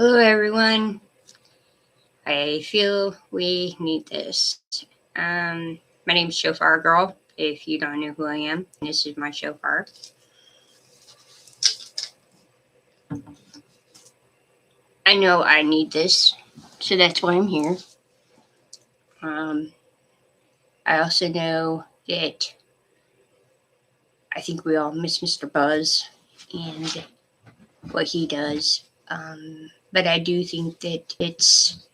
Hello, everyone. I feel we need this. My name's Shofar Girl, if you don't know who I am. This is my shofar. I know I need this, so that's why I'm here. I also know that I think we all miss Mr. Buzz and what he does. But I do think that it's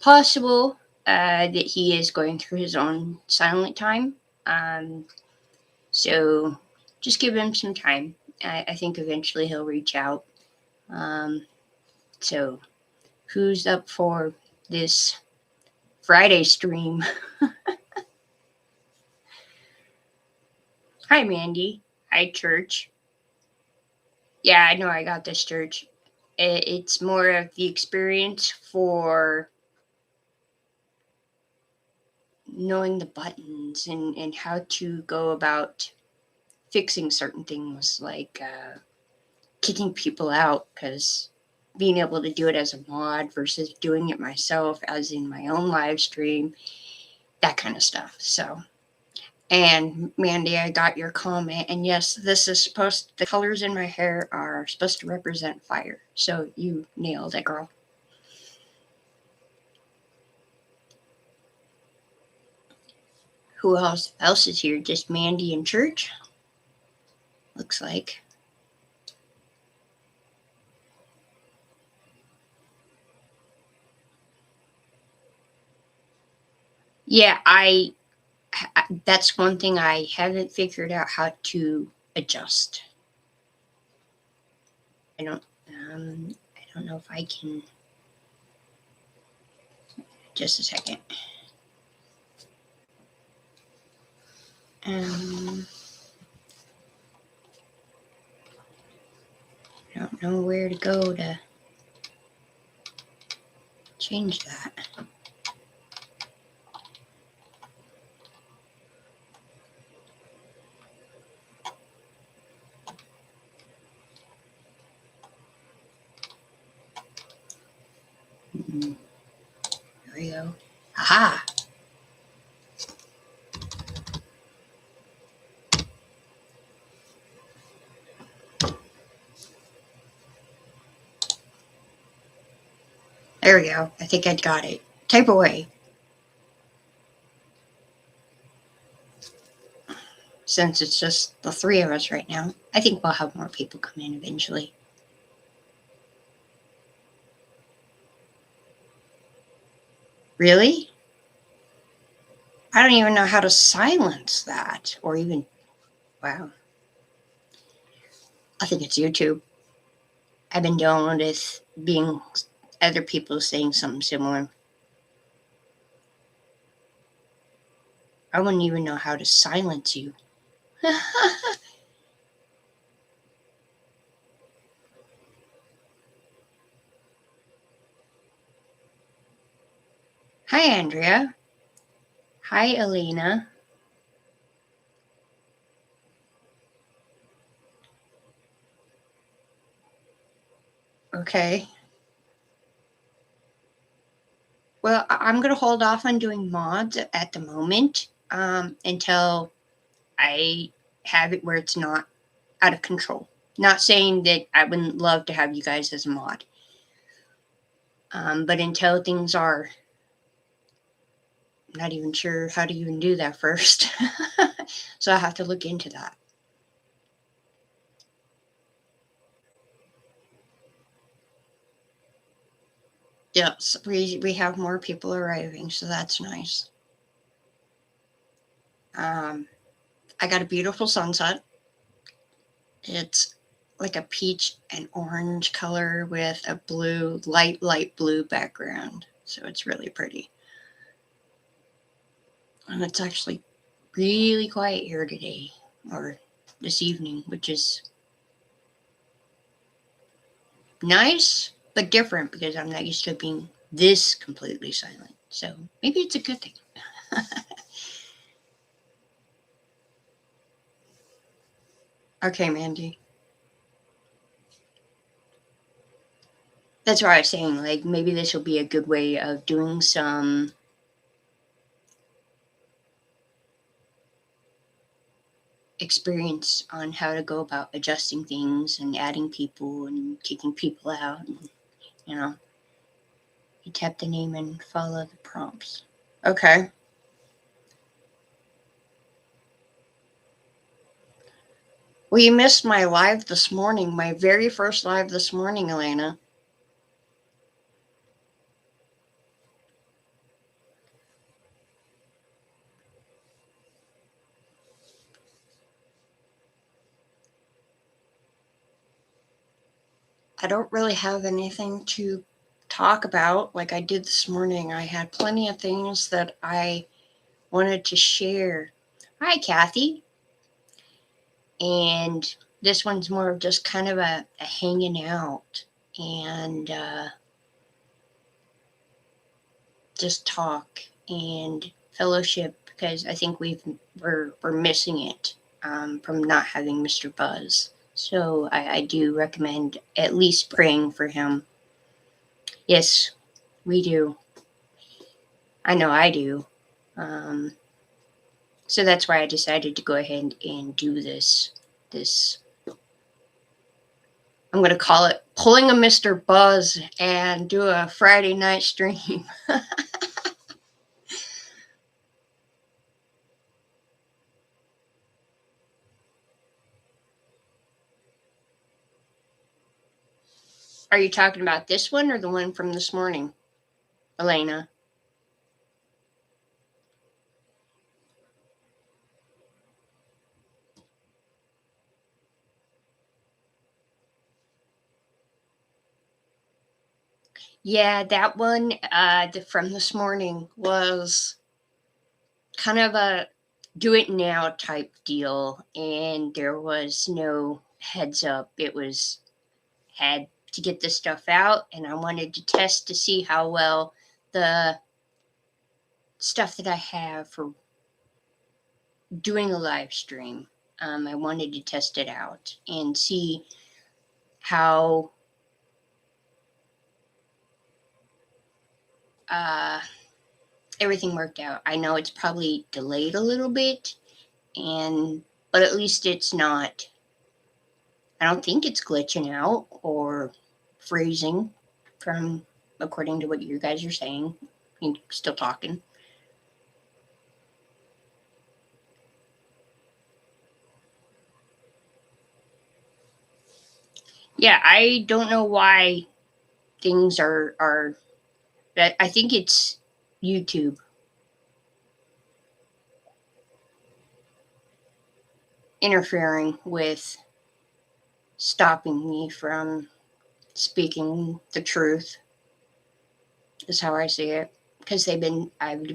possible that he is going through his own silent time. Um, So just give him some time. I think eventually he'll reach out. Um, so who's up for this Friday stream? Hi, Mandy. Hi, Church. Yeah, I know I got this, Church. It's more of the experience for knowing the buttons and how to go about fixing certain things like kicking people out, because being able to do it as a mod versus doing it myself as in my own live stream, that kind of stuff. So, and Mandy, I got your comment, and yes, this is the colors in my hair are supposed to represent fire. So you nailed it, girl. Who else is here? Just Mandy and Church? Looks like. Yeah, that's one thing I haven't figured out how to adjust. I don't know if I can. Just a second. Um, I don't know where to go to change that. There we go. Aha! There we go. I think I got it. Type away. Since it's just the three of us right now, I think we'll have more people come in eventually. Really? I don't even know how to silence that or even. Wow. I think it's YouTube. I've been dealing with being other people saying something similar. I wouldn't even know how to silence you. Hi, Andrea. Hi, Elena. Okay. Well, I'm going to hold off on doing mods at the moment until I have it where it's not out of control. Not saying that I wouldn't love to have you guys as a mod, but until things are, I'm not even sure how to even do that first. So I have to look into that. Yes, we have more people arriving, so that's nice. I got a beautiful sunset. It's like a peach and orange color with a blue, light blue background. So it's really pretty. And it's actually really quiet here today or this evening, which is nice but different because I'm not used to being this completely silent. So maybe it's a good thing. Okay, Mandy. that's why I was saying, like, maybe this will be a good way of doing some experience on how to go about adjusting things and adding people and kicking people out. And, you know, you tap the name and follow the prompts. Okay. Well, you missed my live this morning, my very first live this morning, Elena. I don't really have anything to talk about like I did this morning. I had plenty of things that I wanted to share. Hi, Kathy. And this one's more of just kind of a hanging out and just talk and fellowship, because I think we're missing it from not having Mr. Buzz. So I do recommend at least praying for him. Yes, we do. I know I do. So that's why I decided to go ahead and do this. I'm going to call it Pulling a Mr. Buzz and do a Friday night stream. Are you talking about this one or the one from this morning, Elena? Yeah, that one from this morning was kind of a do it now type deal, and there was no heads up. It was had to get this stuff out, and I wanted to test to see how well the stuff that I have for doing a live stream. I wanted to test it out and see how everything worked out. I know it's probably delayed a little bit, but at least it's not. I don't think it's glitching out or freezing, from according to what you guys are saying. You're still talking. Yeah, I don't know why things are. I think it's YouTube interfering with stopping me from speaking the truth, is how I see it. Because I've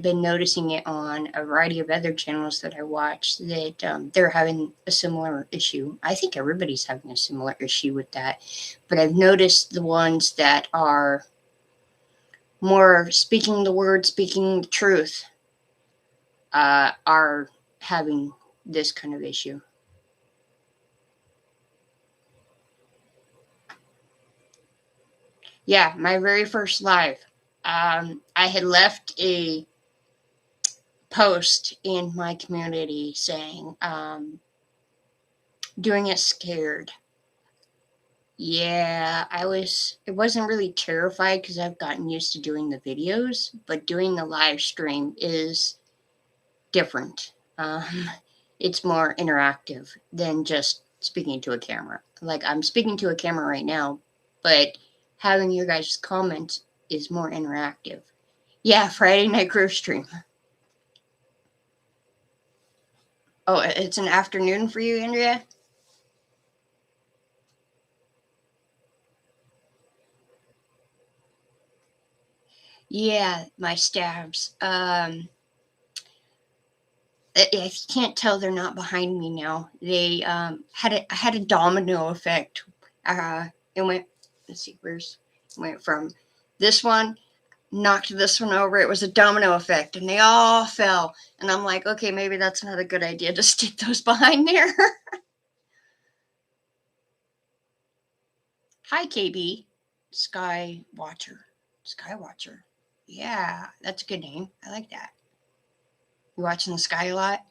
been noticing it on a variety of other channels that I watch, that they're having a similar issue. I think everybody's having a similar issue with that, but I've noticed the ones that are more speaking the word, speaking the truth, are having this kind of issue. Yeah, my very first live. I had left a post in my community saying, doing it scared. Yeah, it wasn't really terrified because I've gotten used to doing the videos, but doing the live stream is different. It's more interactive than just speaking to a camera. Like, I'm speaking to a camera right now, but having your guys' comments is more interactive. Yeah, Friday night groove stream. Oh, it's an afternoon for you, Andrea? Yeah, my stabs. If you can't tell, they're not behind me now. They had a domino effect. It went. Let's see, it went from this one, knocked this one over. It was a domino effect, and they all fell. And I'm like, okay, maybe that's not a good idea to stick those behind there. Hi, KB. Sky Watcher. Skywatcher. Yeah, that's a good name. I like that. You watching the sky a lot?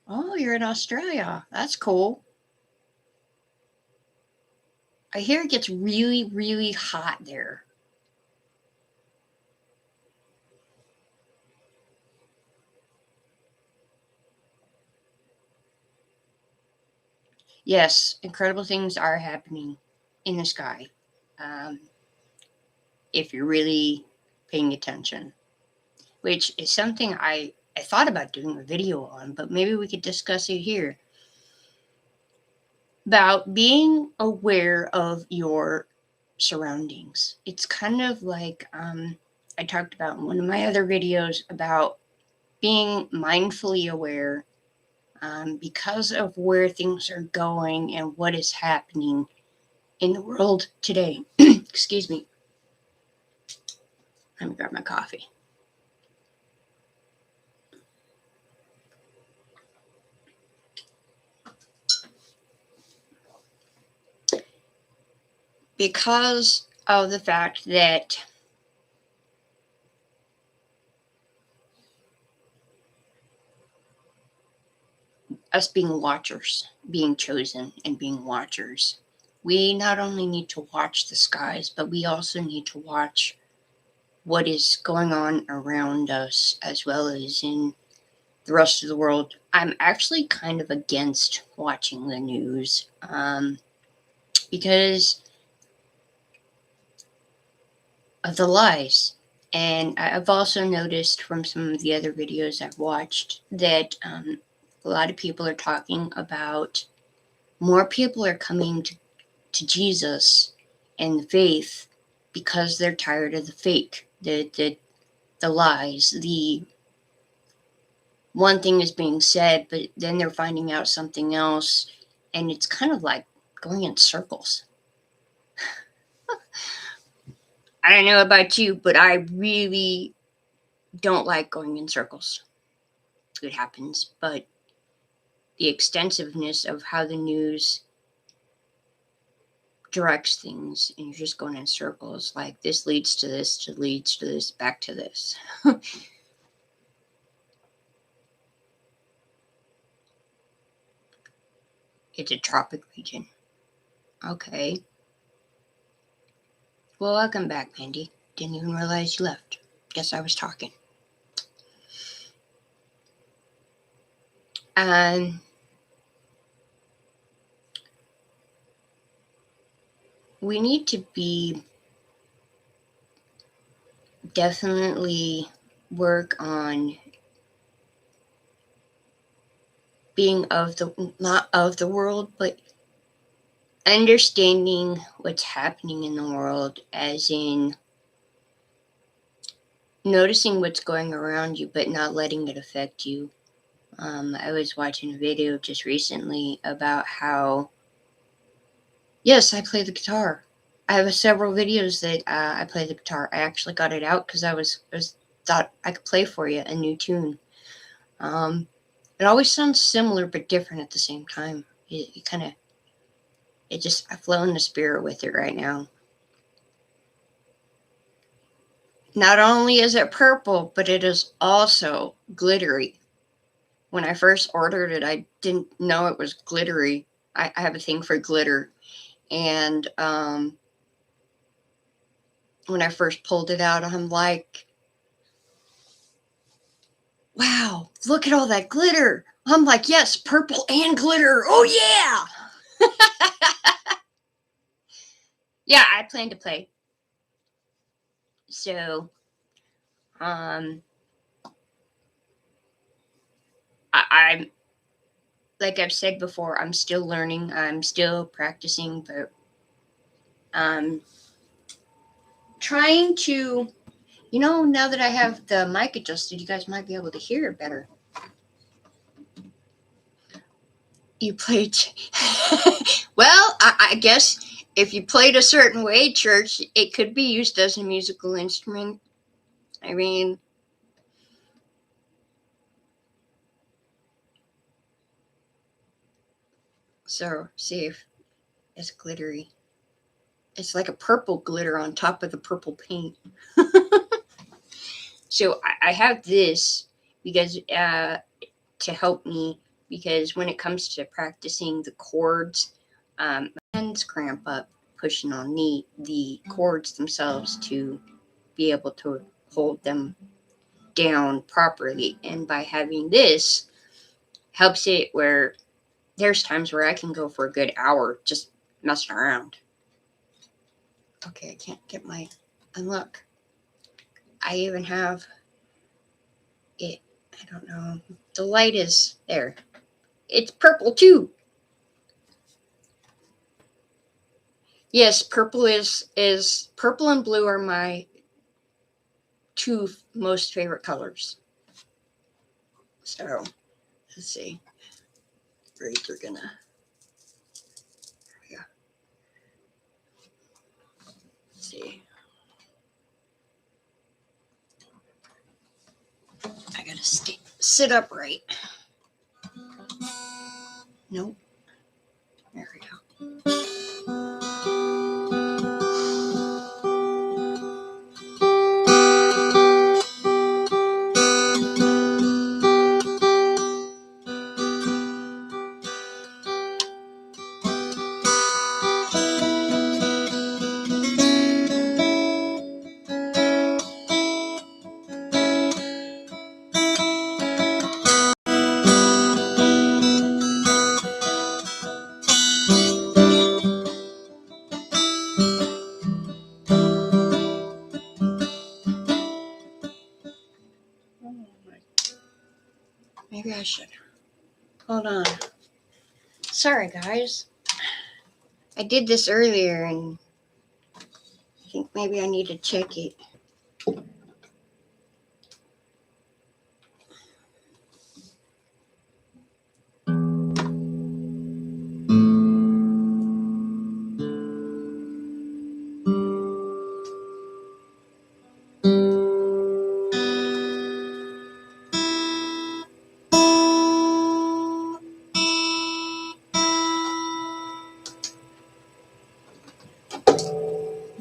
Oh, you're in Australia. That's cool. I hear it gets really, really hot there. Yes, incredible things are happening in the sky. Um, if you're really paying attention, which is something I thought about doing a video on, but maybe we could discuss it here. About being aware of your surroundings. It's kind of like I talked about in one of my other videos about being mindfully aware because of where things are going and what is happening in the world today. Excuse me. Let me grab my coffee. Because of the fact that us being watchers, being chosen and being watchers, we not only need to watch the skies, but we also need to watch what is going on around us as well as in the rest of the world. I'm actually kind of against watching the news because of the lies. And I've also noticed from some of the other videos I've watched that a lot of people are talking about more people are coming to Jesus and the faith because they're tired of the fake, the lies, the one thing is being said, but then they're finding out something else, and it's kind of like going in circles. I don't know about you, but I really don't like going in circles. It happens, but the extensiveness of how the news directs things, and you're just going in circles, like this leads to this, back to this. It's a tropic region. Okay. Well, welcome back, Mandy. Didn't even realize you left. Guess I was talking. We need to be definitely work on being not of the world, but understanding what's happening in the world, as in noticing what's going around you, but not letting it affect you. I was watching a video just recently about how, yes, I play the guitar. I have several videos that I play the guitar. I actually got it out because I thought I could play for you a new tune. It always sounds similar but different at the same time. You kind of, I flow in the spirit with it right now. Not only is it purple, but it is also glittery. When I first ordered it, I didn't know it was glittery. I have a thing for glitter. And when I first pulled it out, I'm like, wow, look at all that glitter. I'm like, yes, purple and glitter. Oh, yeah. Yeah, I plan to play. So, I'm like I've said before, I'm still learning. I'm still practicing, but trying to, now that I have the mic adjusted, you guys might be able to hear it better. You played. Well, I guess if you played a certain way, church, it could be used as a musical instrument. I mean, So see if it's glittery. It's like a purple glitter on top of the purple paint. So I have this because to help me, because when it comes to practicing the chords, my hands cramp up pushing on the chords themselves to be able to hold them down properly. And by having this helps it where there's times where I can go for a good hour just messing around. Okay, I can't get my unlock. I even have it. I don't know. The light is there. It's purple too. Yes, purple is purple and blue are my two most favorite colors. So let's see. Right, we're gonna. Yeah. Let's see. I gotta sit upright. Nope. There we go. Maybe I should. Hold on. Sorry, guys. I did this earlier and I think maybe I need to check it.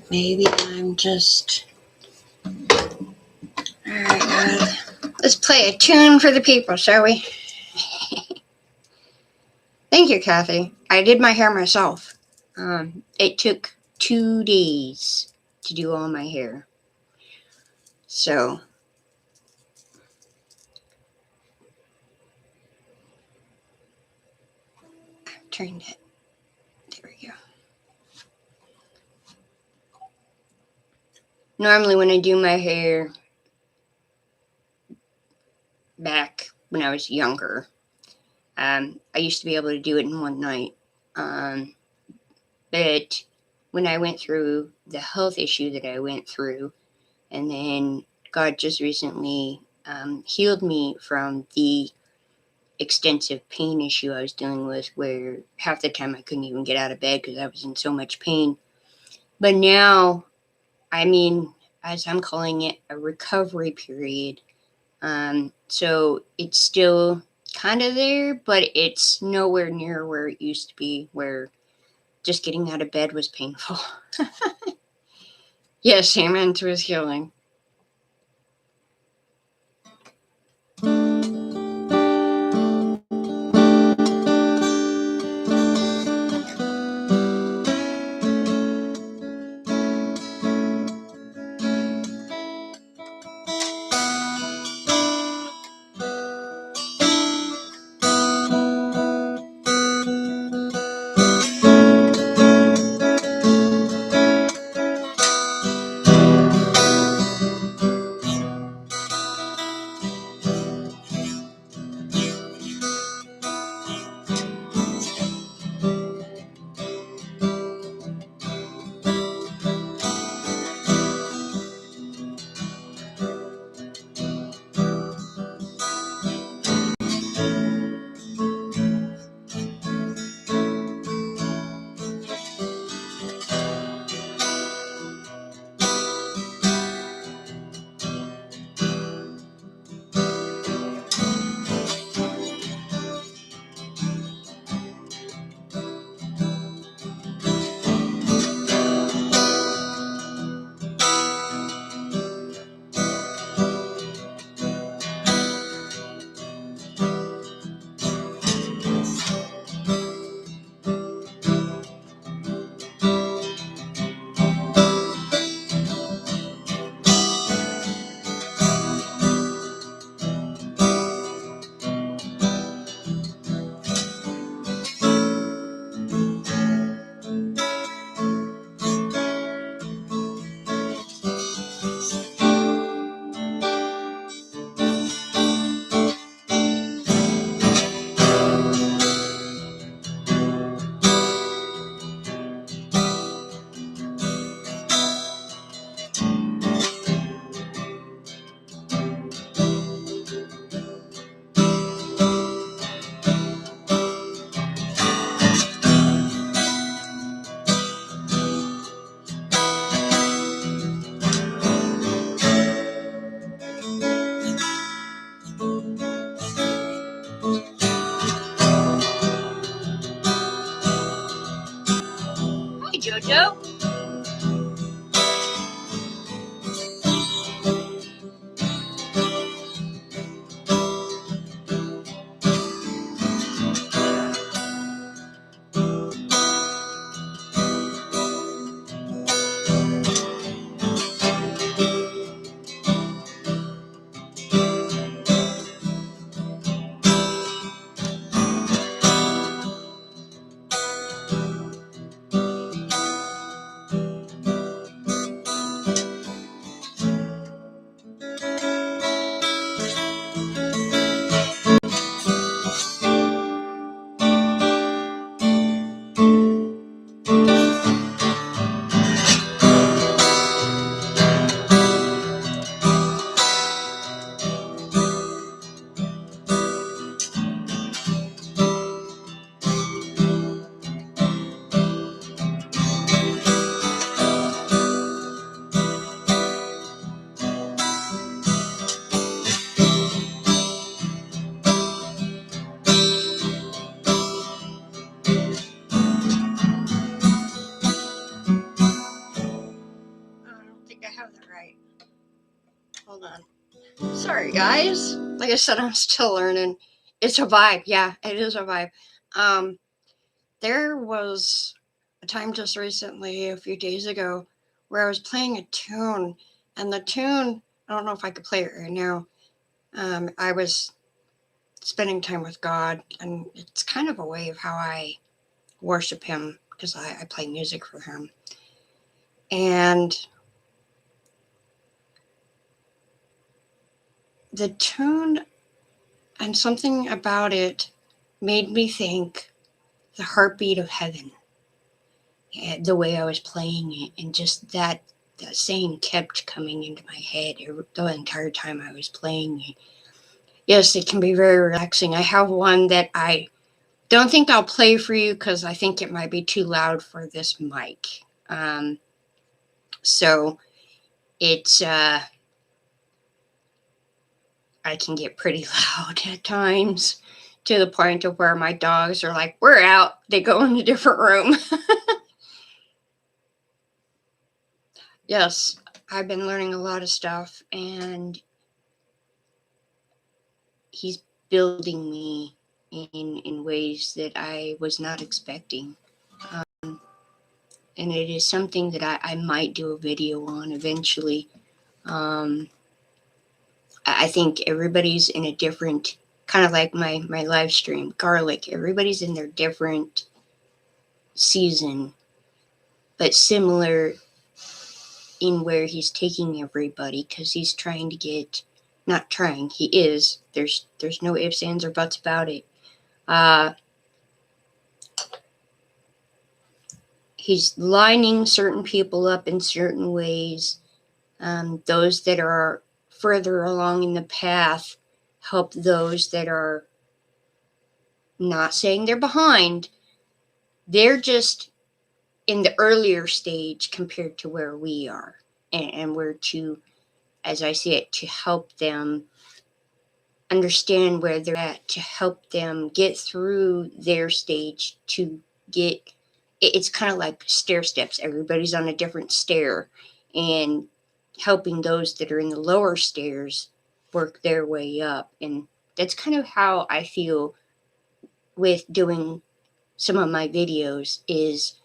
Maybe I'm just. Alright, guys. Let's play a tune for the people, shall we? Thank you, Kathy. I did my hair myself. It took 2 days to do all my hair. So. I've turned it. There we go. Normally when I do my hair back when I was younger, I used to be able to do it in one night. But when I went through the health issue that I went through, and then God just recently healed me from the extensive pain issue I was dealing with, where half the time I couldn't even get out of bed because I was in so much pain. But now, I mean, as I'm calling it, a recovery period. So it's still kind of there, but it's nowhere near where it used to be, where just getting out of bed was painful. Yes, amen to his healing. Jojo? Hold on. Sorry, guys. Like I said, I'm still learning. It's a vibe. Yeah, it is a vibe. There was a time just recently, a few days ago, where I was playing a tune, and the tune, I don't know if I could play it right now. I was spending time with God, and it's kind of a way of how I worship Him because I play music for Him. And the tune and something about it made me think the heartbeat of heaven, the way I was playing it, and just that saying kept coming into my head the entire time I was playing it. Yes, it can be very relaxing. I have one that I don't think I'll play for you because I think it might be too loud for this mic. So it's I can get pretty loud at times, to the point of where my dogs are like, "We're out." They go in a different room. Yes, I've been learning a lot of stuff, and He's building me in ways that I was not expecting. And it is something that I might do a video on eventually. I think everybody's in a different, kind of like my live stream, Garlic. Everybody's in their different season, but similar in where he's taking everybody, because he's trying to get, not trying, he is. There's no ifs, ands, or buts about it. He's lining certain people up in certain ways. Those that are further along in the path help those that are, not saying they're behind, they're just in the earlier stage compared to where we are. And we're to, as I see it, to help them understand where they're at, to help them get through their stage, to get, it's kind of like stair steps. Everybody's on a different stair, and helping those that are in the lower stairs work their way up. And that's kind of how I feel with doing some of my videos, is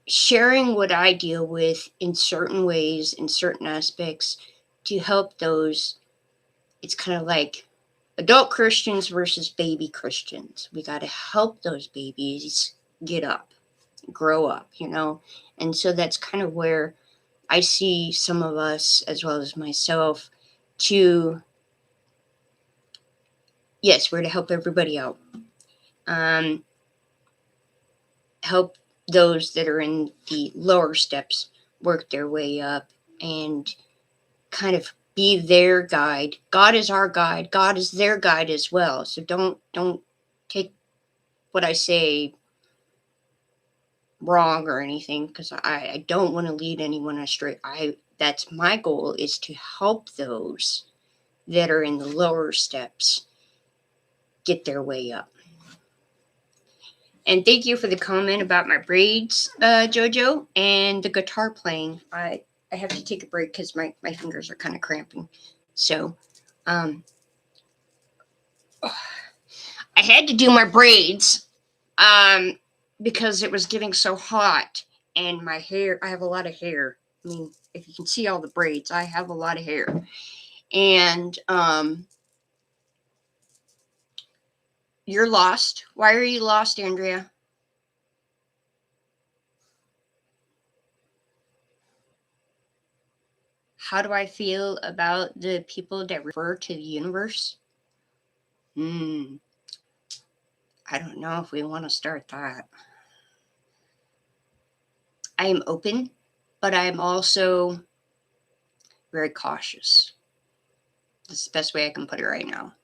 sharing what I deal with in certain ways, in certain aspects, to help those. It's kind of like adult Christians versus baby Christians. We got to help those babies get up, grow up, And so that's kind of where I see some of us, as well as myself, to, yes, we're to help everybody out. Help those that are in the lower steps work their way up, and kind of be their guide. God is our guide. God is their guide as well. So don't take what I say wrong or anything, because I don't want to lead anyone astray. That's my goal, is to help those that are in the lower steps get their way up. And thank you for the comment about my braids, Jojo, and the guitar playing. I have to take a break because my fingers are kind of cramping. So, um, I had to do my braids, um, because it was getting so hot, and my hair. I have a lot of hair. I mean, if you can see all the braids, I have a lot of hair, and you're lost. Why are you lost, Andrea? How do I feel about the people that refer to the universe? Hmm. I don't know if we want to start that. I am open, but I'm also very cautious. That's the best way I can put it right now.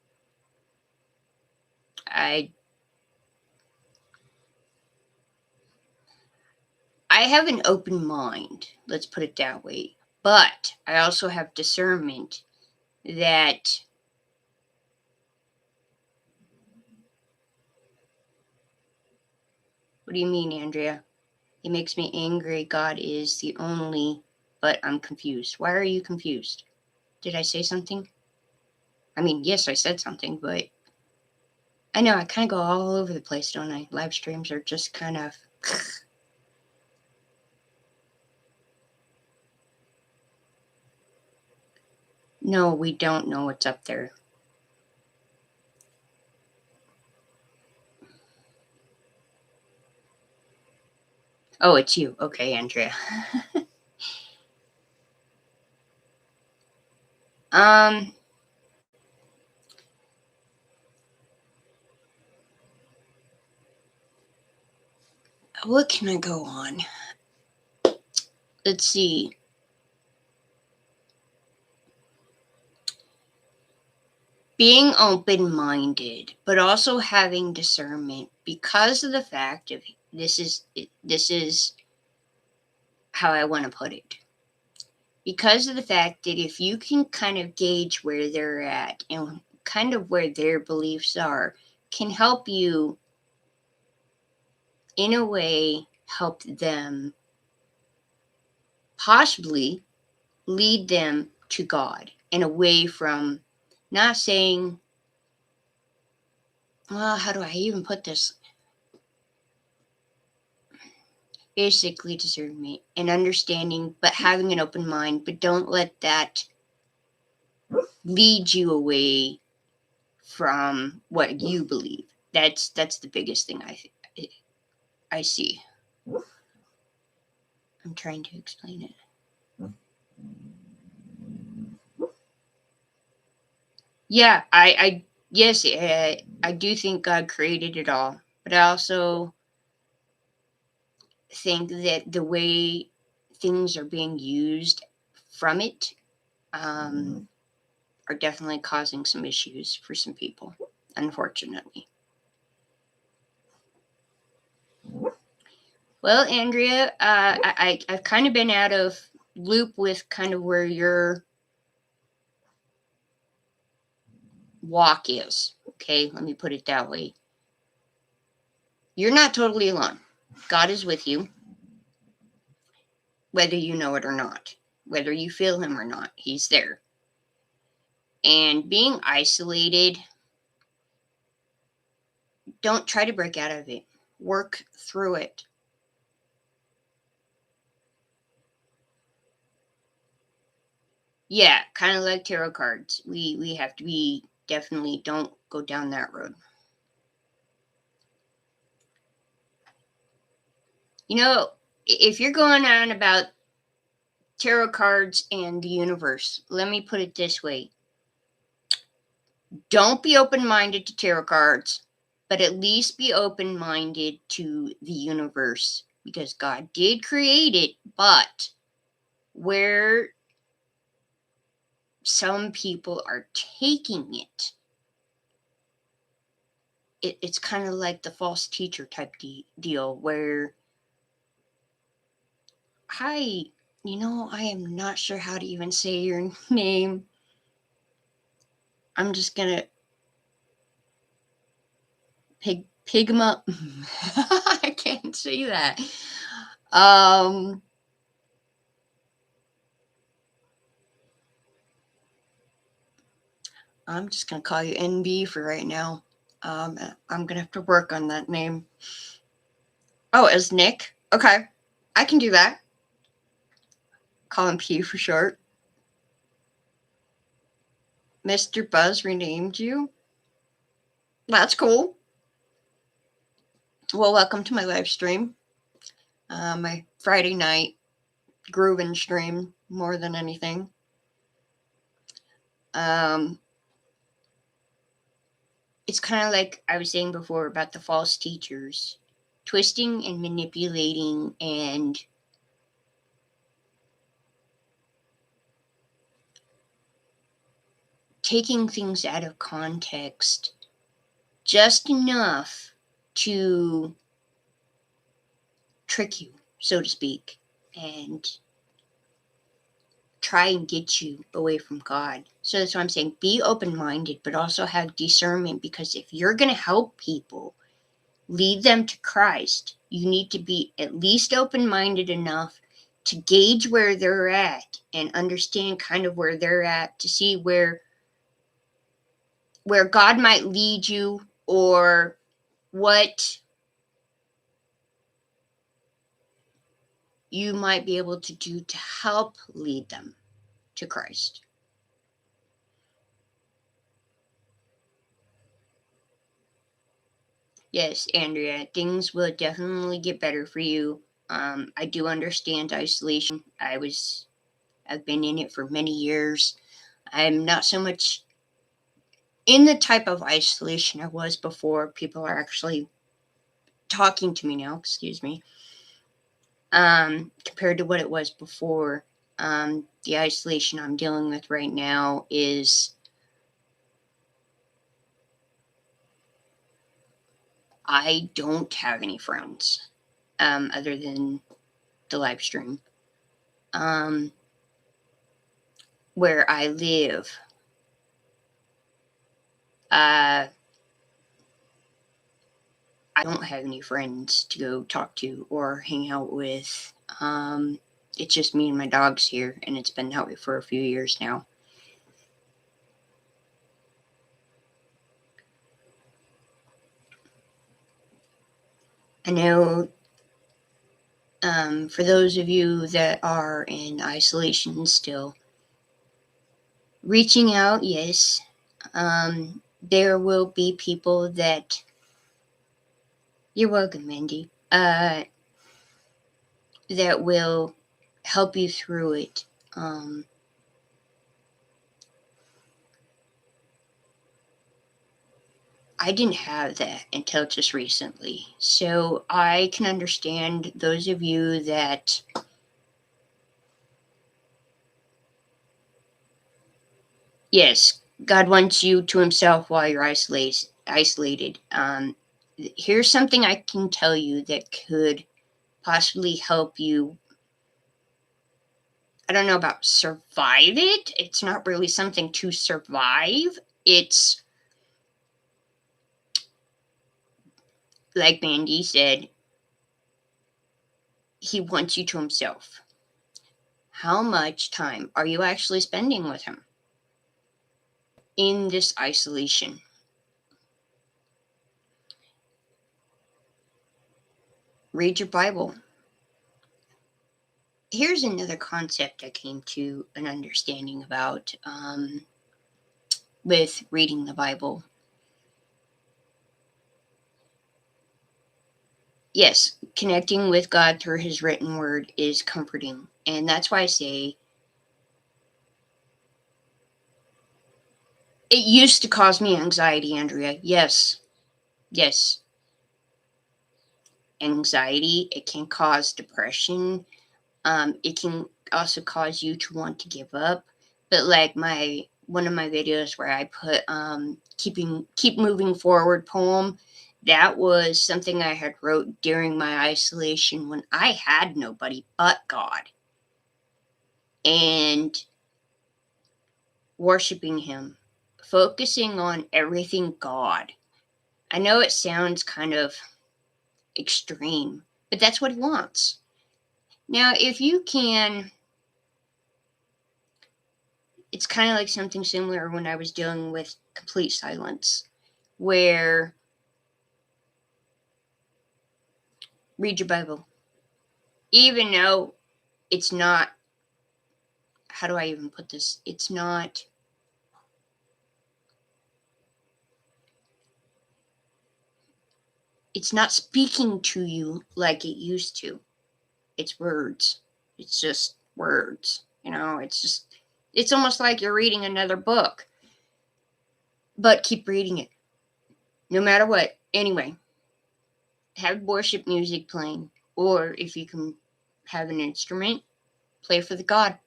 I I have an open mind, let's put it that way. But I also have discernment that what do you mean, Andrea? It makes me angry. God is the only, but I'm confused. Why are you confused? Did I say something? I mean, yes, I said something, but I know I kind of go all over the place, don't I? Live streams are just kind of. No, we don't know what's up there. Oh, it's you. Okay, Andrea. um, what can I go on? Let's see. Being open minded, but also having discernment because of the fact of this is how I want to put it. Because of the fact that if you can kind of gauge where they're at and kind of where their beliefs are, can help you in a way help them possibly lead them to God and away from not saying, well, how do I even put this? Basically, discernment and understanding, but having an open mind, but don't let that lead you away from what you believe. That's the biggest thing I see. I'm trying to explain it. Yeah, I yes, I do think God created it all, but I also think that the way things are being used from it um, are definitely causing some issues for some people, unfortunately. Well, Andrea, I've kind of been out of loop with kind of where your walk is. Okay, let me put it that way. You're not totally alone. God is with you, whether you know it or not, whether you feel Him or not. He's there. And being isolated, don't try to break out of it. Work through it. Yeah, kind of like tarot cards. We have to be definitely don't go down that road. You know, if you're going on about tarot cards and the universe, let me put it this way. Don't be open-minded to tarot cards, but at least be open-minded to the universe because God did create it, but where some people are taking it, it's kind of like the false teacher type deal where, hi, I am not sure how to even say your name. I'm just gonna Pigma. I can't say that. I'm just gonna call you NB for right now. I'm gonna have to work on that name. Oh, as Nick? Okay, I can do that. Call him P for short. Mr. Buzz renamed you? That's cool. Well, welcome to my live stream. My Friday night grooving stream, more than anything. It's kind of like I was saying before about the false teachers, twisting and manipulating and taking things out of context just enough to trick you, so to speak, and try and get you away from God. So that's why I'm saying be open-minded, but also have discernment, because if you're going to help people, lead them to Christ, you need to be at least open-minded enough to gauge where they're at and understand kind of where they're at, to see where God might lead you, or what you might be able to do to help lead them to Christ. Yes, Andrea, things will definitely get better for you. I do understand isolation. I've been in it for many years. I'm not so much in the type of isolation I was before. People are actually talking to me now, excuse me, compared to what it was before. The isolation I'm dealing with right now is I don't have any friends other than the live stream. Where I live, I don't have any friends to go talk to or hang out with. It's just me and my dogs here, and it's been that way for a few years now. I know for those of you that are in isolation still, reaching out, yes. There will be people that, you're welcome, Mandy, that will help you through it. I didn't have that until just recently. So I can understand those of you that yes, God wants you to himself while you're isolated. Here's something I can tell you that could possibly help you. I don't know about survive it. It's not really something to survive. It's like Mandy said, he wants you to himself. How much time are you actually spending with him in this isolation? Read your Bible. Here's another concept I came to an understanding about with reading the Bible. Yes, connecting with God through his written word is comforting. And that's why I say it used to cause me anxiety, Andrea. Yes. Yes. Anxiety, it can cause depression. It can also cause you to want to give up. But like one of my videos where I put keep moving forward poem, that was something I had wrote during my isolation when I had nobody but God, and worshiping him, focusing on everything God. I know it sounds kind of extreme, but that's what he wants. Now, if you can, it's kind of like something similar when I was dealing with complete silence, where read your Bible. Even though it's not, how do I even put this? It's not speaking to you like it used to. It's words. It's just words. It's almost like you're reading another book, but keep reading it no matter what. Anyway, have worship music playing, or if you can have an instrument, play for the God.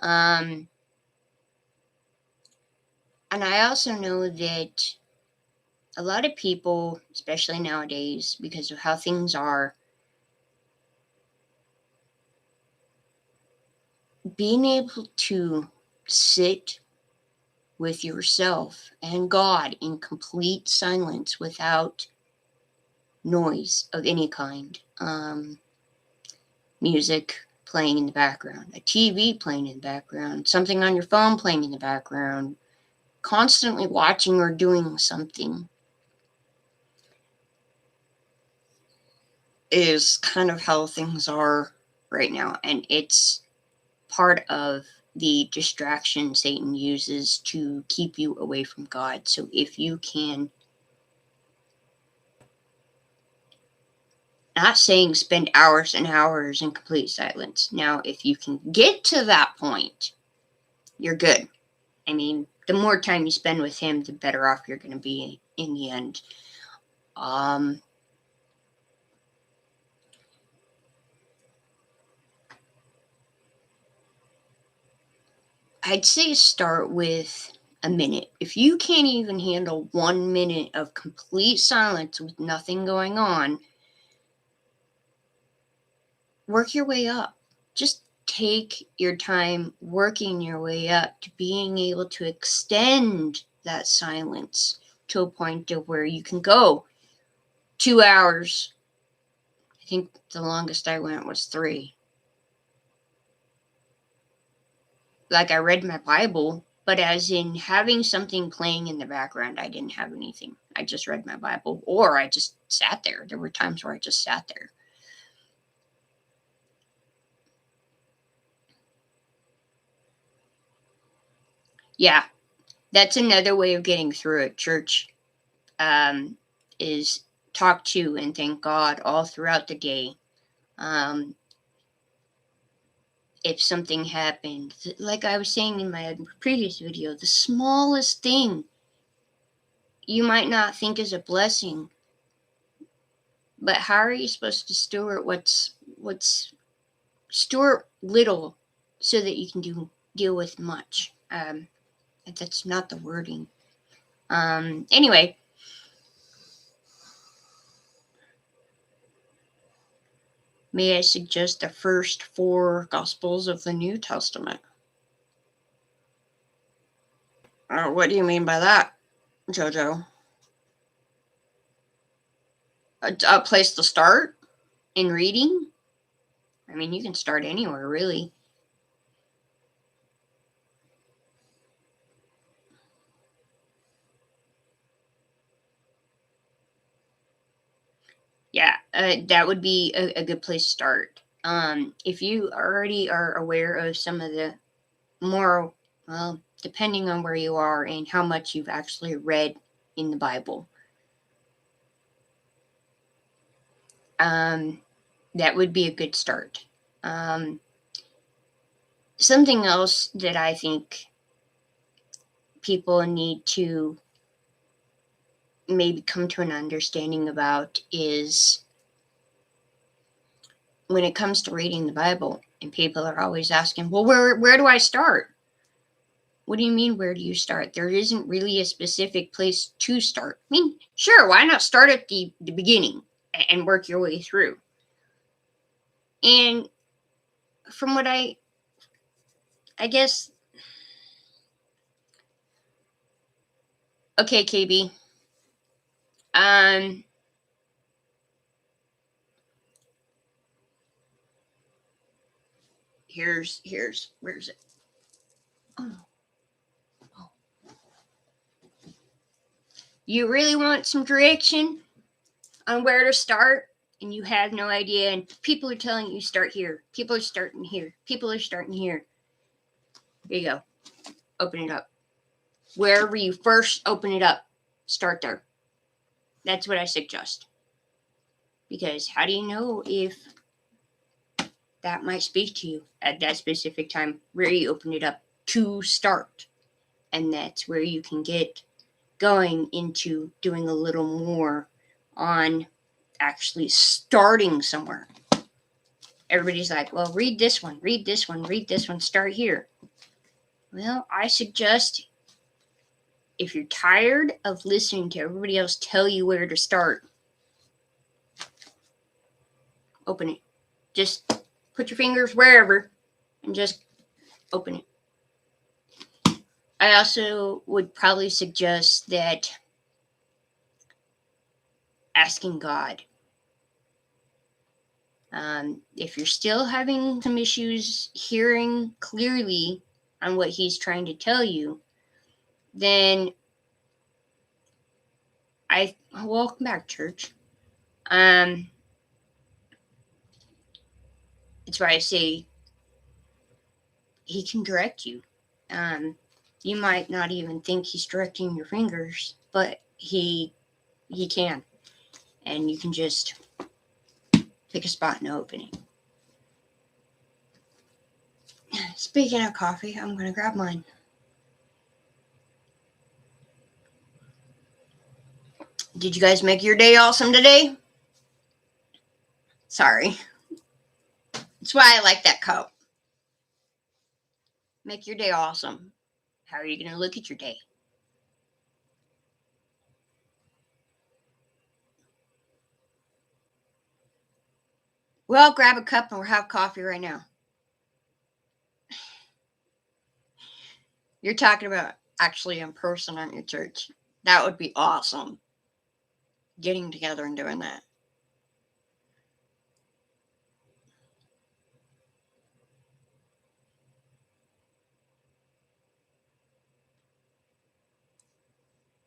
And I also know that a lot of people, especially nowadays, because of how things are, being able to sit with yourself and God in complete silence without noise of any kind. Music playing in the background, a TV playing in the background, something on your phone playing in the background, constantly watching or doing something is kind of how things are right now. And it's part of the distraction Satan uses to keep you away from God. So if you can, not saying spend hours and hours in complete silence. Now, if you can get to that point, you're good. I mean, the more time you spend with him, the better off you're going to be in the end. I'd say start with a minute. If you can't even handle 1 minute of complete silence with nothing going on, work your way up. Just take your time working your way up to being able to extend that silence to a point of where you can go 2 hours. I think the longest I went was 3. Like I read my Bible, but as in having something playing in the background, I didn't have anything. I just read my Bible, or I just sat there. There were times where I just sat there. Yeah, that's another way of getting through it. Church is talk to and thank God all throughout the day. If something happened, like I was saying in my previous video, the smallest thing you might not think is a blessing, but how are you supposed to steward what's steward little so that you can deal with much? That's not the wording. Anyway, may I suggest the first 4 Gospels of the New Testament? What do you mean by that, Jojo? A place to start in reading? I mean, you can start anywhere, really. Yeah, that would be a good place to start. If you already are aware of some of the more, well, depending on where you are and how much you've actually read in the Bible, that would be a good start. Something else that I think people need to maybe come to an understanding about is when it comes to reading the Bible, and people are always asking, well, where do I start? What do you mean, where do you start? There isn't really a specific place to start. I mean, sure, why not start at the beginning and work your way through? And from what I guess, okay, KB, Um, where's it? Oh. You really want some direction on where to start, and you have no idea, and people are telling you start here. People are starting here. People are starting here. There you go. Open it up. Wherever you first open it up, start there. That's what I suggest. Because how do you know if that might speak to you at that specific time where you open it up to start? And that's where you can get going into doing a little more on actually starting somewhere. Everybody's like, well, read this one, read this one, read this one, start here. Well, I suggest if you're tired of listening to everybody else tell you where to start, open it. Just put your fingers wherever and just open it. I also would probably suggest that asking God. If you're still having some issues hearing clearly on what he's trying to tell you, then welcome back, church. It's why I say he can direct you. You might not even think he's directing your fingers, but he can, and you can just pick a spot and open it. Speaking of coffee, I'm gonna grab mine. Did you guys make your day awesome today? Sorry. That's why I like that cup. Make your day awesome. How are you going to look at your day? Well, grab a cup and we'll have coffee right now. You're talking about actually in person at your church. That would be awesome. Getting together and doing that.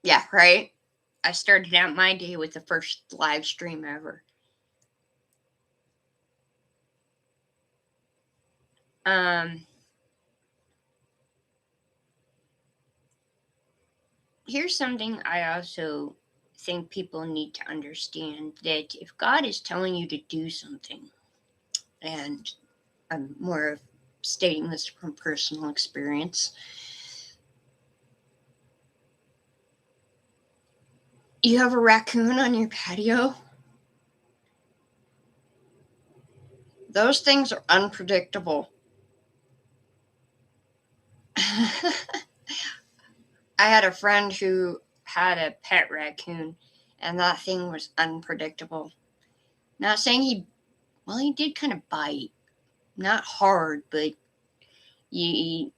Yeah, right? I started out my day with the first live stream ever. Here's something I also think people need to understand, that if God is telling you to do something, and I'm more of stating this from personal experience, you have a raccoon on your patio. Those things are unpredictable. I had a friend who had a pet raccoon, and that thing was unpredictable. Not saying he did kind of bite. Not hard, but you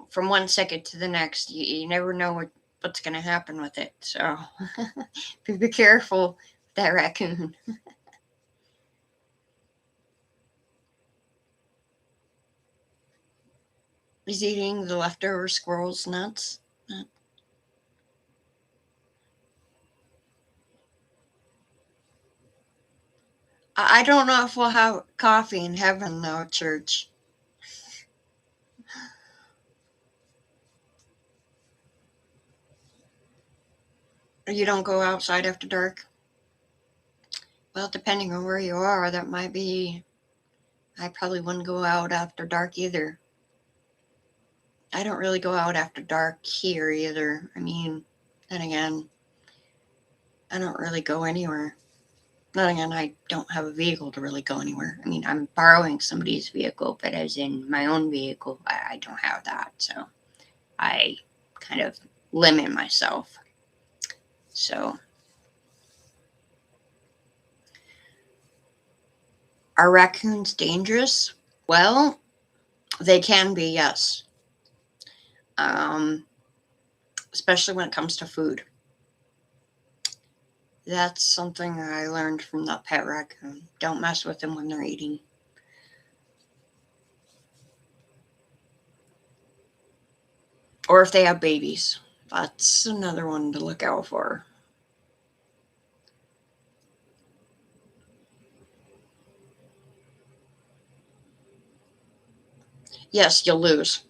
from one second to the next, you never know what's going to happen with it. So be careful with that raccoon. He's eating the leftover squirrel's nuts. I don't know if we'll have coffee in heaven, though, church. You don't go outside after dark? Well, depending on where you are, that might be. I probably wouldn't go out after dark either. I don't really go out after dark here either. I mean, then again, I don't really go anywhere. Then again, I don't have a vehicle to really go anywhere. I mean, I'm borrowing somebody's vehicle, but as in my own vehicle, I don't have that. So I kind of limit myself. So, are raccoons dangerous? Well, they can be, yes. Especially when it comes to food. That's something I learned from that pet raccoon. Don't mess with them when they're eating. Or if they have babies. That's another one to look out for. Yes, you'll lose.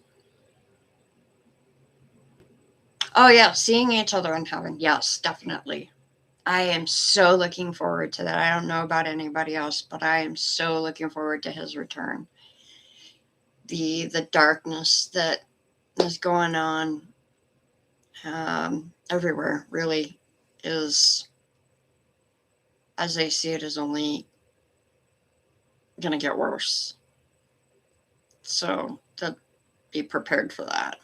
Oh, yeah, seeing each other in heaven. Yes, definitely. I am so looking forward to that. I don't know about anybody else, but I am so looking forward to his return. The darkness that is going on everywhere really is, as they see it, is only going to get worse. So to be prepared for that.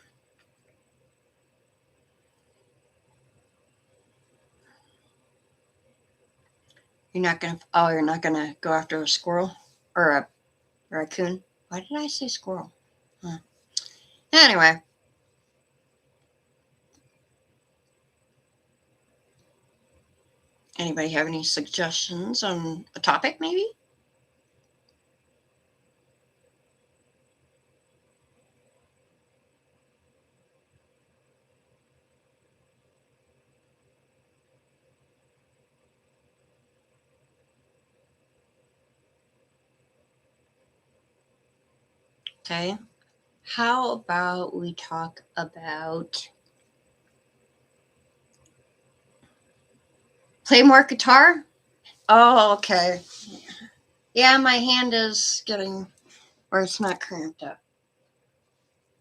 You're not gonna go after a squirrel or a raccoon. Why did I say squirrel? Huh. Anyway, anybody have any suggestions on a topic maybe? Okay. How about we talk about play more guitar? Oh, okay. Yeah, my hand is getting where it's not cramped up.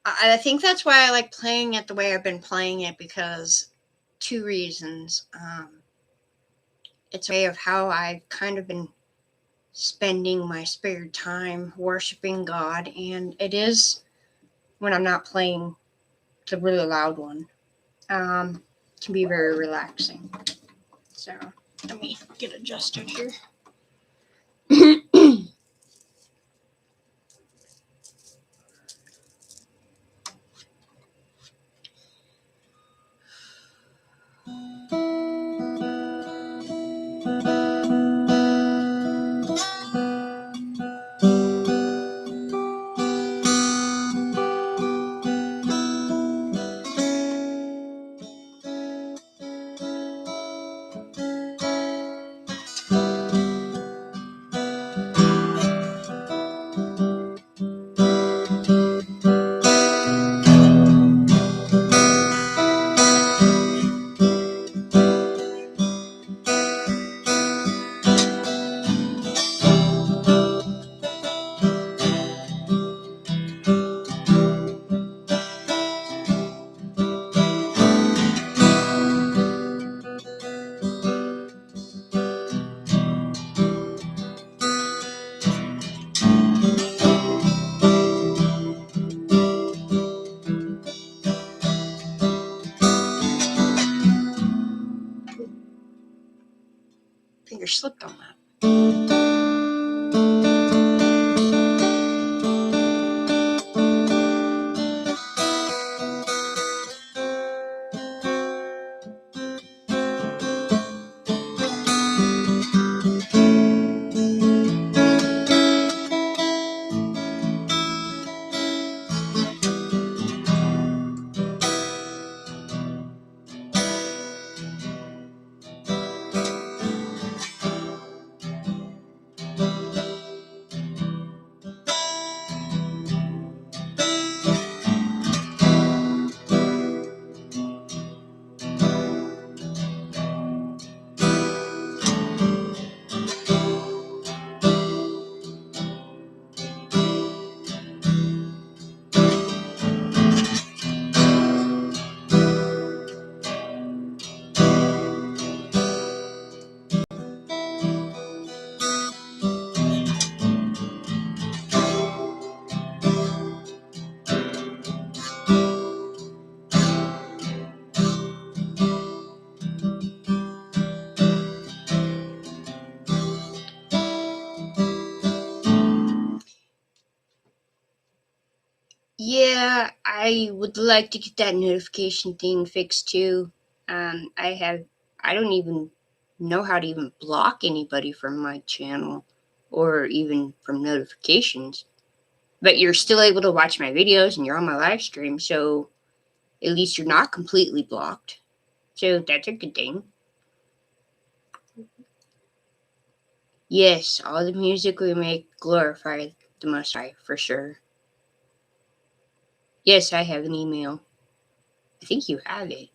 I think that's why I like playing it the way I've been playing it because two reasons. It's a way of how I've kind of been spending my spare time worshiping God, and it is when I'm not playing the really loud one. Can be very relaxing. So let me get adjusted here. Finger slipped on that. Yeah, I would like to get that notification thing fixed too. I don't even know how to even block anybody from my channel or even from notifications. But you're still able to watch my videos and you're on my live stream, so at least you're not completely blocked. So that's a good thing. Yes, all the music we make glorify the Most High, for sure. Yes, I have an email. I think you have it.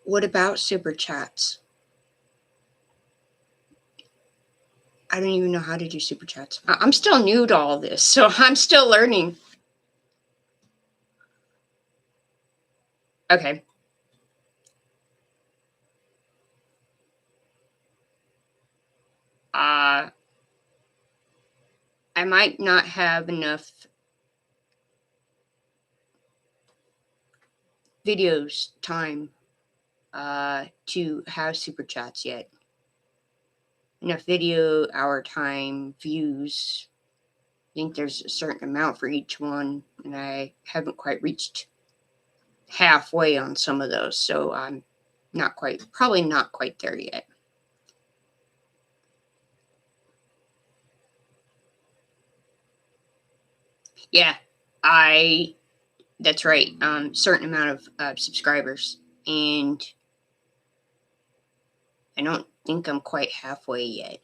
What about super chats? I don't even know how to do super chats. I'm still new to all this, so I'm still learning. Okay. I might not have enough videos time to have super chats yet. Enough video, hour time, views. I think there's a certain amount for each one, and I haven't quite reached halfway on some of those, so I'm probably not quite there yet. Yeah, that's right. Certain amount of subscribers, and I don't think I'm quite halfway yet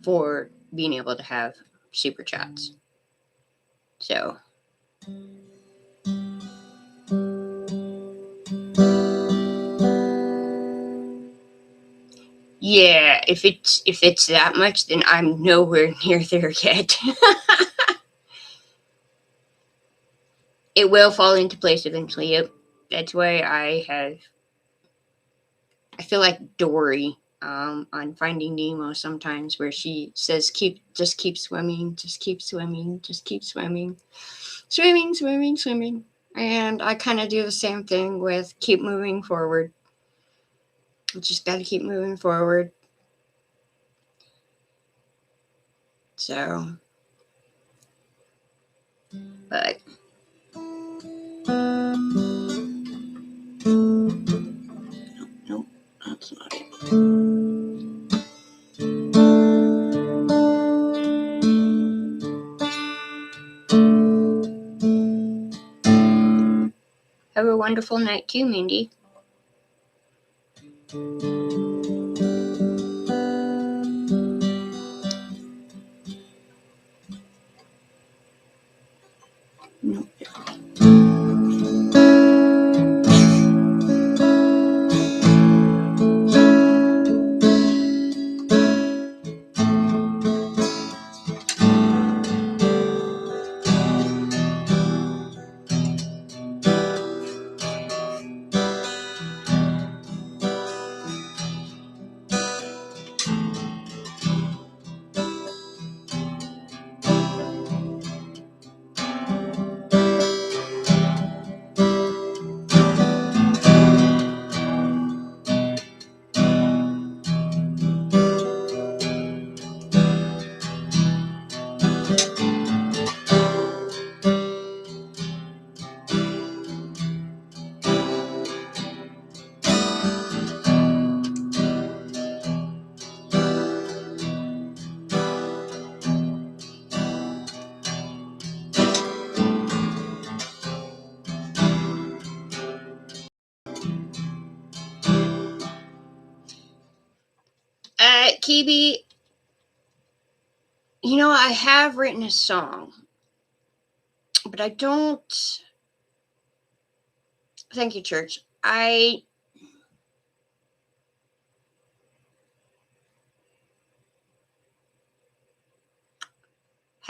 for being able to have super chats. So yeah, if it's that much, then I'm nowhere near there yet. It will fall into place eventually. Yep. That's why I feel like Dory on Finding Nemo sometimes, where she says, just keep swimming, just keep swimming, just keep swimming, swimming, swimming, swimming. And I kind of do the same thing with keep moving forward. You just got to keep moving forward. So, but nope, that's not it. Have a wonderful night too, Mindy. Nope. Kibi, I have written a song, but I don't. Thank you, Church. How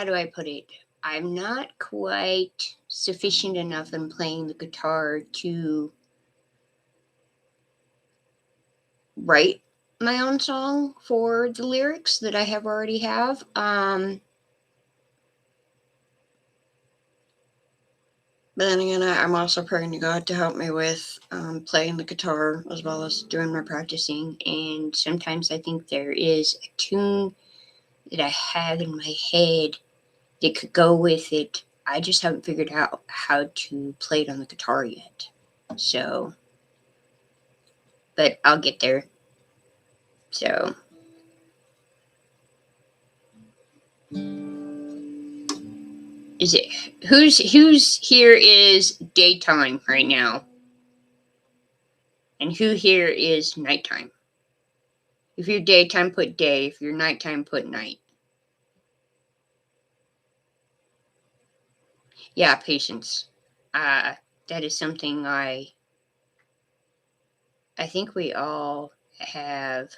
do I put it? I'm not quite sufficient enough in playing the guitar to write my own song for the lyrics that I already have. But then again, I'm also praying to God to help me with playing the guitar as well as doing my practicing. And sometimes I think there is a tune that I have in my head that could go with it. I just haven't figured out how to play it on the guitar yet. So, but I'll get there. So, is it who's here is daytime right now? And who here is nighttime? If you're daytime, put day. If you're nighttime, put night. Yeah, patience. That is something I think we all have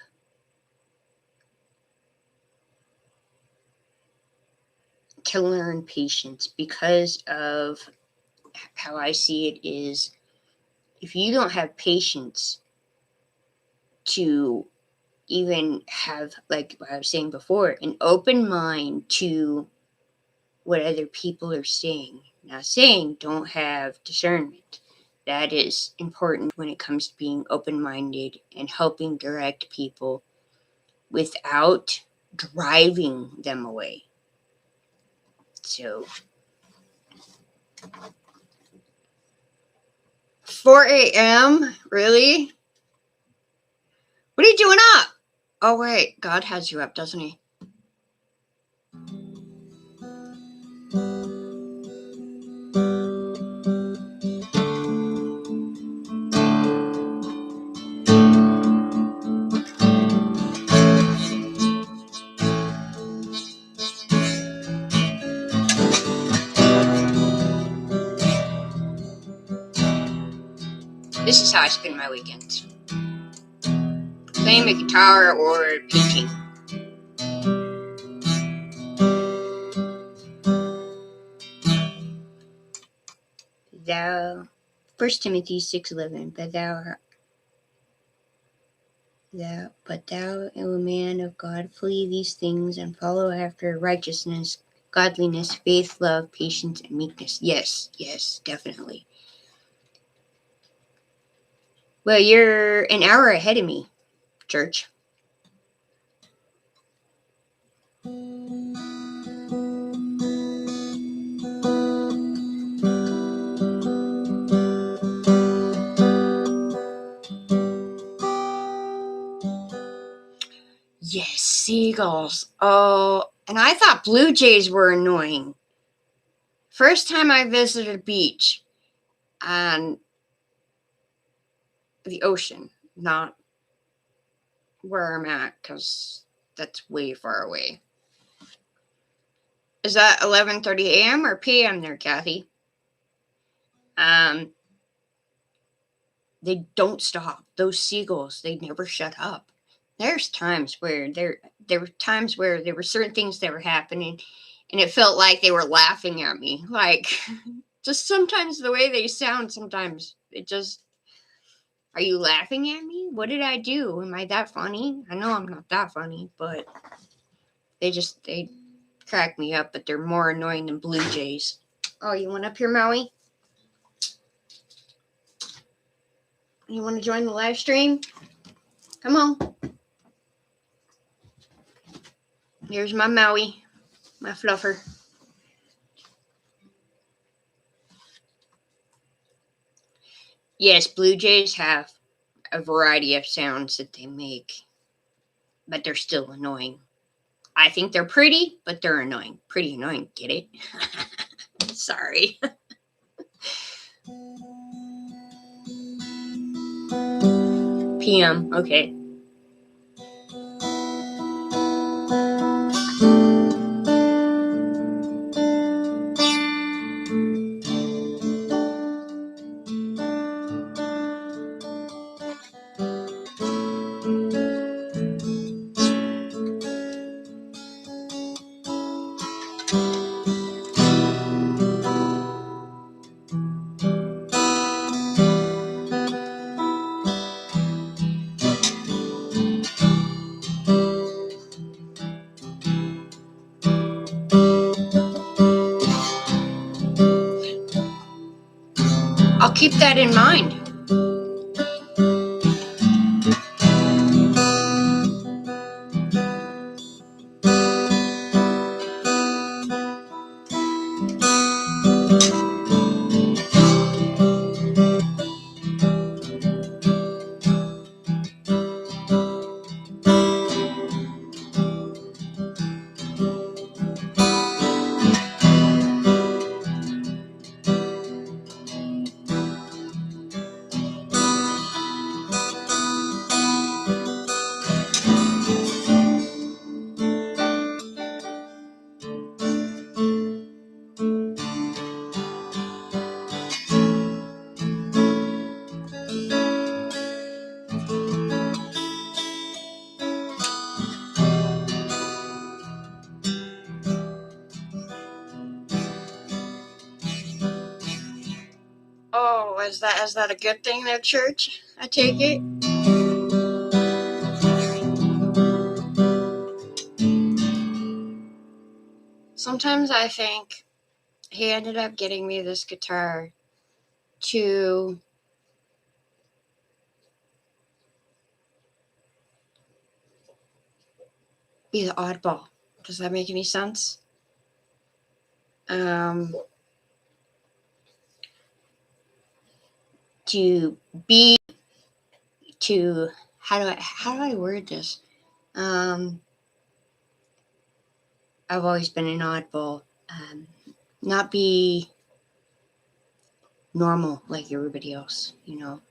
to learn patience, because of how I see it is, if you don't have patience to even have, like I was saying before, an open mind to what other people are saying. Not saying don't have discernment. That is important when it comes to being open-minded and helping direct people without driving them away. So 4 a.m.? Really? What are you doing up? Oh, wait. God has you up, doesn't he? This is how I spend my weekends. Playing the guitar or painting. Thou, 1 Timothy 6:11, but thou, O man of God, flee these things and follow after righteousness, godliness, faith, love, patience, and meekness. Yes, definitely. Well, you're an hour ahead of me, church. Yes, seagulls. Oh, and I thought blue jays were annoying. First time I visited a beach and the ocean, not where I'm at, because that's way far away. Is that 11:30 a.m. or p.m. there, Kathy? They don't stop. Those seagulls, they never shut up. There's times where there were certain things that were happening, and it felt like they were laughing at me. Like, just sometimes the way they sound, sometimes it just, are you laughing at me? What did I do? Am I that funny? I know I'm not that funny, but they crack me up, but they're more annoying than blue jays. Oh, you want up here, Maui? You want to join the live stream? Come on. Here's my Maui, my fluffer. Yes, blue jays have a variety of sounds that they make, but they're still annoying. I think they're pretty, but they're annoying. Pretty annoying, get it? Sorry. PM, okay. I'll keep that in mind. is that a good thing, their church? I take it. Sometimes I think he ended up getting me this guitar to be the oddball. Does that make any sense? To be, to, how do I word this? I've always been an oddball. Not be normal like everybody else, you know.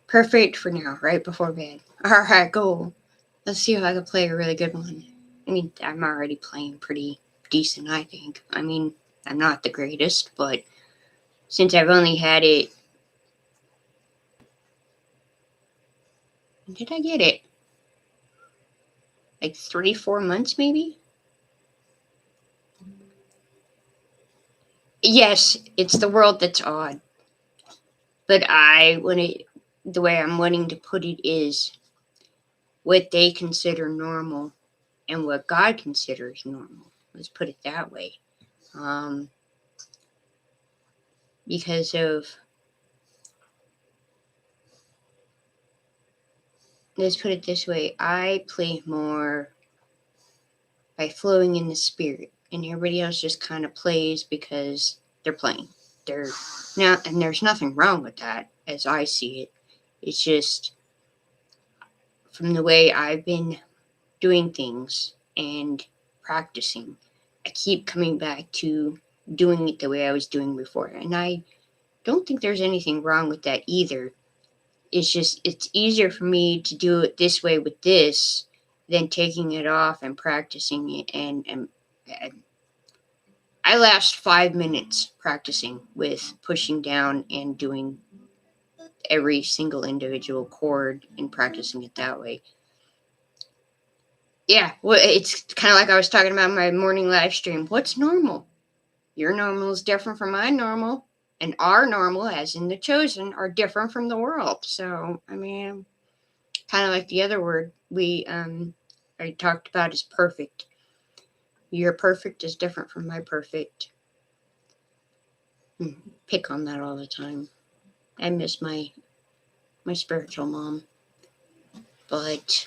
Perfect for now, right before bed. All right, go. Let's see if I can play a really good one. I mean, I'm already playing pretty decent, I think. I mean, I'm not the greatest, but since I've only had it... When did I get it? Like 3-4 months, maybe? Yes, it's the world that's odd. But the way I'm wanting to put it is what they consider normal and what God considers normal. Let's put it that way. Because of... Let's put it this way. I play more by flowing in the spirit, and everybody else just kind of plays because they're playing. And there's nothing wrong with that, as I see it. It's just from the way I've been doing things and practicing, I keep coming back to doing it the way I was doing before. And I don't think there's anything wrong with that either. It's just, it's easier for me to do it this way with this than taking it off and practicing it. And I last 5 minutes practicing with pushing down and doing every single individual chord and practicing it that way. Yeah, well, it's kind of like I was talking about my morning live stream. What's normal? Your normal is different from my normal, and our normal, as in the chosen, are different from the world. So, I mean, kind of like the other word I talked about is perfect. Your perfect is different from my perfect. Pick on that all the time. I miss my spiritual mom, but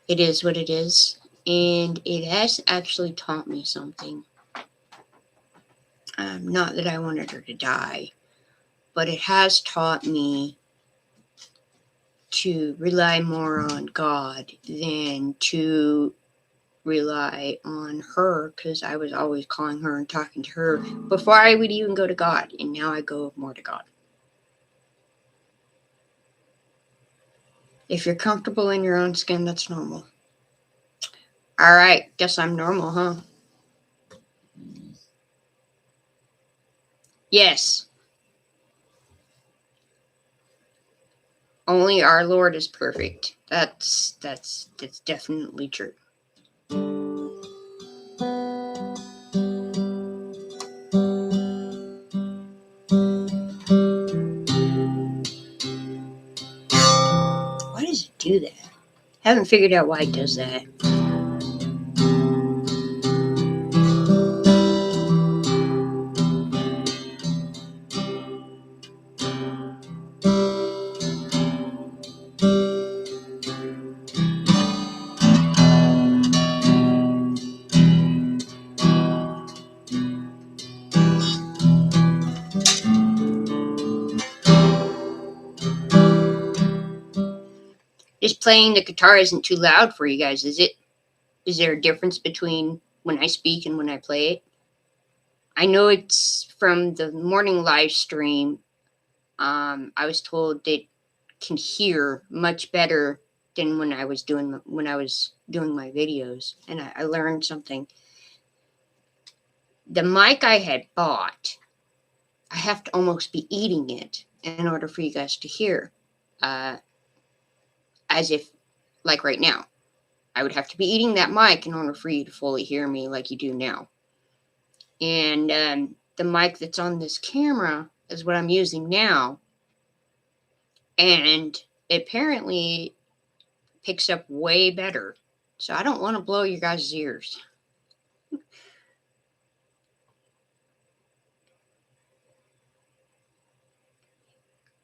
it is what it is, and it has actually taught me something. Not that I wanted her to die, but it has taught me to rely more on God than to rely on her, because I was always calling her and talking to her before I would even go to God, and now I go more to God. If you're comfortable in your own skin, that's normal. All right, guess I'm normal, huh? Yes. Only our Lord is perfect. That's definitely true. Why does it do that? I haven't figured out why it does that. Just playing the guitar isn't too loud for you guys, is it? Is there a difference between when I speak and when I play it? I know it's from the morning live stream. I was told they can hear much better than when I was doing my videos, and I learned something. The mic I had bought, I have to almost be eating it in order for you guys to hear, as if, like right now, I would have to be eating that mic in order for you to fully hear me like you do now. And the mic that's on this camera is what I'm using now. And it apparently picks up way better. So I don't want to blow you guys' ears.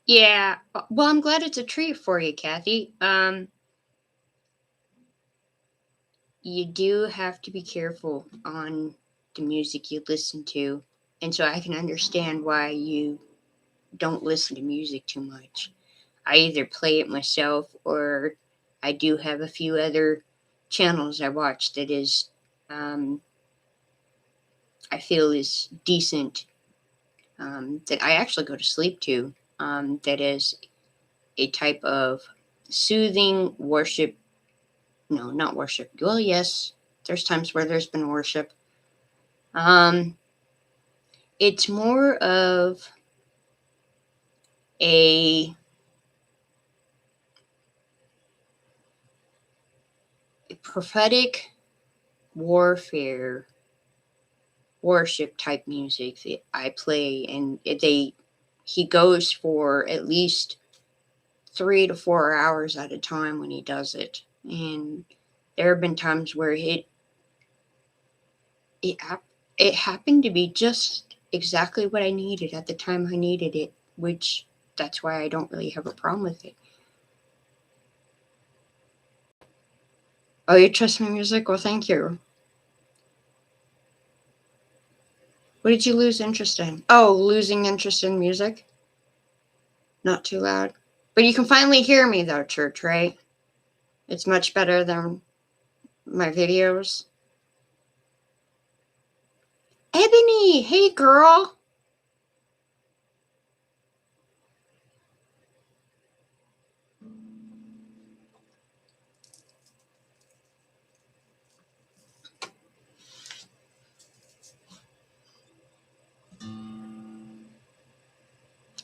Yeah, well, I'm glad it's a treat for you, Kathy. You do have to be careful on the music you listen to. And so I can understand why you don't listen to music too much. I either play it myself or I do have a few other channels I watch that is, I feel is decent, that I actually go to sleep to, that is a type of soothing worship. No, not worship. Well, yes, there's times where there's been worship. It's more of a prophetic warfare worship type music that I play, and he goes for at least 3 to 4 hours at a time when he does it. And there have been times where it happened to be just exactly what I needed at the time I needed it, which that's why I don't really have a problem with it. Oh, you trust my music? Well, thank you. What did you lose interest in? Oh, losing interest in music? Not too loud. But you can finally hear me though, church, right? It's much better than my videos. Ebony, hey girl.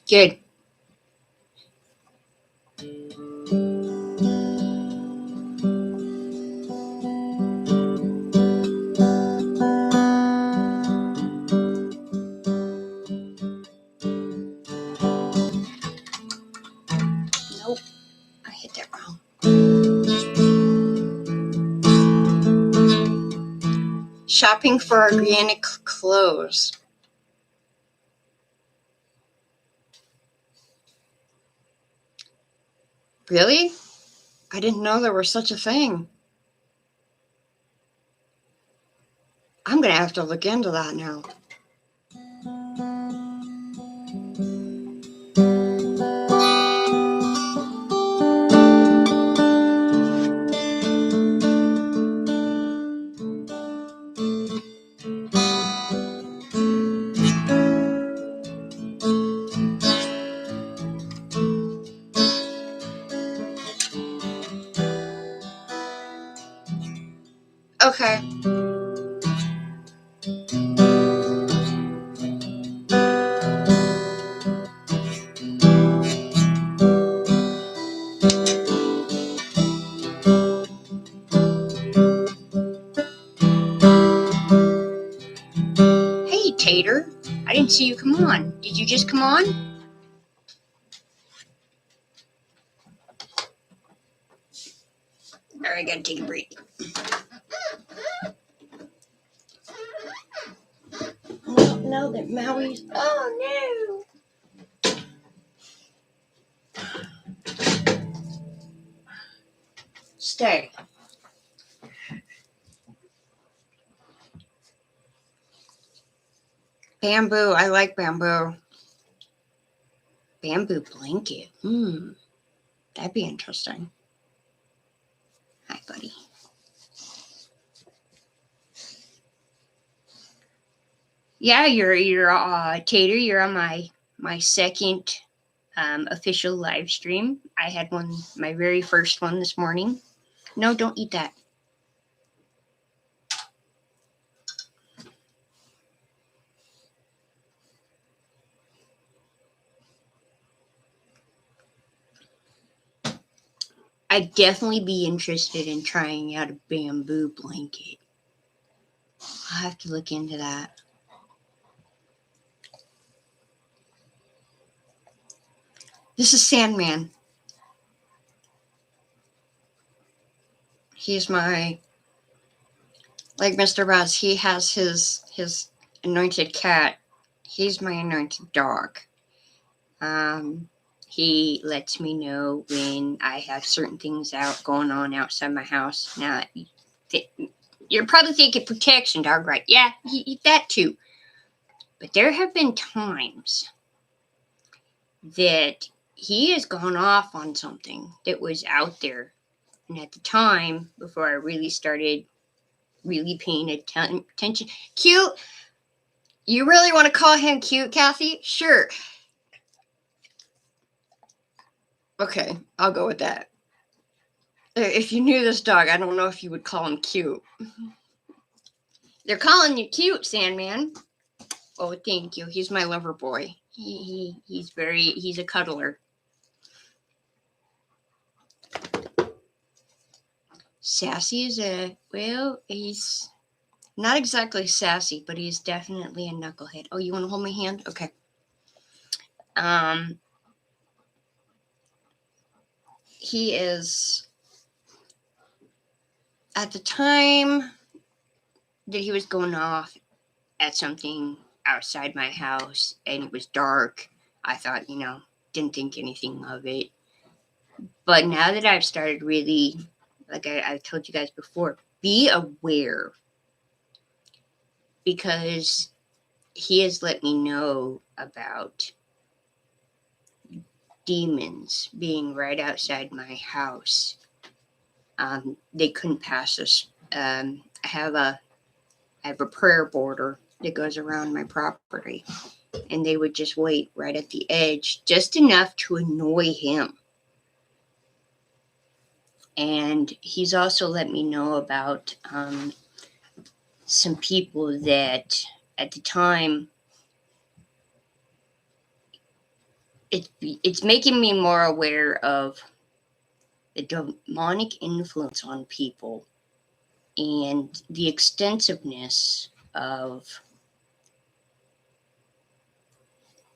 Good. Nope, I hit that wrong. Shopping for organic clothes. Really? I didn't know there was such a thing. I'm going to have to look into that now. Okay. Hey, Tater. I didn't see you come on. Did you just come on? All right, I gotta take a break. No, that Maui's. Oh no! Stay. Bamboo. I like bamboo. Bamboo blanket. That'd be interesting. Hi, buddy. Yeah, you're Tater. You're on my second official live stream. I had one, my very first one this morning. No, don't eat that. I'd definitely be interested in trying out a bamboo blanket. I'll have to look into that. This is Sandman. He's my, like Mr. Buzz, he has his anointed cat. He's my anointed dog. He lets me know when I have certain things going on outside my house. Now, you're probably thinking protection dog, right? Yeah, that too. But there have been times that he has gone off on something that was out there. And at the time, before I really started really paying attention, cute. You really want to call him cute, Kathy? Sure. Okay, I'll go with that. If you knew this dog, I don't know if you would call him cute. They're calling you cute, Sandman. Oh, thank you. He's my lover boy. He's a cuddler. Sassy is he's not exactly sassy, but he's definitely a knucklehead. Oh, you want to hold my hand? Okay. He is, at the time that he was going off at something outside my house and it was dark, I thought, didn't think anything of it. But now that I've started really, like I told you guys before, be aware, because he has let me know about demons being right outside my house. They couldn't pass us. I have a prayer border that goes around my property, and they would just wait right at the edge, just enough to annoy him. And he's also let me know about some people that at the time, it's making me more aware of the demonic influence on people and the extensiveness of,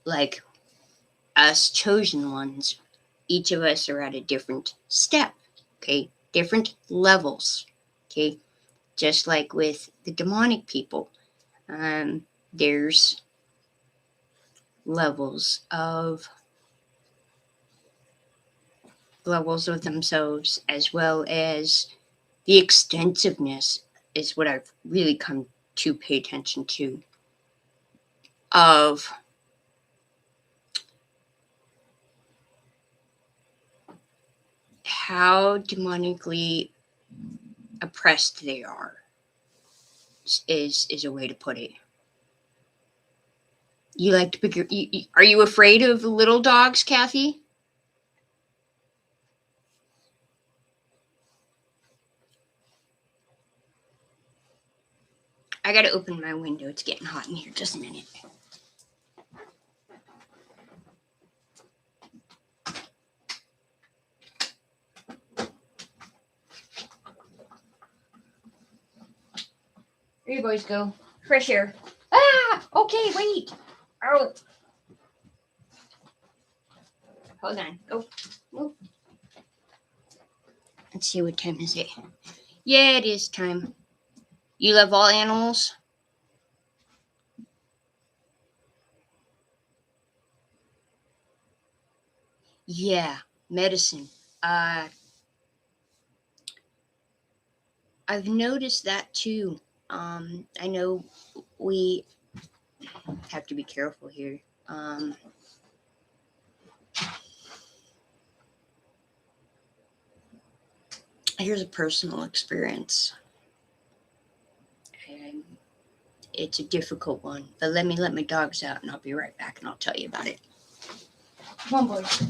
like, us chosen ones. Each of us are at a different step, okay? Different levels, okay? Just like with the demonic people, there's levels of themselves, as well as the extensiveness is what I've really come to pay attention to, of how demonically oppressed they are, is a way to put it. You like to pick are you afraid of little dogs, Kathy? I gotta open my window. It's getting hot in here. Just a minute. Here you boys go. Fresh air. Ah! Okay, wait. Oh. Hold on. Go. Oh. Let's see, what time is it? Yeah, it is time. You love all animals? Yeah, medicine. I've noticed that too. I know we have to be careful here. Here's a personal experience. And it's a difficult one, but let me let my dogs out and I'll be right back and I'll tell you about it. Come on, boys.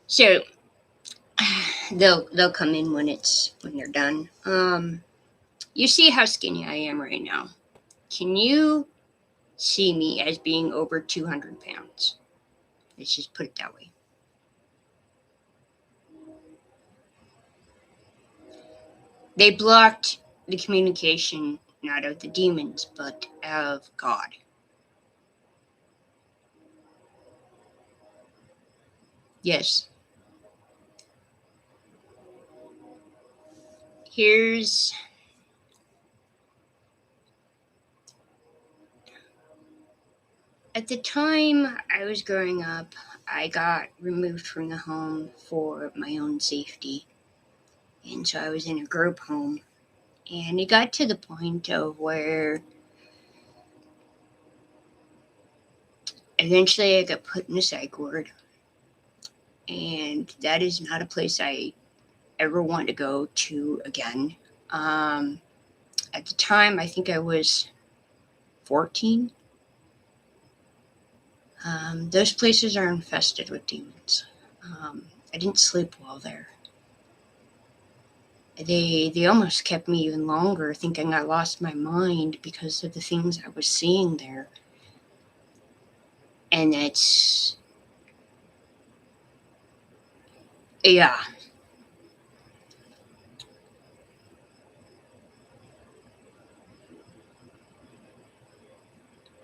So they'll come in when they're done. You see how skinny I am right now. Can you see me as being over 200 pounds? Let's just put it that way. They blocked the communication not of the demons, but of God. Yes. Here's at the time I was growing up, I got removed from the home for my own safety. And so I was in a group home. And it got to the point of where eventually I got put in a psych ward. And that is not a place I ever want to go to again. At the time, I think I was 14. Those places are infested with demons. I didn't sleep well there. They almost kept me even longer, thinking I lost my mind because of the things I was seeing there. And that's, yeah.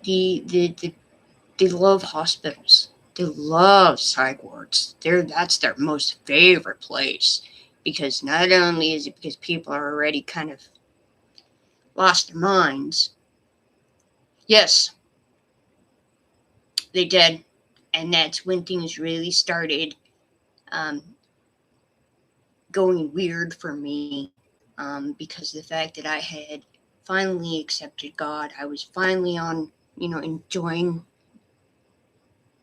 They love hospitals. They love psych wards. That's their most favorite place, because not only is it because people are already kind of lost their minds. Yes, they did, and that's when things really started um, going weird for me, because of the fact that I had finally accepted God. I was finally on, enjoying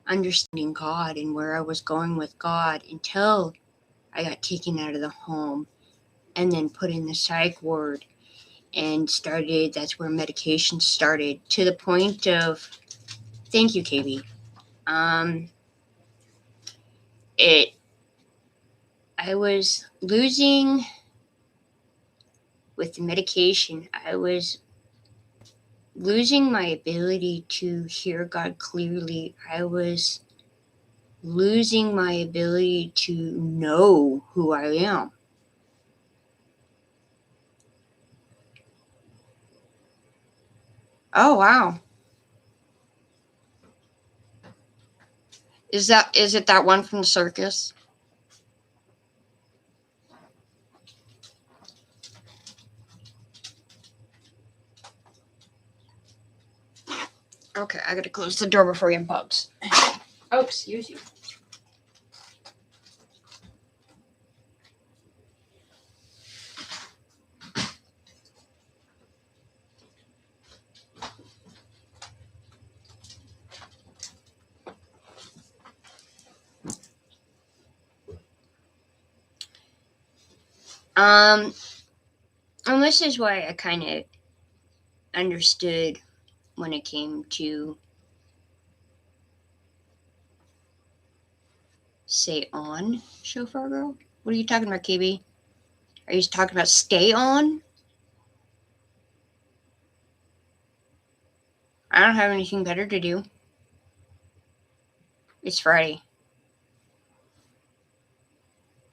understanding God and where I was going with God, until I got taken out of the home and then put in the psych ward, and that's where medication started, to the point of, thank you, KB. I was losing, with the medication, I was losing my ability to hear God clearly. I was losing my ability to know who I am. Oh, wow. Is it that one from the circus? Okay, I gotta close the door before you get bugs. Oh, excuse you. And this is why I kind of understood when it came to say on, chauffeur girl. What are you talking about, KB? Are you talking about stay on? I don't have anything better to do. It's Friday.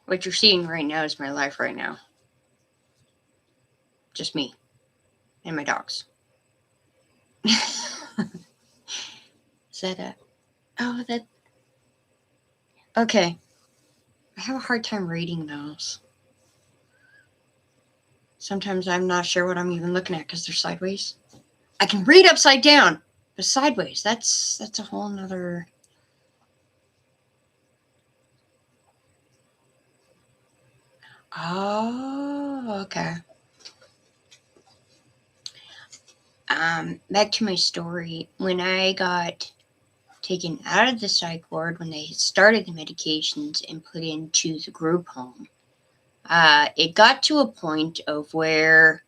What you're seeing right now is my life right now. Just me and my dogs. Is that a... Oh, that... Okay. I have a hard time reading those. Sometimes I'm not sure what I'm even looking at because they're sideways. I can read upside down, but sideways, that's a whole nother... Oh, okay. Back to my story. When I got taken out of the psych ward, when they started the medications and put into the group home, it got to a point of where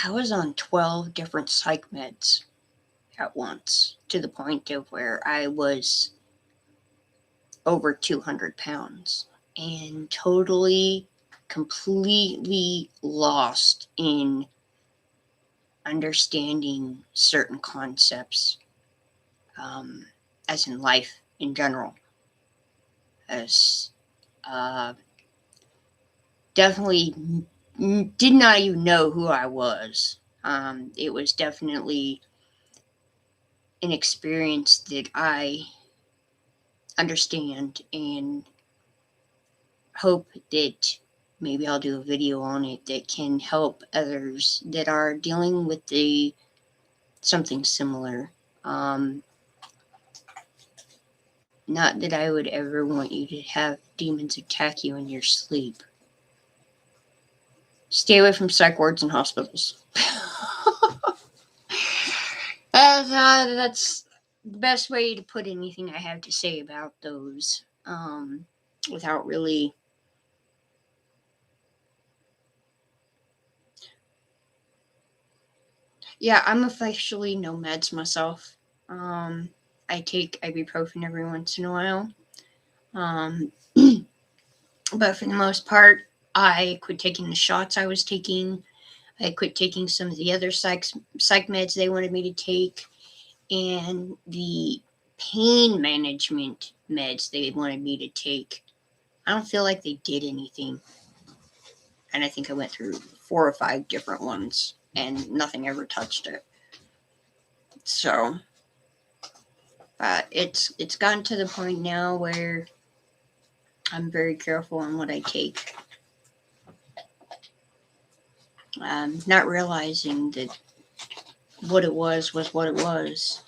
I was on 12 different psych meds at once, to the point of where I was over 200 pounds and totally completely lost in understanding certain concepts, as in life in general. As definitely did not even know who I was. It was definitely an experience that I understand and hope that maybe I'll do a video on it that can help others that are dealing with something similar. Not that I would ever want you to have demons attack you in your sleep. Stay away from psych wards and hospitals. That's the best way to put anything I have to say about those, without really. Yeah, I'm officially no meds myself. I take ibuprofen every once in a while. But for the most part, I quit taking the shots I was taking. I quit taking some of the other psych meds they wanted me to take, and the pain management meds they wanted me to take. I don't feel like they did anything. And I think I went through 4 or 5 different ones, and nothing ever touched it. So, it's gotten to the point now where I'm very careful on what I take. Not realizing that what it was what it was,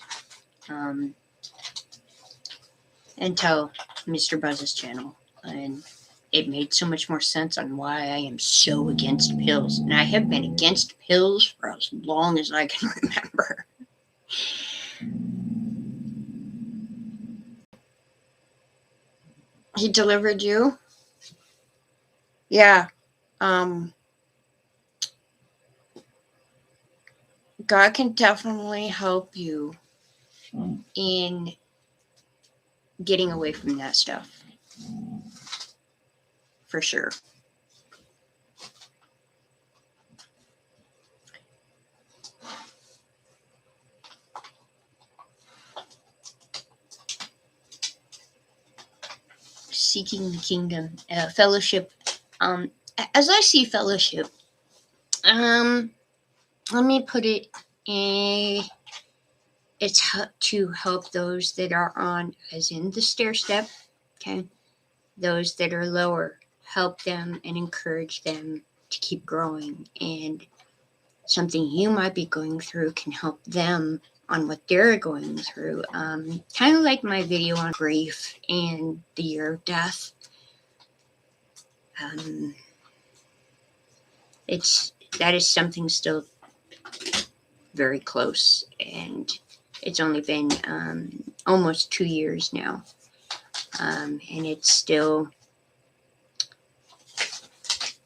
until Mr. Buzz's channel, and it made so much more sense on why I am so against pills. And I have been against pills for as long as I can remember. He delivered you? Yeah. God can definitely help you in getting away from that stuff. For sure. Seeking the kingdom, fellowship. As I see fellowship, let me put it in. It's to help those that are on, as in the stair step, okay? Those that are lower, help them and encourage them to keep growing. And something you might be going through can help them on what they're going through. Kind of like my video on grief and the year of death. That is something still very close, and it's only been almost 2 years now, and it still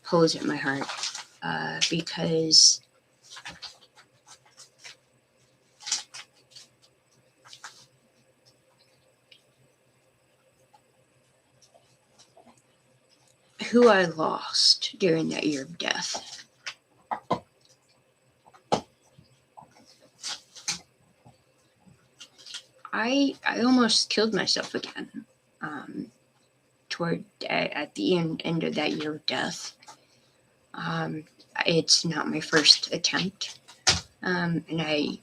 pulls at my heart, because who I lost during that year of death. I almost killed myself again, at the end of that year of death. It's not my first attempt, and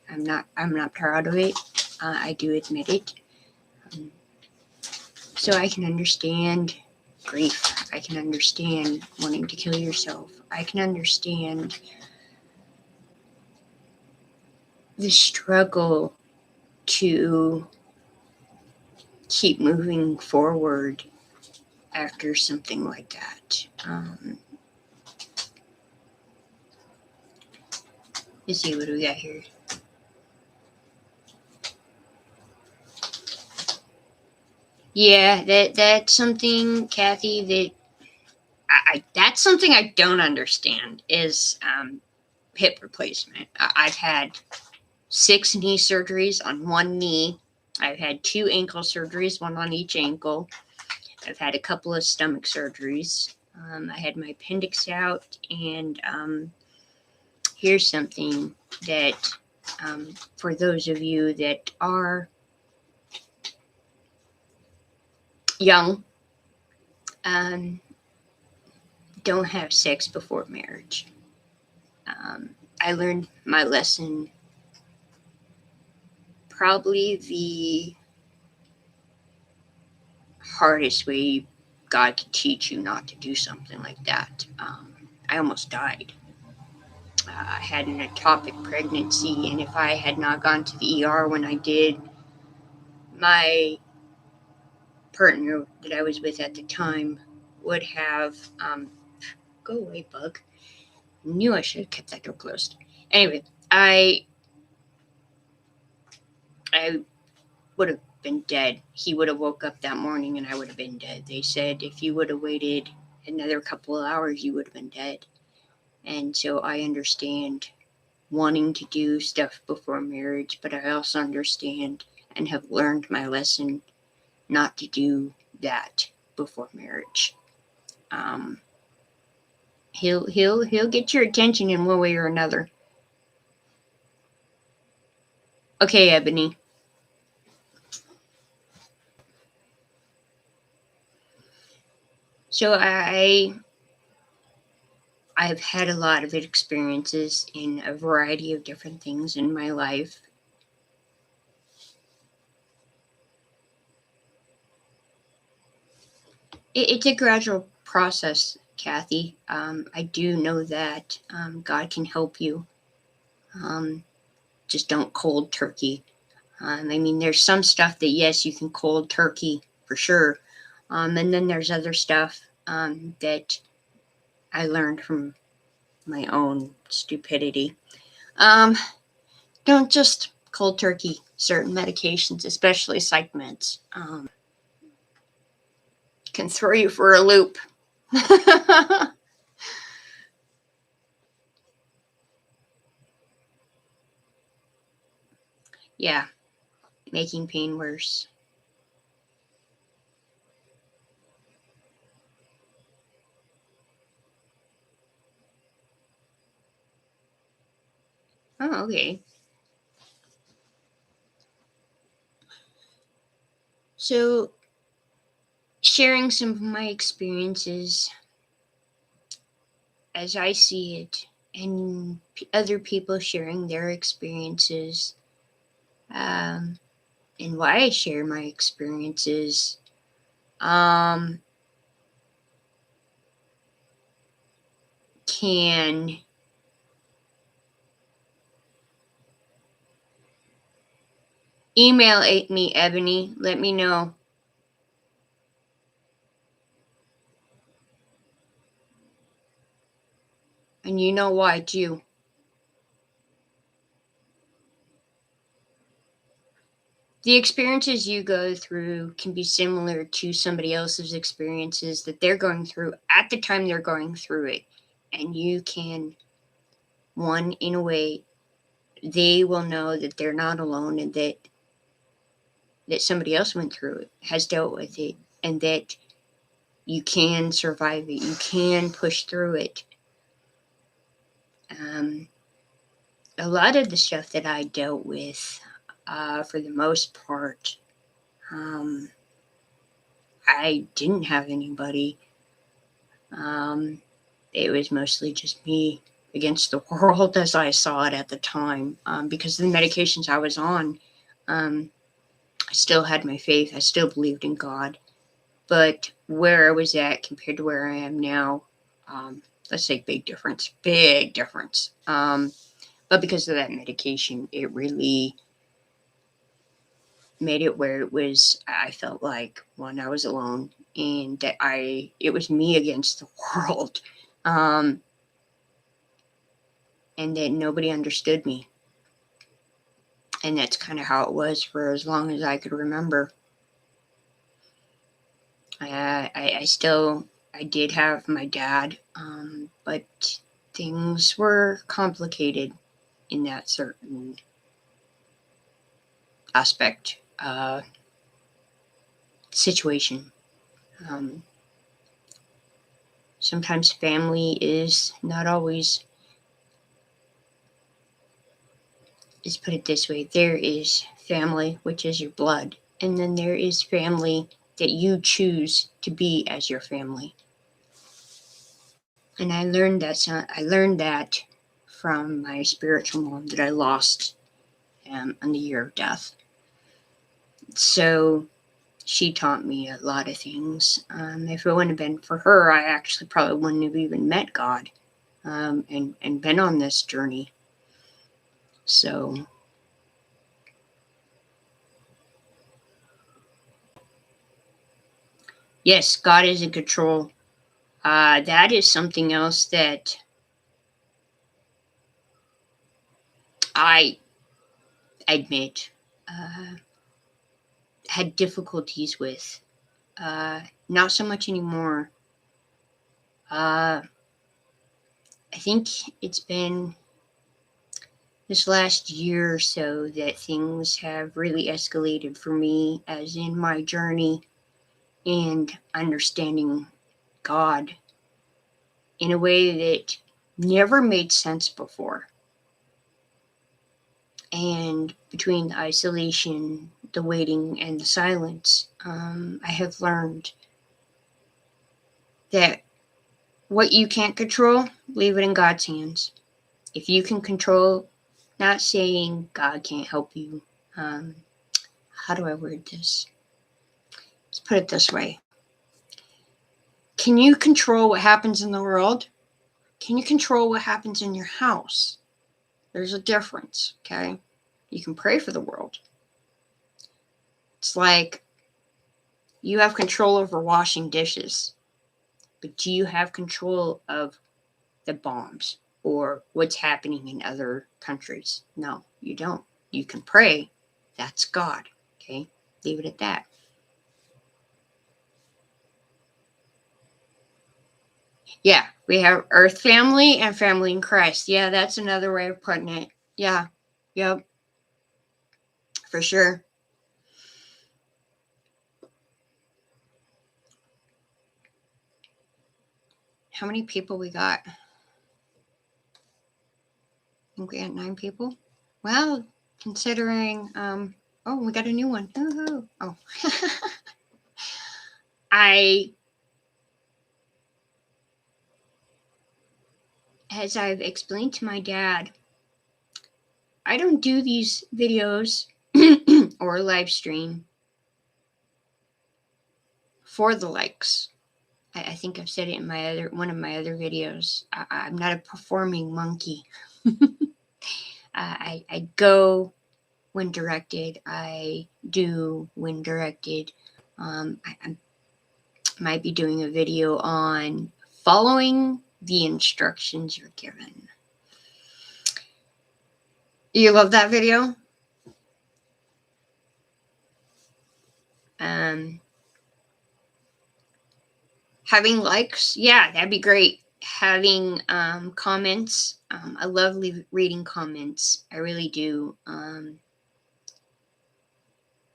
I'm not proud of it. I do admit it. So I can understand grief. I can understand wanting to kill yourself. I can understand the struggle to keep moving forward after something like that. Let's see what we got here. Yeah, that's something, Kathy, that that's something I don't understand is hip replacement. I've had 6 knee surgeries on one knee. I've had 2 ankle surgeries, one on each ankle. I've had a couple of stomach surgeries. I had my appendix out, and here's something that, for those of you that are young, um, don't have sex before marriage. I learned my lesson probably the hardest way God could teach you not to do something like that. I almost died. I had an ectopic pregnancy, and if I had not gone to the ER when I did, my partner that I was with at the time would have, go away, bug. Knew I should have kept that door closed. Anyway, I would have been dead. He would have woke up that morning and I would have been dead. They said if you would have waited another couple of hours, you would have been dead. And so I understand wanting to do stuff before marriage, but I also understand and have learned my lesson not to do that before marriage. He'll get your attention in one way or another. Okay, Ebony. So I've had a lot of experiences in a variety of different things in my life. It's a gradual process, Kathy. I do know that God can help you. Just don't cold turkey. I mean, there's some stuff that, yes, you can cold turkey for sure. And then there's other stuff that I learned from my own stupidity. Don't just cold turkey certain medications, especially psych meds. Can throw you for a loop. Yeah, making pain worse. Oh, okay. So, sharing some of my experiences as I see it, and other people sharing their experiences, and why I share my experiences. Can email me, Ebony. Let me know. And you know why, too. The experiences you go through can be similar to somebody else's experiences that they're going through at the time they're going through it. And you can, one, in a way, they will know that they're not alone and that somebody else went through it, has dealt with it, and that you can survive it. You can push through it. A lot of the stuff that I dealt with, for the most part, I didn't have anybody. It was mostly just me against the world as I saw it at the time, because of the medications I was on. I still had my faith. I still believed in God. But where I was at compared to where I am now, let's say big difference. Big difference. But because of that medication, it really made it where I felt like, one, I was alone, and that it was me against the world. And that nobody understood me. And that's kind of how it was for as long as I could remember. I did have my dad, but things were complicated in that certain aspect, situation. sometimes family is not always, let's put it this way, there is family, which is your blood, and then there is family that you choose to be as your family. And I learned that from my spiritual mom that I lost on the year of death. So she taught me a lot of things. If it wouldn't have been for her, I actually probably wouldn't have even met God, and been on this journey. So yes, God is in control. That is something else that I admit had difficulties with. Not so much anymore. I think it's been this last year or so that things have really escalated for me, as in my journey and understanding God in a way that never made sense before. And between the isolation, the waiting, and the silence, I have learned that what you can't control, leave it in God's hands. If you can control, not saying God can't help you. How do I word this? Let's put it this way. Can you control what happens in the world? Can you control what happens in your house? There's a difference, okay? You can pray for the world. It's like you have control over washing dishes, but do you have control of the bombs or what's happening in other countries? No, you don't. You can pray. That's God, okay? Leave it at that. Yeah, we have earth family and family in Christ. Yeah, that's another way of putting it. Yeah, yep, for sure. How many people we got? I think we got 9 people. Well, considering, oh, we got a new one. Ooh, oh. As I've explained to my dad, I don't do these videos or live stream for the likes. I think I've said it in one of my other videos. I'm not a performing monkey. I go when directed. I do when directed. I might be doing a video on following the instructions you're given. You love that video? Having likes, yeah, that'd be great. Having comments, I love reading comments. I really do. I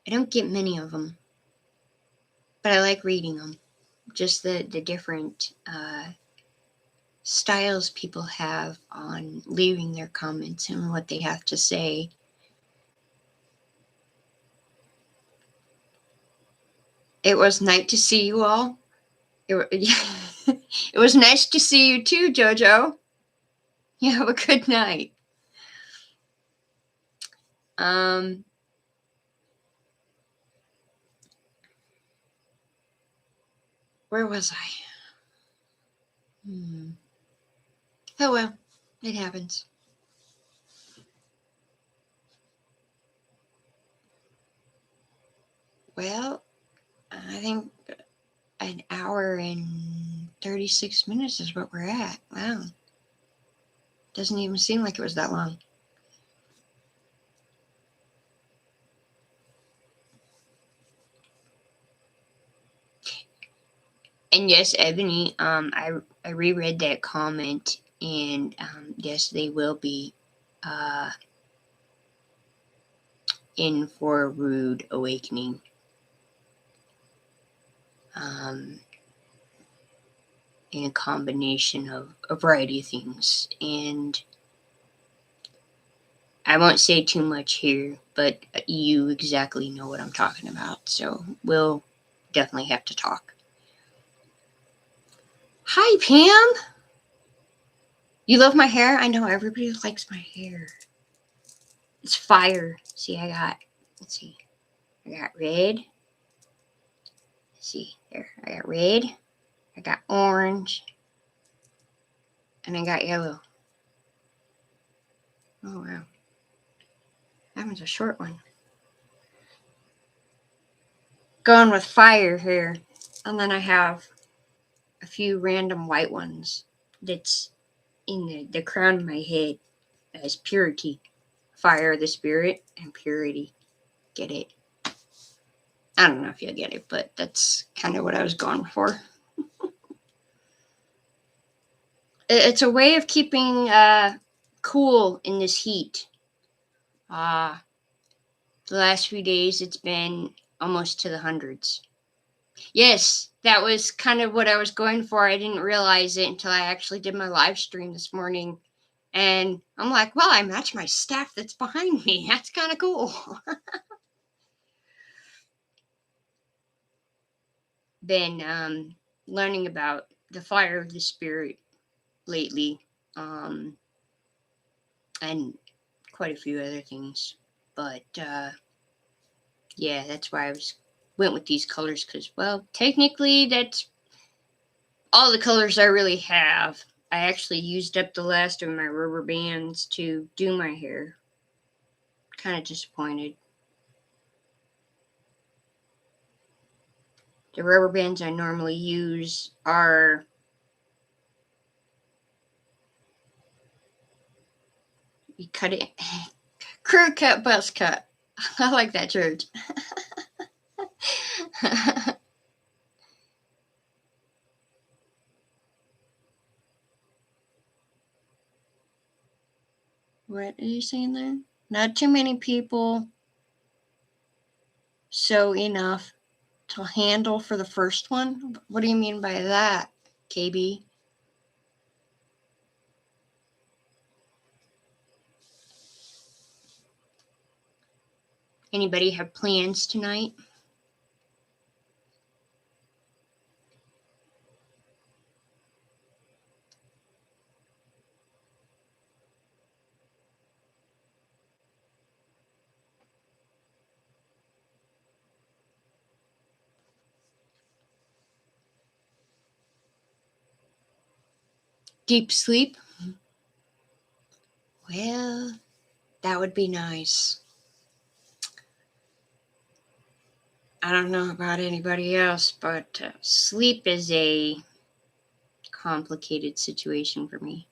don't get many of them, but I like reading them. Just the different styles people have on leaving their comments and what they have to say. It was nice to see you all. It was nice to see you too, Jojo. You have a good night. Where was I? Oh well, it happens. Well, I think an hour and 36 minutes is what we're at. Wow. Doesn't even seem like it was that long. And yes, Ebony, I reread that comment, and yes, they will be in for a rude awakening. in a combination of a variety of things. And I won't say too much here, but you exactly know what I'm talking about. So we'll definitely have to talk. Hi, Pam. You love my hair? I know everybody likes my hair. It's fire. See, let's see. I got red. Let's see here. I got red. I got orange. And I got yellow. Oh, wow. That one's a short one. Going with fire here. And then I have a few random white ones that's in the crown of my head as purity. Fire, the spirit, and purity. Get it? I don't know if you'll get it, but that's kind of what I was going for. It's a way of keeping cool in this heat. The last few days it's been almost to the hundreds. Yes, that was kind of what I was going for. I didn't realize it until I actually did my live stream this morning. And I'm like, well, I match my staff that's behind me. That's kind of cool. Been learning about the fire of the spirit lately, and quite a few other things. But yeah, that's why went with these colors because, well, technically that's all the colors I really have. I actually used up the last of my rubber bands to do my hair. Kind of disappointed. The rubber bands I normally use are you cut it crew cut, bus cut. I like that, George. What are you saying there? Not too many people sew enough to handle for the first one. What do you mean by that, KB? Anybody have plans tonight? Deep sleep? Well, that would be nice. I don't know about anybody else, but sleep is a complicated situation for me.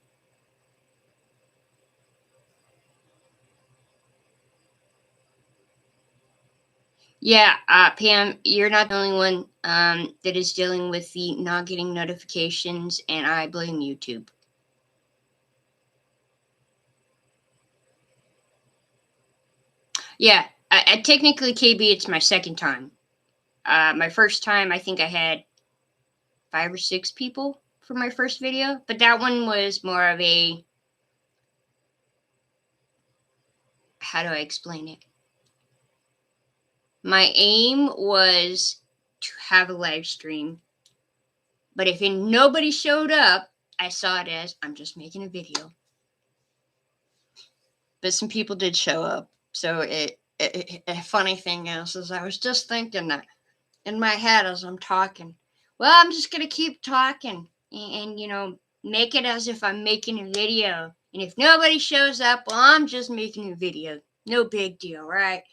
Yeah, Pam, you're not the only one that is dealing with the not getting notifications, and I blame YouTube. Yeah, technically, KB, it's my second time. My first time, I think I had 5 or 6 people for my first video, but that one was more of a, how do I explain it? My aim was to have a live stream, but if nobody showed up, I saw it as I'm just making a video. But some people did show up, so a funny thing is I was just thinking that in my head as I'm talking. Well, I'm just gonna keep talking and make it as if I'm making a video. And if nobody shows up, well, I'm just making a video. No big deal, right?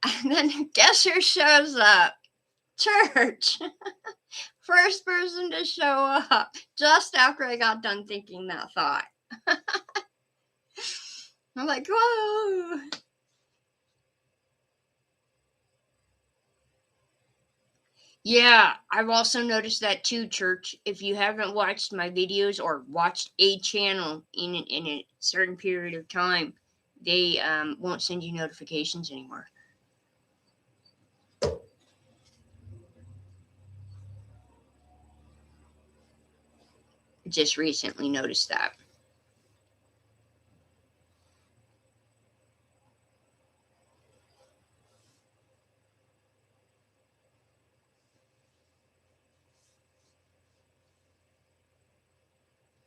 And then guess who shows up? Church. First person to show up just after I got done thinking that thought. I'm like, whoa. Yeah, I've also noticed that too, Church. If you haven't watched my videos or watched a channel in a certain period of time, they won't send you notifications anymore. just recently noticed that.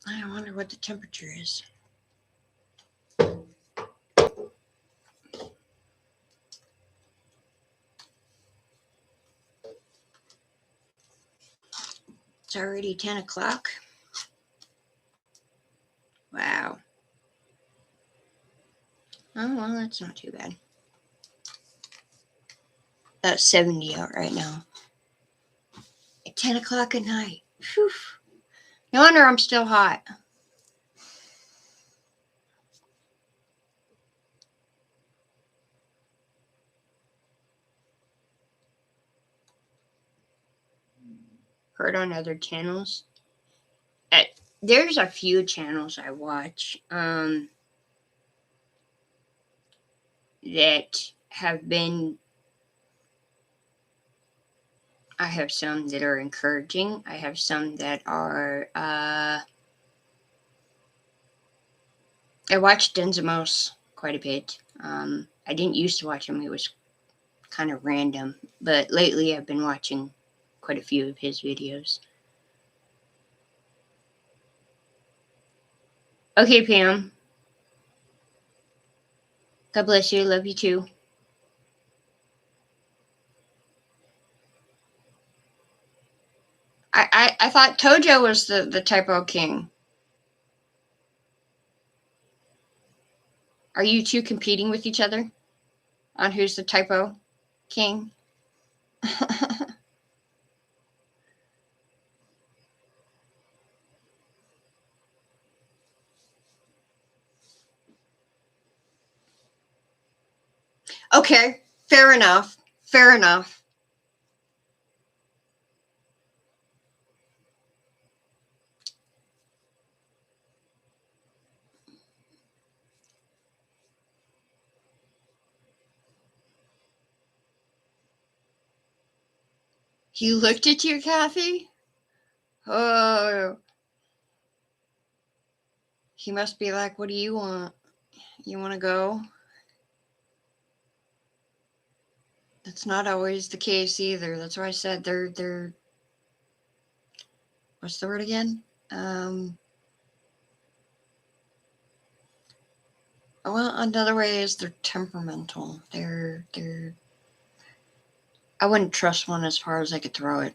I wonder what the temperature is. It's already 10 o'clock. Wow. Oh, well, that's not too bad. That's 70 out right now. At 10 o'clock at night. Whew. No wonder I'm still hot. Heard on other channels. There's a few channels I watch that have been. I have some that are encouraging. I have some that are. I watch Denzemos quite a bit. I didn't used to watch him. It was kind of random, but lately I've been watching quite a few of his videos. Okay, Pam. God bless you. Love you too. I thought Tojo was the typo king. Are you two competing with each other on who's the typo king? Okay, fair enough. Fair enough. He looked at you, Kathy? Oh. He must be like, what do you want? You want to go? That's not always the case either. That's why I said they're what's the word again? Well, another way is they're temperamental. They're I wouldn't trust one as far as I could throw it.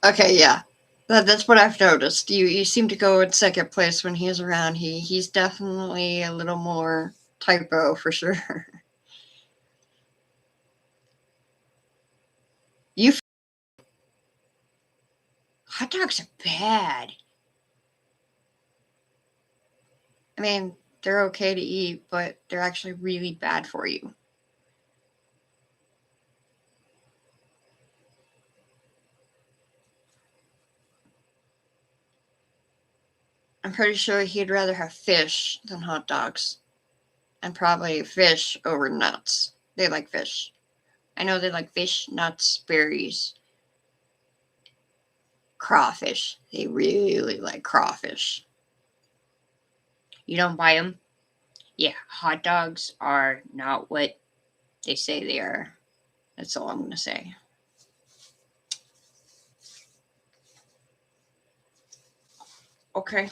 Okay, yeah. That's what I've noticed. You seem to go in second place when he's around. He's definitely a little more typo for sure. You hot dogs are bad. I mean, they're okay to eat, but they're actually really bad for you. I'm pretty sure he'd rather have fish than hot dogs. And probably fish over nuts. They like fish. I know they like fish, nuts, berries, crawfish. They really like crawfish. You don't buy them? Yeah, hot dogs are not what they say they are. That's all I'm going to say. Okay.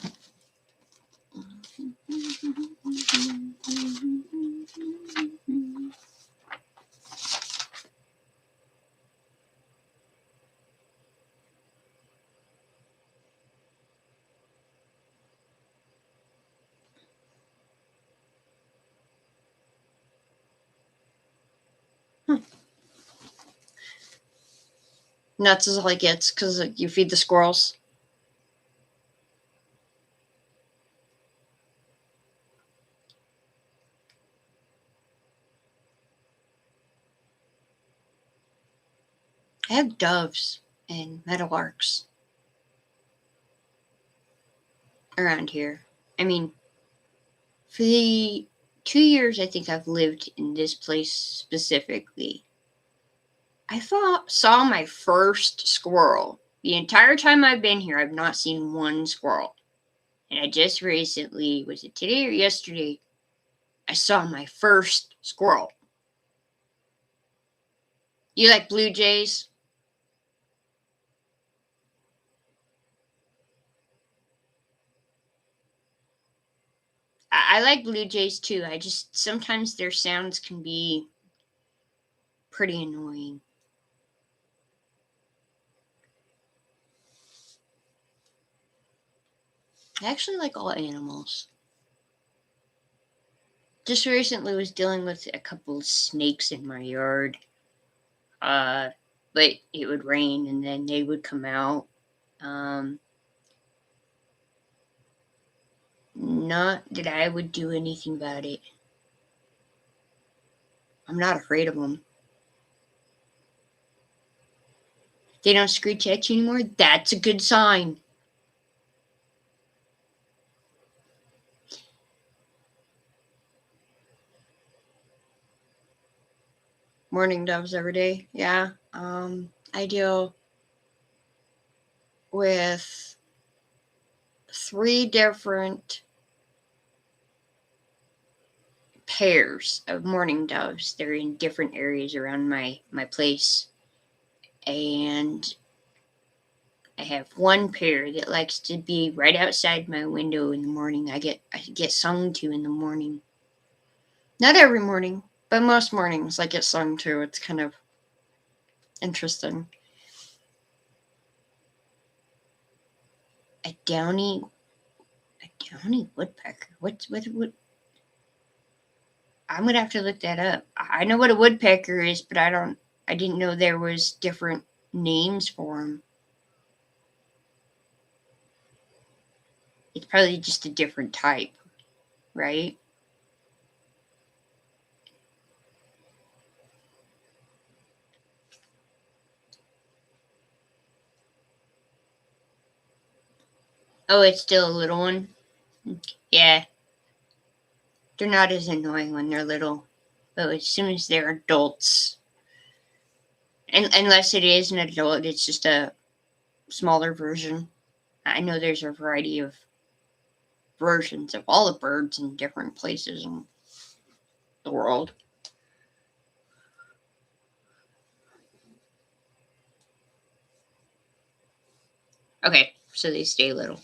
Nuts is all he gets because you feed the squirrels. I have doves and meadowlarks around here. I mean, for the 2 years I think I've lived in this place specifically, I saw my first squirrel. The entire time I've been here, I've not seen one squirrel. And I just recently, was it today or yesterday, I saw my first squirrel. You like blue jays? I like blue jays too. I just, sometimes their sounds can be pretty annoying. I actually like all animals. Just recently was dealing with a couple of snakes in my yard. But it would rain and then they would come out. Not that I would do anything about it. I'm not afraid of them. They don't screech at you anymore. That's a good sign. Mourning doves every day. Yeah. I deal with 3 different pairs of mourning doves. They're in different areas around my place. And I have one pair that likes to be right outside my window in the morning. I get sung to in the morning. Not every morning, but most mornings I get sung to. It's kind of interesting. A downy woodpecker. What? I'm gonna have to look that up. I know what a woodpecker is, but I didn't know there was different names for them. It's probably just a different type, right? Oh, it's still a little one. Yeah, they're not as annoying when they're little, but as soon as they're adults, and unless it is an adult, it's just a smaller version. I know there's a variety of versions of all the birds in different places in the world. Okay, so they stay little.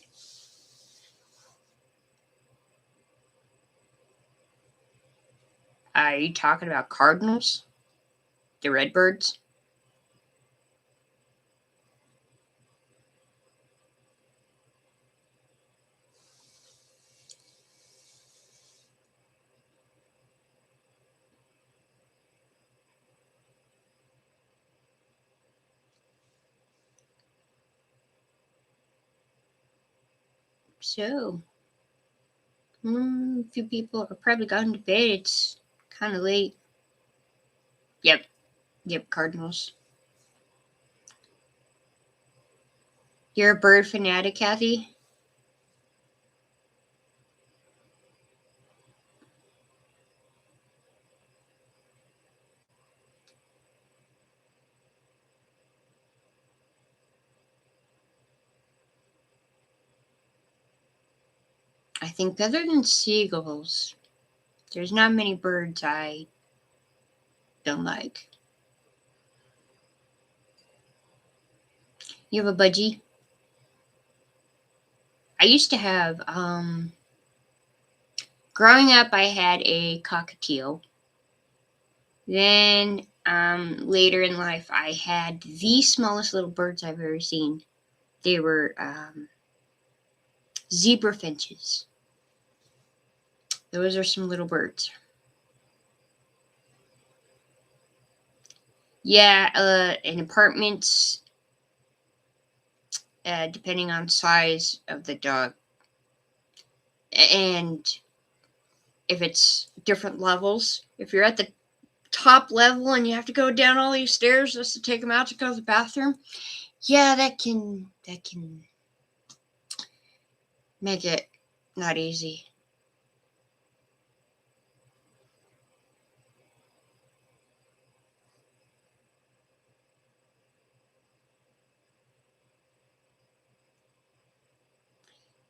Are you talking about cardinals? The redbirds? So, a few people are probably gone to bed. It's kind of late. Yep, yep, cardinals. You're a bird fanatic, Kathy? I think other than seagulls, there's not many birds I don't like. You have a budgie? I used to have, growing up, I had a cockatiel. Then, later in life, I had the smallest little birds I've ever seen. They were zebra finches. Those are some little birds. Yeah, in apartments, depending on size of the dog, and if it's different levels. If you're at the top level and you have to go down all these stairs just to take them out to go to the bathroom, yeah, that can make it not easy.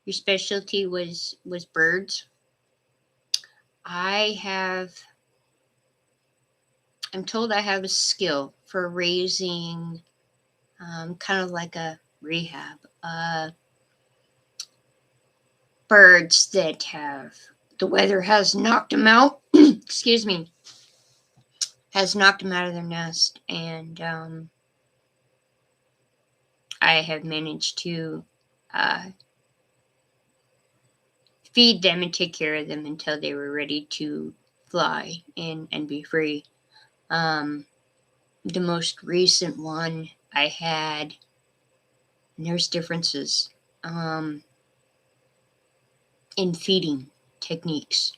Your specialty was birds. I have I'm told I have a skill for raising kind of like a rehab birds that have the weather has knocked them out. Excuse me, has knocked them out of their nest, and I have managed to uh, feed them and take care of them until they were ready to fly and be free. Um, the most recent one I had, and there's differences in feeding techniques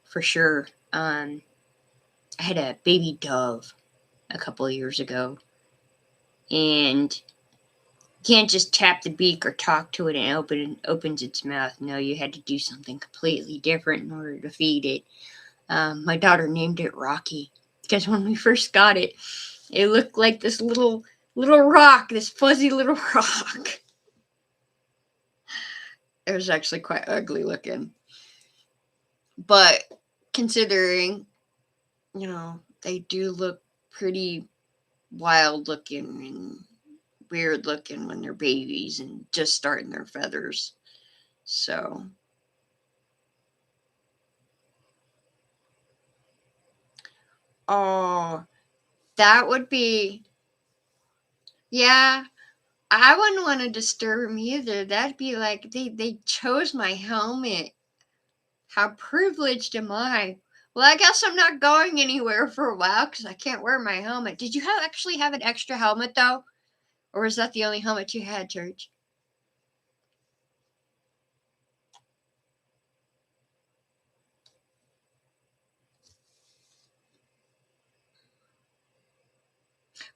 for sure. I had a baby dove a couple of years ago, and you can't just tap the beak or talk to it and opens its mouth. No, you had to do something completely different in order to feed it. My daughter named it Rocky because when we first got it, it looked like this little rock, this fuzzy little rock. It was actually quite ugly looking. But considering, they do look pretty wild looking and weird looking when they're babies and just starting their feathers. So, oh, that would be, yeah, I wouldn't want to disturb them either. That'd be like they chose my helmet. How privileged am I? Well, I guess I'm not going anywhere for a while because I can't wear my helmet. Did you actually have an extra helmet though? Or was that the only helmet you had, Church?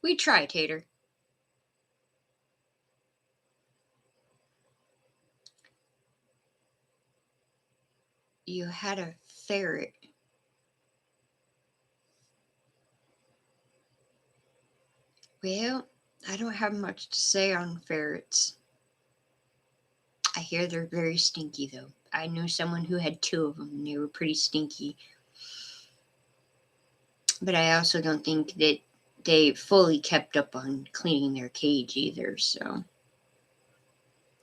We tried, Tater. You had a ferret. Well, I don't have much to say on ferrets. I hear they're very stinky, though. I knew someone who had two of them, and they were pretty stinky. But I also don't think that they fully kept up on cleaning their cage either, so.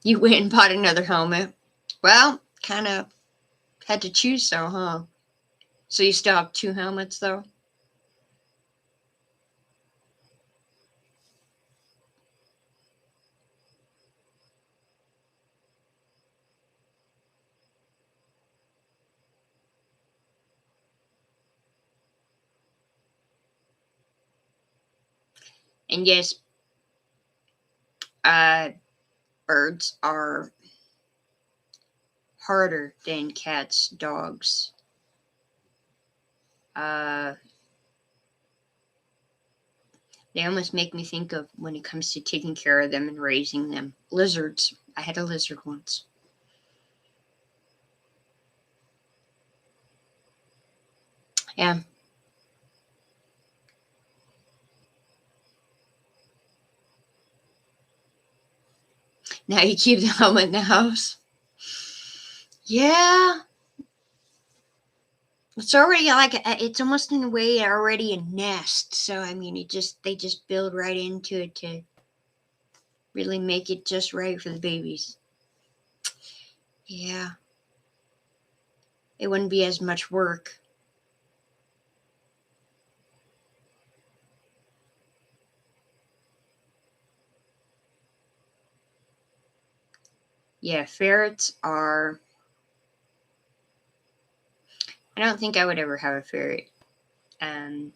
You went and bought another helmet. Well, kind of had to choose so, huh? So you still have two helmets, though? And yes, uh, birds are harder than cats, dogs. Uh, they almost make me think of when it comes to taking care of them and raising them. Lizards. I had a lizard once. Yeah. Now you keep the helmet in the house. Yeah. It's already like it's almost in a way already a nest. So I mean, they just build right into it to really make it just right for the babies. Yeah. It wouldn't be as much work. Yeah, ferrets are. I don't think I would ever have a ferret. Um,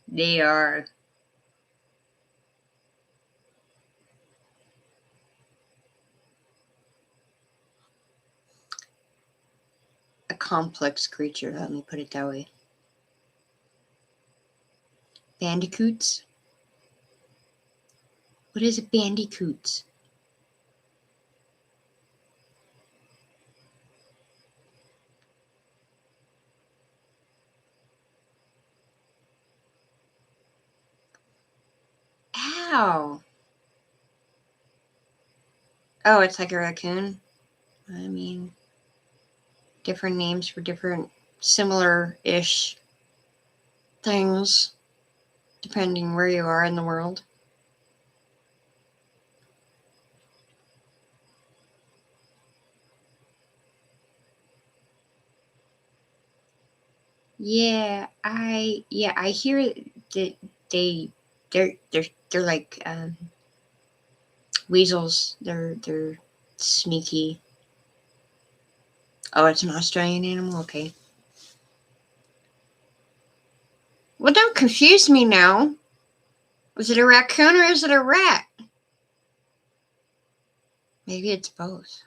they are a complex creature. Let me put it that way. Bandicoots. What is a bandicoot? Ow. Oh, it's like a raccoon? I mean, different names for different similar-ish things, depending where you are in the world. Yeah, I hear that they're like weasels. They're sneaky. Oh, it's an Australian animal. Okay. Well, don't confuse me now. Was it a raccoon or is it a rat? Maybe it's both.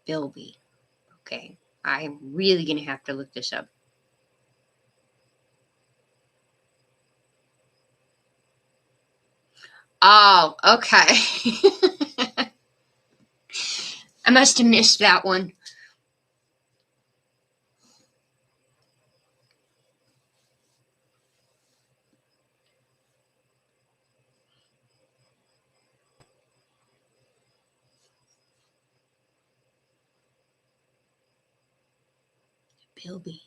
Bilby. Okay. I'm really gonna have to look this up. Oh, okay. I must have missed that one. Bilby.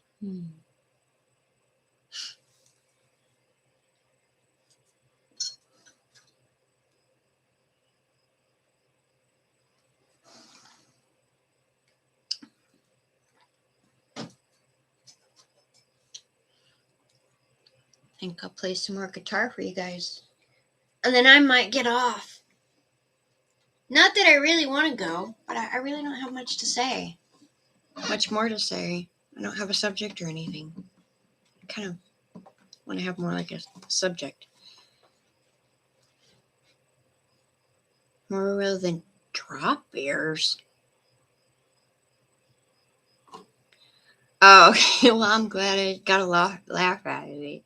I think I'll play some more guitar for you guys. And then I might get off. Not that I really want to go, but I really don't have much to say. Much more to say. I don't have a subject or anything. I kind of want to have more like a subject. More rather than drop bears. Oh, okay. Well, I'm glad I got a laugh out of it.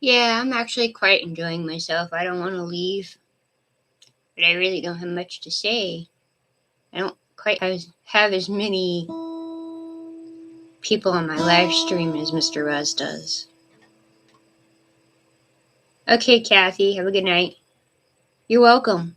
Yeah, I'm actually quite enjoying myself. I don't want to leave, but I really don't have much to say. I don't quite have as many people on my live stream as Mr. Ruz does. Okay, Kathy, have a good night. You're welcome.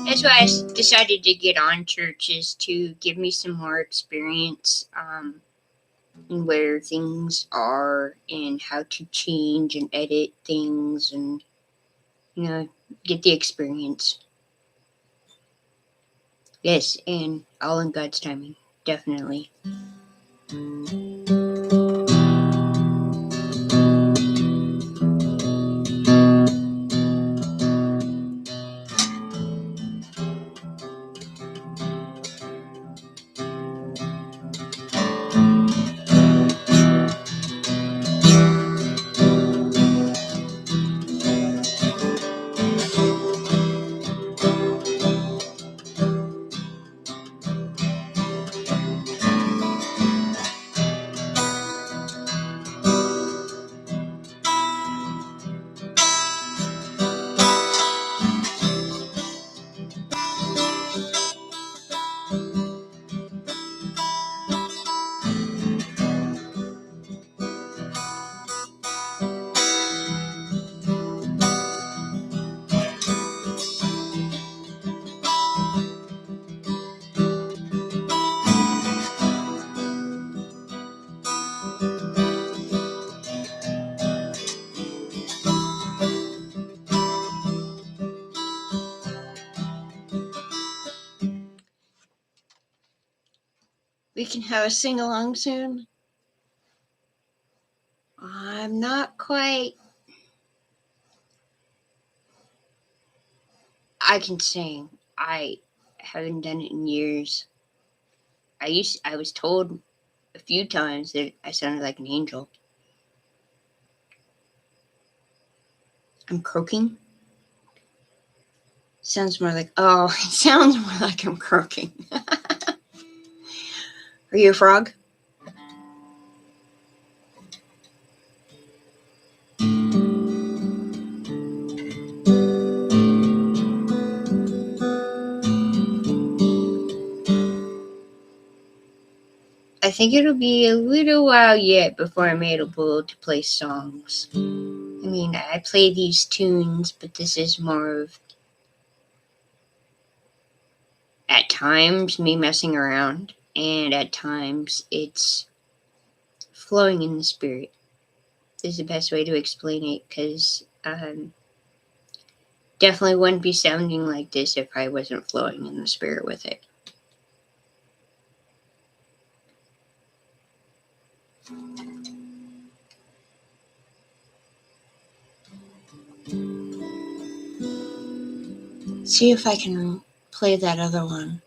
That's why I decided to get on churches to give me some more experience in where things are and how to change and edit things and, get the experience. Yes, and all in God's timing, definitely. We can have a sing along soon. I'm not quite. I can sing. I haven't done it in years. I was told a few times that I sounded like an angel. I'm croaking. Sounds more like, oh, it sounds more like I'm croaking. Are you a frog? I think it'll be a little while yet before I'm able to play songs. I mean, I play these tunes, but this is more of, at times, me messing around, and at times, it's flowing in the spirit. Is the best way to explain it, because definitely wouldn't be sounding like this if I wasn't flowing in the spirit with it. See if I can play that other one.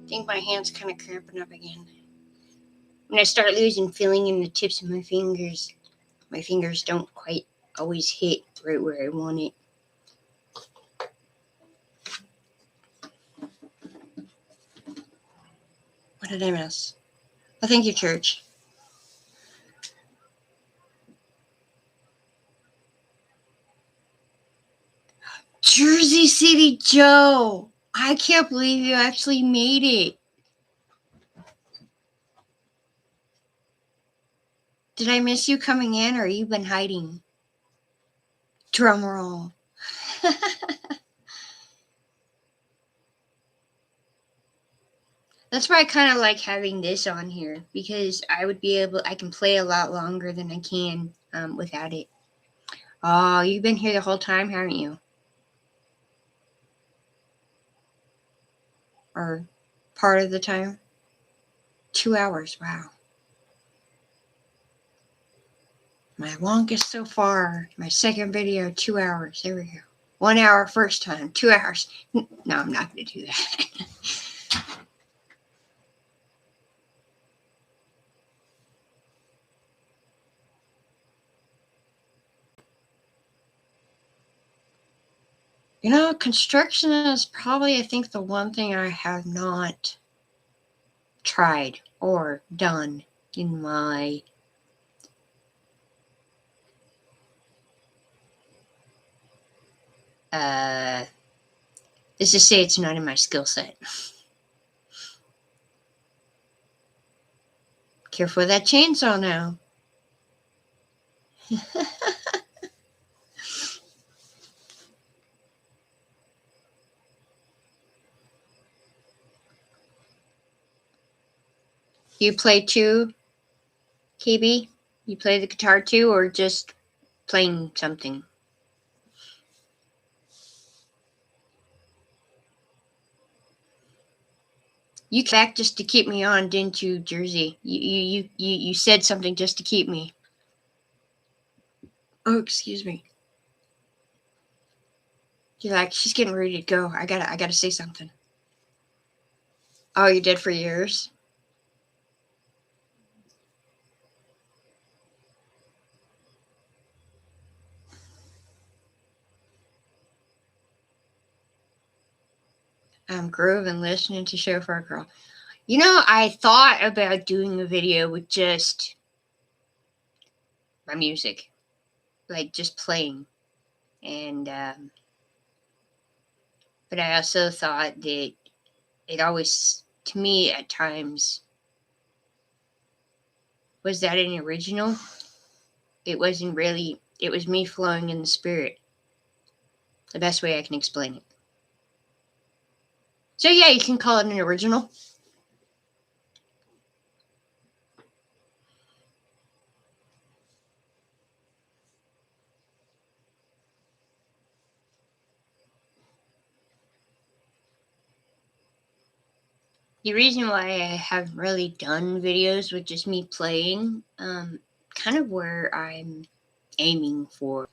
I think my hand's kind of cramping up again. When I start losing feeling in the tips of my fingers don't quite always hit right where I want it. What did I miss? Oh, thank you, church. Jersey City Joe! I can't believe you actually made it. Did I miss you coming in, or you been hiding? Drum roll. That's why I kind of like having this on here, because I can play a lot longer than I can without it. Oh, you've been here the whole time, haven't you? Or part of the time? 2 hours, wow. My longest so far, my second video, 2 hours. There we go. 1 hour first time, 2 hours. No, I'm not going to do that. You know, construction is probably, I think, the one thing I have not tried or done in my let's just say it's not in my skill set. Careful with that chainsaw now. You play too, KB? You play the guitar too, or just playing something? You came back just to keep me on, didn't you, Jersey? You said something just to keep me. Oh, excuse me. You're like, she's getting ready to go. I gotta say something. Oh, you did for years? I'm grooving, listening to Chauffeur Girl. You know, I thought about doing a video with just my music, like just playing, and but I also thought that it always, to me, at times, was that an original? It wasn't really. It was me flowing in the spirit. The best way I can explain it. So yeah, you can call it an original. The reason why I haven't really done videos with just me playing, kind of where I'm aiming for.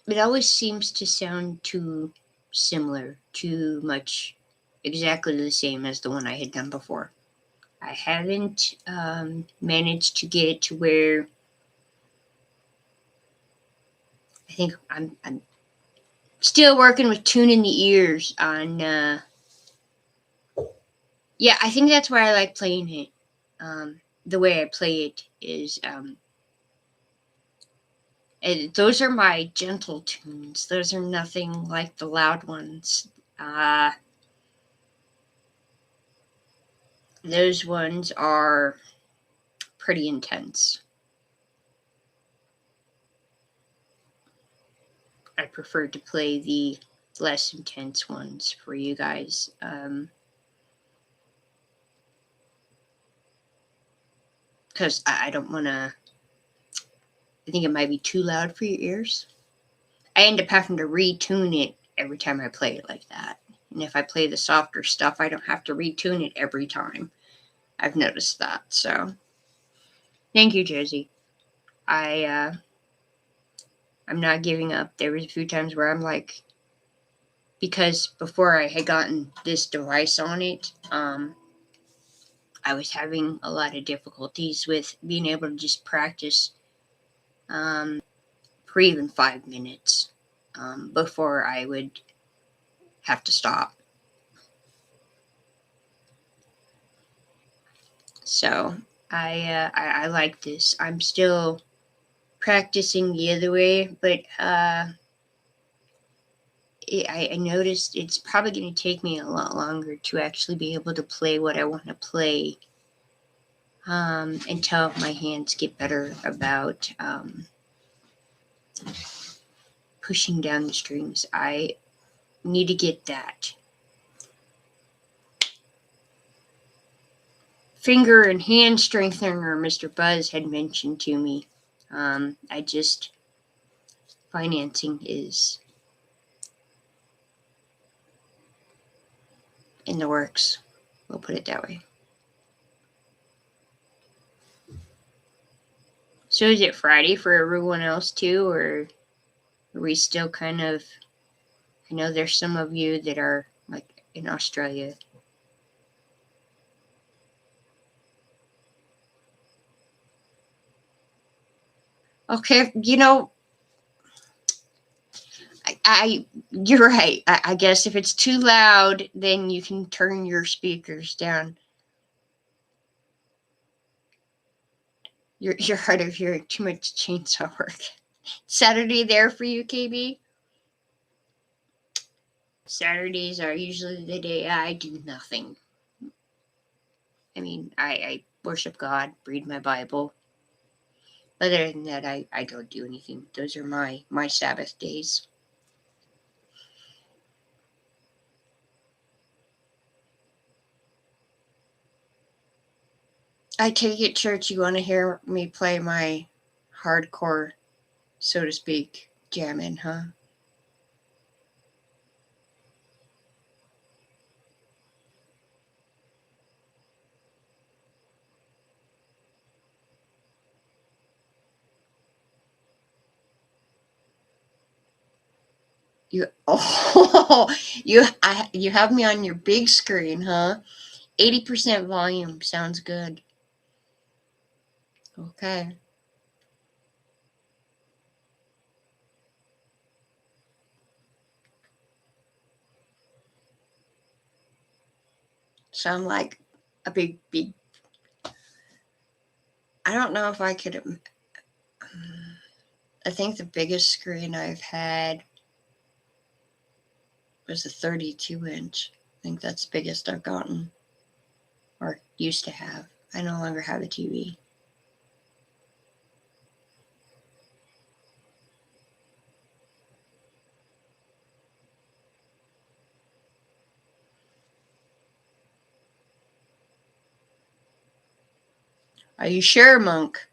It always seems to sound too similar, too much exactly the same as the one I had done before. I haven't managed to get it to where I think I'm still working with tuning the ears on. Yeah, I think that's why I like playing it. The way I play it is, those are my gentle tunes. Those are nothing like the loud ones. Those ones are pretty intense. I prefer to play the less intense ones for you guys. Because I don't want to, I think it might be too loud for your ears. I end up having to retune it every time I play it like that. And if I play the softer stuff, I don't have to retune it every time. I've noticed that. So, thank you, Josie. I'm I'm not giving up. There was a few times where I'm like, because before I had gotten this device on it, I was having a lot of difficulties with being able to just practice for even 5 minutes before I would have to stop. So I like this. I'm still practicing the other way, but I noticed it's probably going to take me a lot longer to actually be able to play what I want to play until my hands get better about pushing down the strings. I need to get that finger and hand strengthener Mr. Buzz had mentioned to me. Financing is in the works. We'll put it that way. So is it Friday for everyone else too, or are we still kind of, I know there's some of you that are like in Australia. Okay, you're right. I guess if it's too loud, then you can turn your speakers down. You're hard of hearing too much chainsaw work. Saturday there for you, KB? Saturdays are usually the day I do nothing. I mean, I worship God, read my Bible. Other than that, I don't do anything. Those are my Sabbath days. I take it, church, you want to hear me play my hardcore, so to speak, jamming, huh? You you have me on your big screen, huh? 80% volume sounds good. Okay. Sound like a big. I don't know if I could. I think the biggest screen I've had was a 32-inch. I think that's the biggest I've gotten, or used to have. I no longer have a TV. Are you sure, Monk?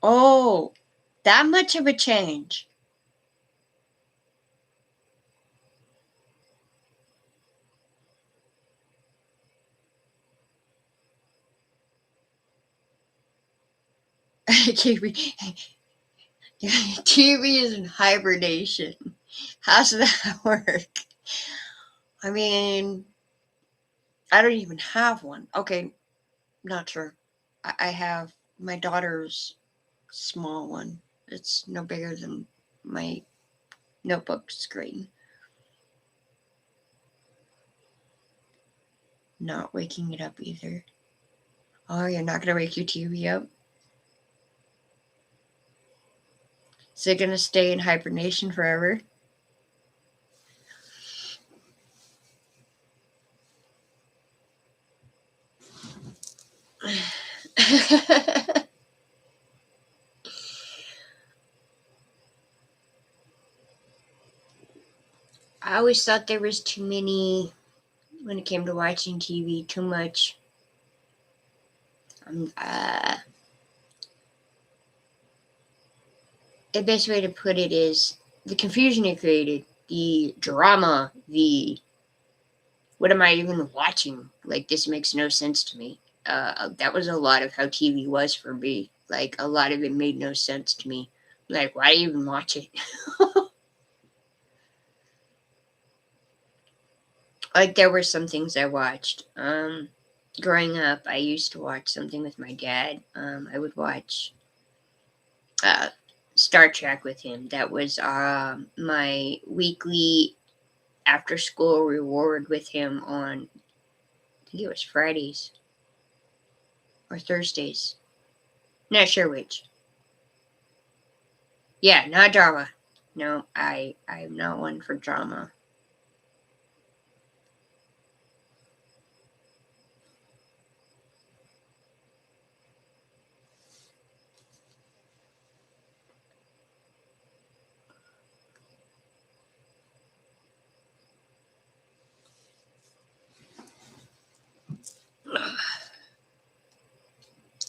Oh, that much of a change. TV, TV is in hibernation. How's that work? I mean, I don't even have one. Okay, not sure. I have my daughter's small one. It's no bigger than my notebook screen. Not waking it up either. Oh, you're not gonna wake your TV up? Is it gonna stay in hibernation forever? I always thought there was too many, when it came to watching TV, too much. The best way to put it is the confusion it created, the drama, the what am I even watching? Like, this makes no sense to me. That was a lot of how TV was for me. Like, a lot of it made no sense to me. Like, why even watch it? Like, there were some things I watched. Growing up, I used to watch something with my dad. I would watch Star Trek with him. That was my weekly after school reward with him on, I think it was Fridays or Thursdays. Not sure which. Yeah, not drama. No, I'm not one for drama.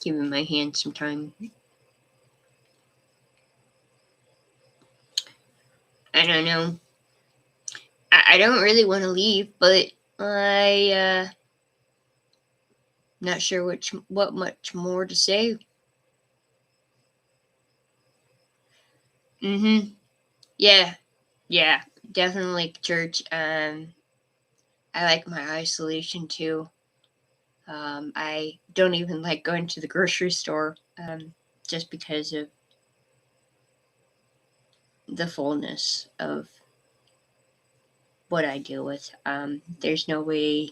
Giving my hand some time. I don't know. I don't really want to leave, but I not sure what much more to say. Yeah, yeah, definitely church. I like my isolation too. I don't even like going to the grocery store, just because of the fullness of what I deal with. There's no way,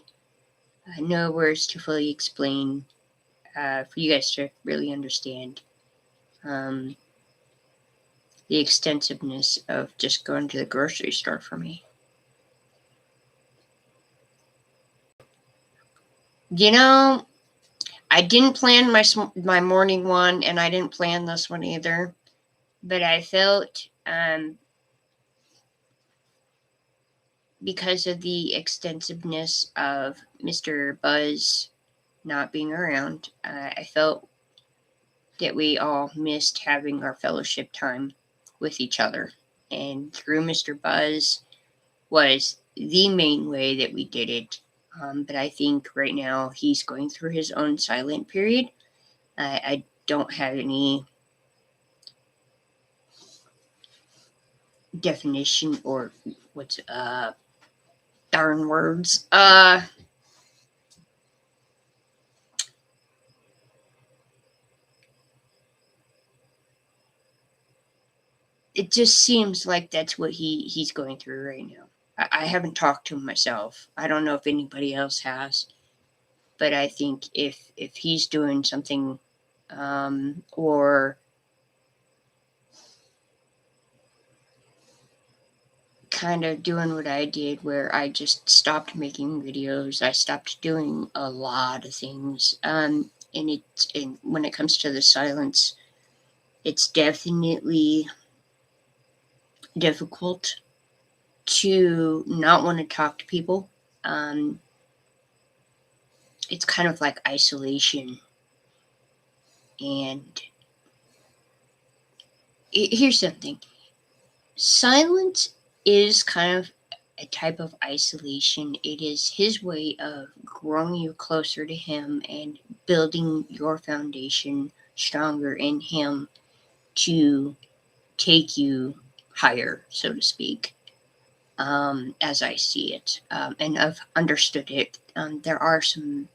no words to fully explain, for you guys to really understand, the extensiveness of just going to the grocery store for me. You know, I didn't plan my morning one, and I didn't plan this one either. But I felt, because of the extensiveness of Mr. Buzz not being around, I felt that we all missed having our fellowship time with each other. And through Mr. Buzz was the main way that we did it. But I think right now he's going through his own silent period. I don't have any definition or what's darn words. It just seems like that's what he's going through right now. I haven't talked to him myself. I don't know if anybody else has, but I think if he's doing something, or kind of doing what I did, where I just stopped making videos, I stopped doing a lot of things, and when it comes to the silence, it's definitely difficult to not want to talk to people. It's kind of like isolation. And here's something: silence is kind of a type of isolation. It is his way of growing you closer to him and building your foundation stronger in him to take you higher, so to speak. As I see it, and I've understood it. There are some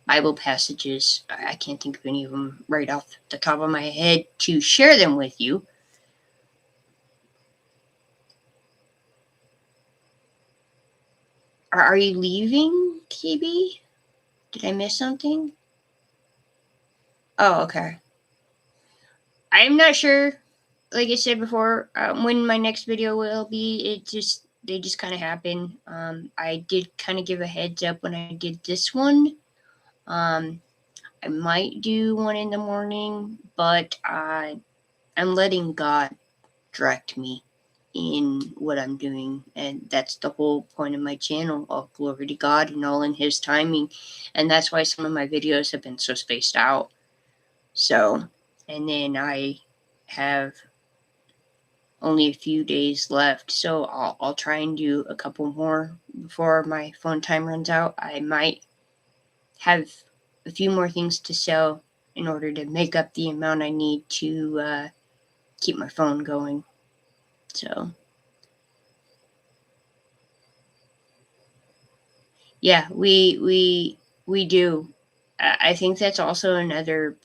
Bible passages, I can't think of any of them right off the top of my head to share them with you. Are you leaving, KB? Did I miss something? Oh, okay. I'm not sure. Like I said before, when my next video will be. They just kind of happen. I did kind of give a heads up when I did this one. I might do one in the morning, but I'm letting God direct me in what I'm doing, and that's the whole point of my channel. All glory to God and all in His timing, and that's why some of my videos have been so spaced out. So, and then I have only a few days left, so I'll try and do a couple more before my phone time runs out. I might have a few more things to sell in order to make up the amount I need to keep my phone going. So yeah, we do. I think that's also another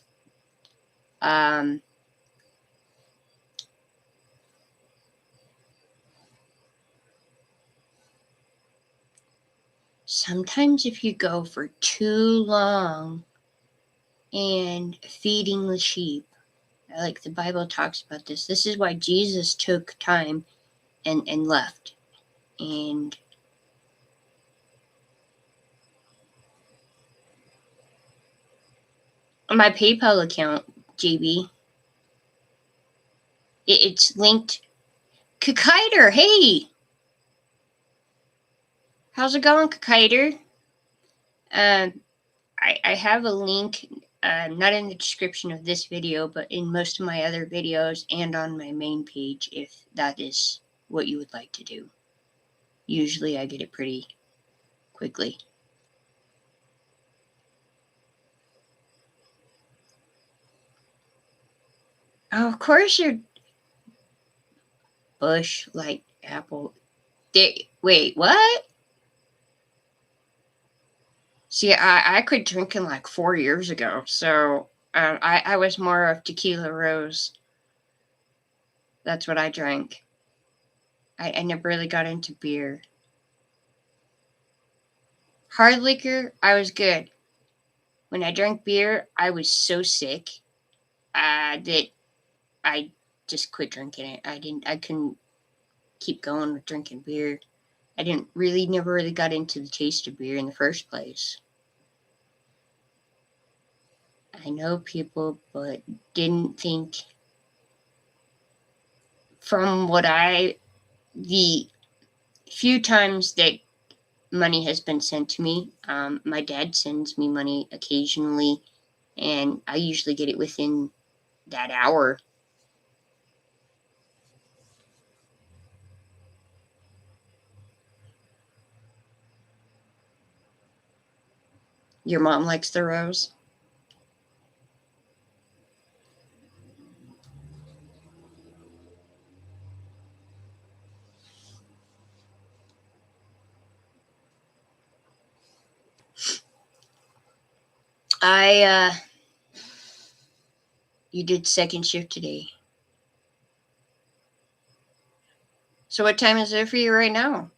sometimes if you go for too long and feeding the sheep, like the Bible talks about this. This is why Jesus took time and left. And on my PayPal account, JB, it's linked. Kakiter, hey, how's it going, Kakiter? I have a link, not in the description of this video, but in most of my other videos and on my main page, if that is what you would like to do. Usually I get it pretty quickly. Oh, of course you're Bush Light Apple. Wait, what? See, I quit drinking like 4 years ago, so I was more of Tequila Rose. That's what I drank. I never really got into beer. Hard liquor, I was good. When I drank beer, I was so sick that I just quit drinking it. I couldn't keep going with drinking beer. I never really got into the taste of beer in the first place. I know people, but didn't think from the few times that money has been sent to me, my dad sends me money occasionally, and I usually get it within that hour. Your mom likes the rose? You did second shift today. So what time is it for you right now?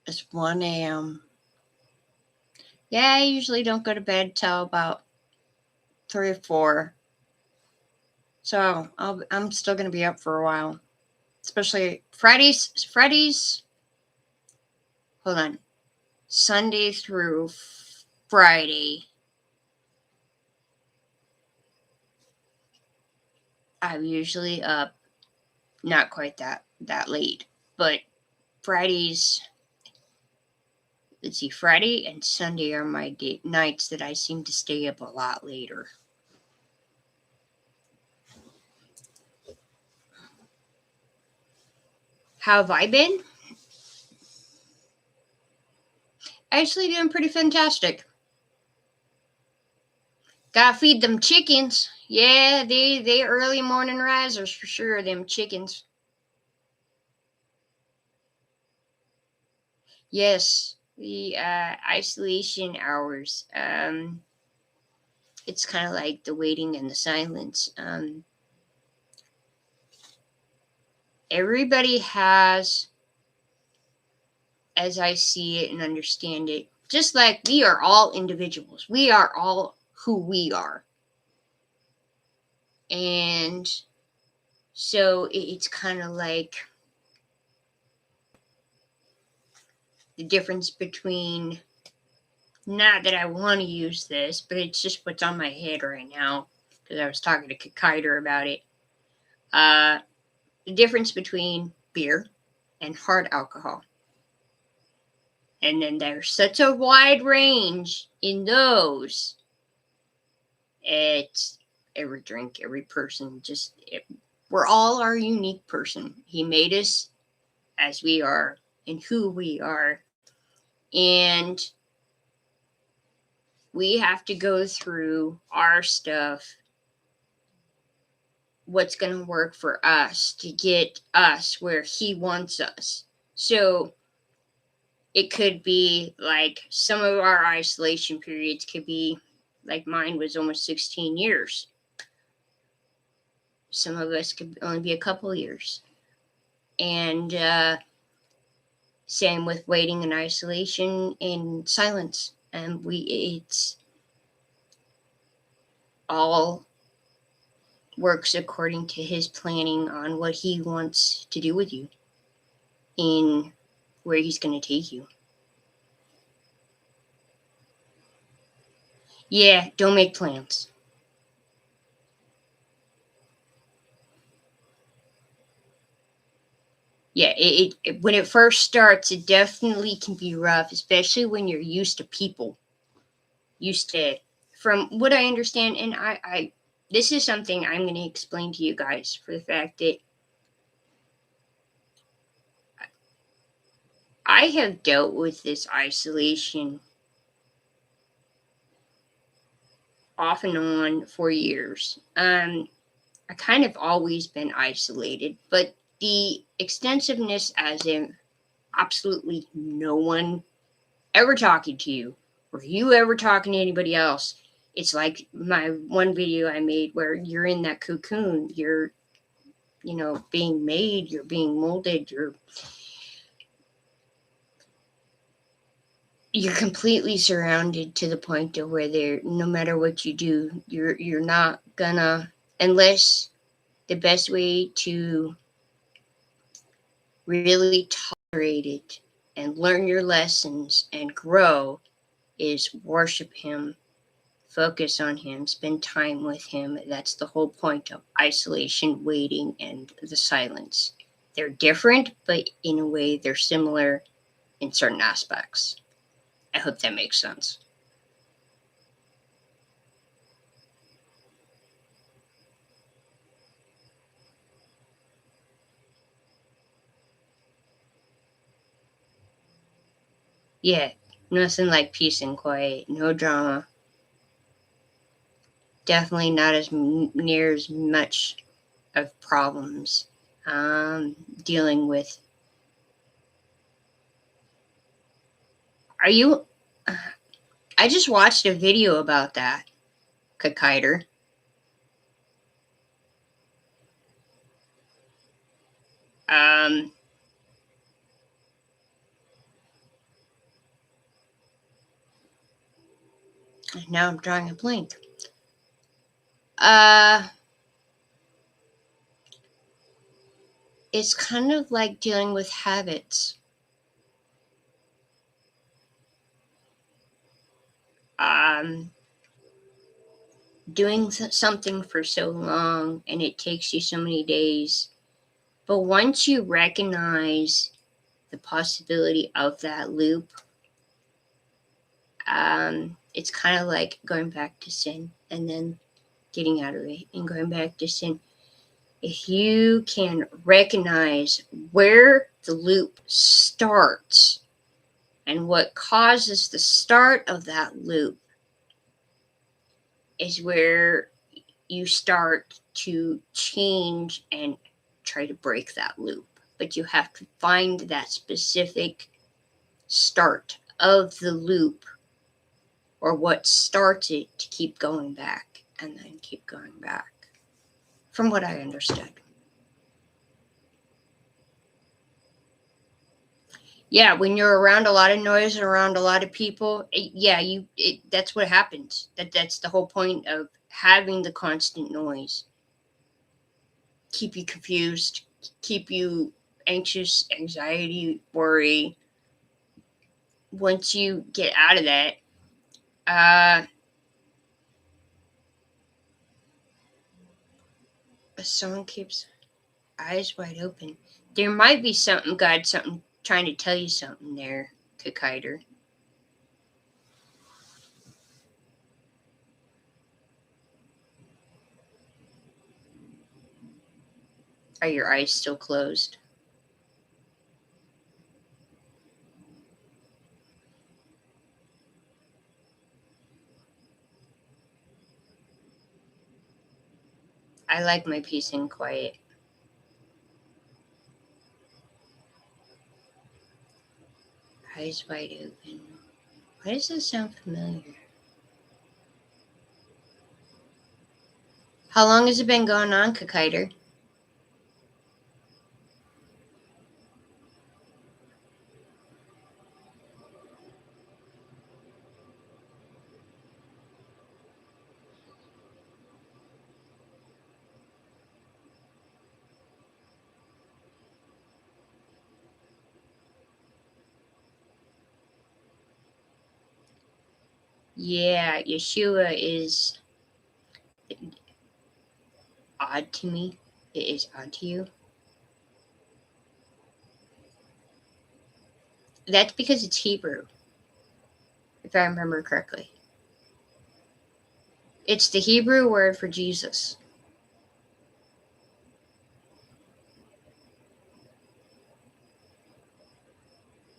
It's 1 a.m. Yeah, I usually don't go to bed till about 3 or 4. So I'm still going to be up for a while. Especially Fridays, hold on. Sunday through Friday, I'm usually up not quite that late. But Fridays, let's see, Friday and Sunday are my nights that I seem to stay up a lot later. How have I been? Actually doing pretty fantastic. Gotta feed them chickens. Yeah, they early morning risers for sure, them chickens. Yes, the isolation hours. It's kind of like the waiting and the silence. Everybody has, as I see it and understand it, just like we are all individuals. We are all who we are. And so it's kind of like the difference between, not that I want to use this, but it's just what's on my head right now because I was talking to Kiter about it. The difference between beer and hard alcohol. And then there's such a wide range in those. It's every drink, every person, we're all our unique person. He made us as we are and who we are. And we have to go through our stuff, what's going to work for us to get us where he wants us. So it could be like some of our isolation periods could be like mine was almost 16 years. Some of us could only be a couple years. And same with waiting in isolation and silence. And it's all works according to his planning on what he wants to do with you and where he's going to take you. Yeah, don't make plans. Yeah, it when it first starts, it definitely can be rough, especially when you're used to people. Used to, from what I understand, and I this is something I'm going to explain to you guys for the fact that I have dealt with this isolation off and on for years. I kind of always been isolated, but the extensiveness as in absolutely no one ever talking to you or you ever talking to anybody else. It's like my one video I made where you're in that cocoon, you're, being made, you're being molded, you're completely surrounded to the point of where no matter what you do, you're not gonna, unless the best way to really tolerate it and learn your lessons and grow is worship him, focus on him, spend time with him. That's the whole point of isolation, waiting, and the silence. They're different, but in a way they're similar in certain aspects. I hope that makes sense. Yeah, nothing like peace and quiet, no drama. Definitely not as near as much of problems dealing with. Are you? I just watched a video about that, Kakiter. Um, Now I'm drawing a blank. It's kind of like dealing with habits. Um, Doing something for so long and it takes you so many days. But once you recognize the possibility of that loop, it's kind of like going back to sin and then getting out of it and going back to sin. If you can recognize where the loop starts and what causes the start of that loop, is where you start to change and try to break that loop. But you have to find that specific start of the loop or what starts it to keep going back and then keep going back, from what I understood. Yeah, when you're around a lot of noise and around a lot of people, that's what happens. That's the whole point of having the constant noise. Keep you confused, keep you anxious, anxiety, worry. Once you get out of that, someone keeps eyes wide open. There might be something trying to tell you something there, Kakiter. Are your eyes still closed? I like my peace and quiet. Eyes wide open. Why does this sound familiar? How long has it been going on, Kakiter? Yeah, Yeshua is odd to me. It is odd to you. That's because it's Hebrew, if I remember correctly. It's the Hebrew word for Jesus.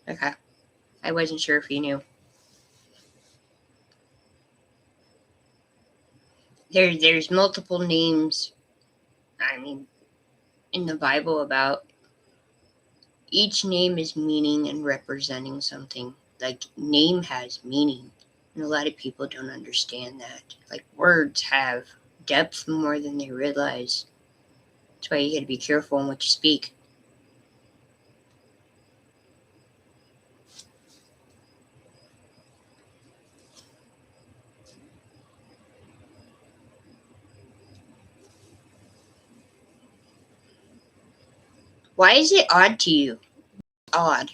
Okay. I wasn't sure if you knew. There's multiple names, I mean, in the Bible about each name is meaning and representing something. Like, name has meaning. And a lot of people don't understand that. Like, words have depth more than they realize. That's why you got to be careful in what you speak. Why is it odd to you? Odd.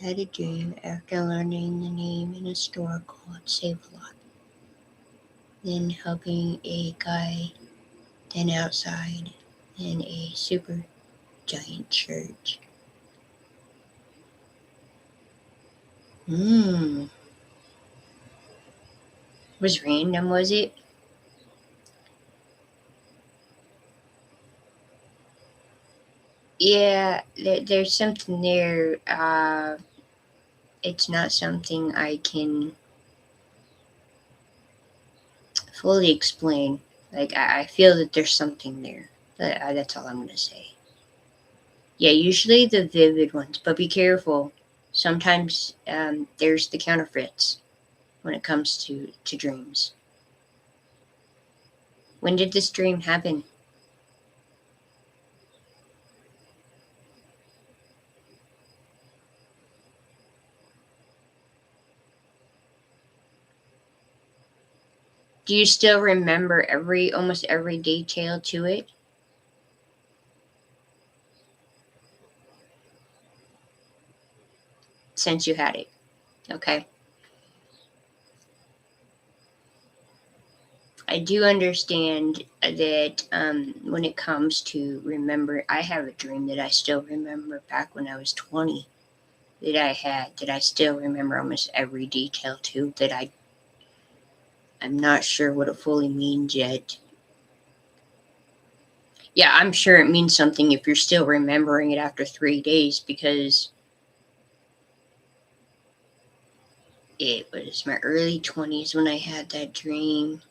I had a dream after learning the name in a store called Save-A-Lot. Then helping a guy, then outside, in a super giant church. Was random, was it? Yeah, there's something there. It's not something I can fully explain. Like, I feel that there's something there. That's all I'm going to say. Yeah, usually the vivid ones, but be careful. Sometimes there's the counterfeits when it comes to dreams. When did this dream happen? Do you still remember almost every detail to it? Since you had it. Okay. I do understand that when it comes to remember, I have a dream that I still remember back when I was 20 that I still remember almost every detail to, that I'm not sure what it fully means yet. Yeah, I'm sure it means something if you're still remembering it after 3 days, because it was my early 20s when I had that dream.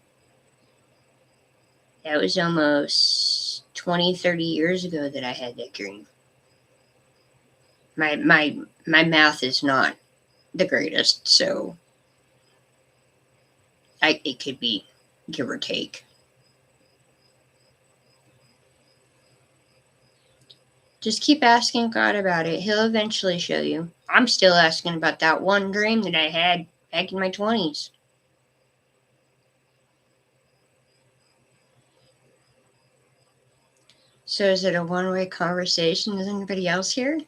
That was almost 20, 30 years ago that I had that dream. My math is not the greatest, so it could be give or take. Just keep asking God about it. He'll eventually show you. I'm still asking about that one dream that I had back in my 20s. So is it a one-way conversation? Is anybody else here?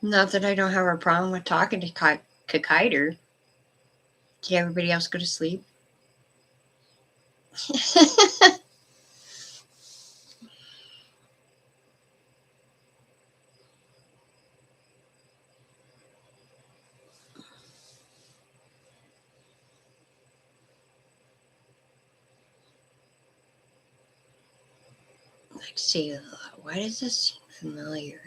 Not that I don't have a problem with talking to Kakiter. Did everybody else go to sleep? Let's see. Why does this seem familiar?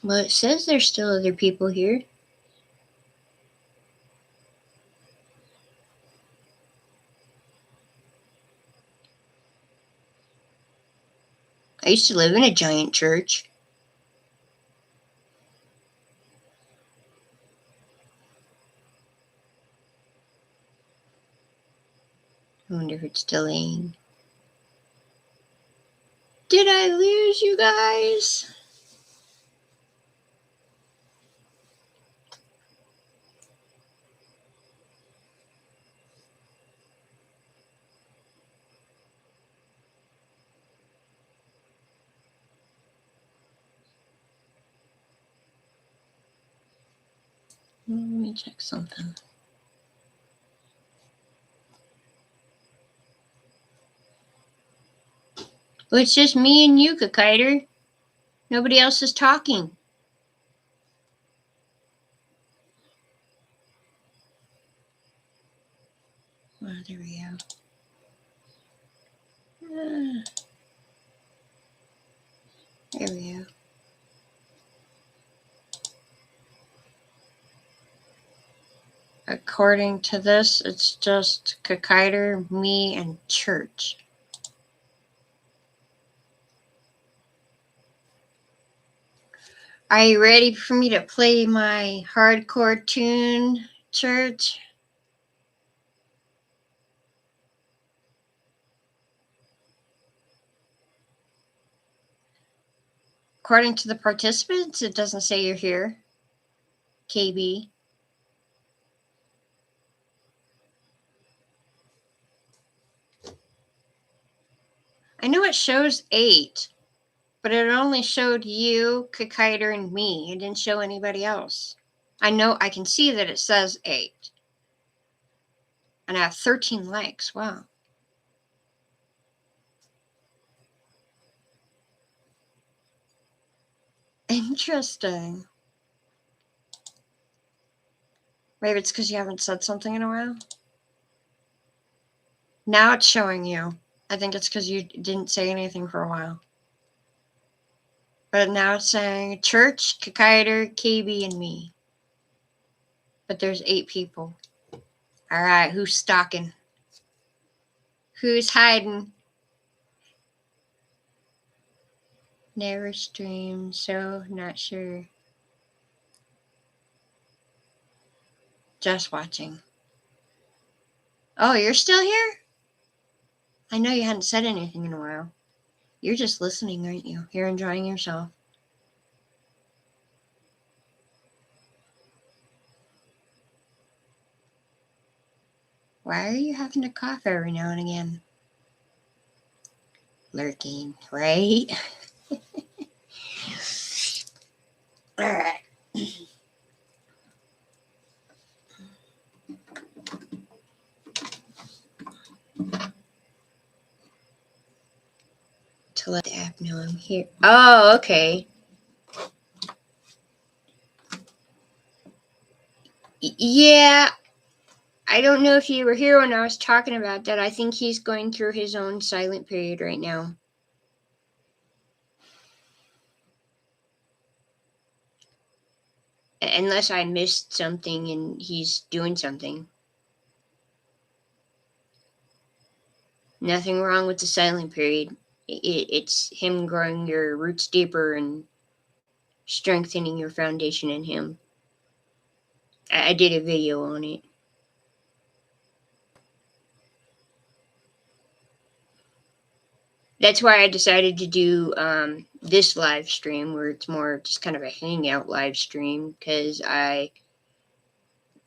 Well, it says there's still other people here. I used to live in a giant church. I wonder if it's delaying. Did I lose you guys? Let me check something. Well, it's just me and you, Kakiter. Nobody else is talking. Oh, there we go. There we go. According to this, it's just Kakiter, me, and church. Are you ready for me to play my hardcore tune, church? According to the participants, it doesn't say you're here. KB. I know it shows 8, but it only showed you, Kakiter, and me. It didn't show anybody else. I know I can see that it says 8. And I have 13 likes. Wow. Interesting. Maybe it's because you haven't said something in a while. Now it's showing you. I think it's because you didn't say anything for a while. But now it's saying church, Kakiter, KB, and me. But there's 8 people. All right, who's stalking? Who's hiding? Never streamed, so not sure. Just watching. Oh, you're still here? I know you hadn't said anything in a while. You're just listening, aren't you? You're enjoying yourself. Why are you having to cough every now and again? Lurking, right? All right. To let the app know I'm here. Oh, okay. Yeah, I don't know if you were here when I was talking about that. I think he's going through his own silent period right now. Unless I missed something and he's doing something. Nothing wrong with the silent period. It's him growing your roots deeper and strengthening your foundation in him. I did a video on it. That's why I decided to do this live stream where it's more just kind of a hangout live stream, because I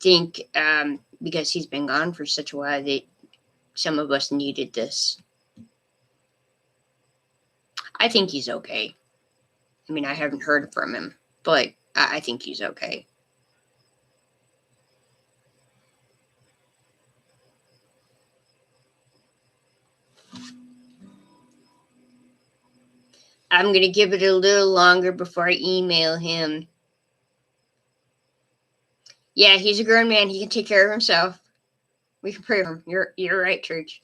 think because he's been gone for such a while that some of us needed this. I think he's okay. I mean, I haven't heard from him, but I think he's okay. I'm going to give it a little longer before I email him. Yeah, he's a grown man. He can take care of himself. We can pray for him. You're right, church.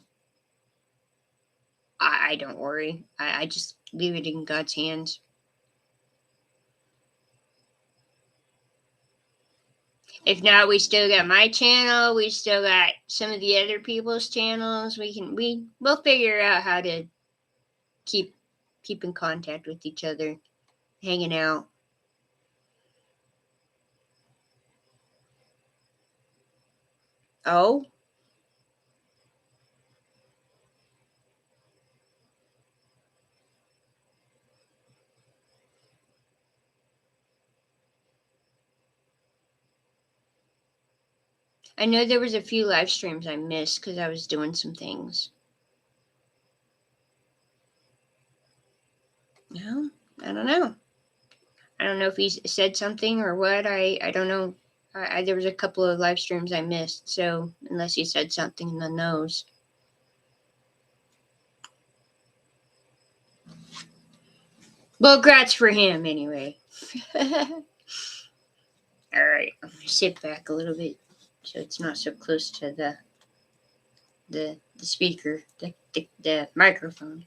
I don't worry. I just leave it in God's hands. If not, we still got my channel. We still got some of the other people's channels. We'll figure out how to keep in contact with each other, hanging out. Oh? I know there was a few live streams I missed because I was doing some things. No, I don't know. I don't know if he said something or what. I don't know. There was a couple of live streams I missed, so unless he said something in the nose. Well, grats for him anyway. All right, I'm gonna sit back a little bit so it's not so close to the speaker, the microphone.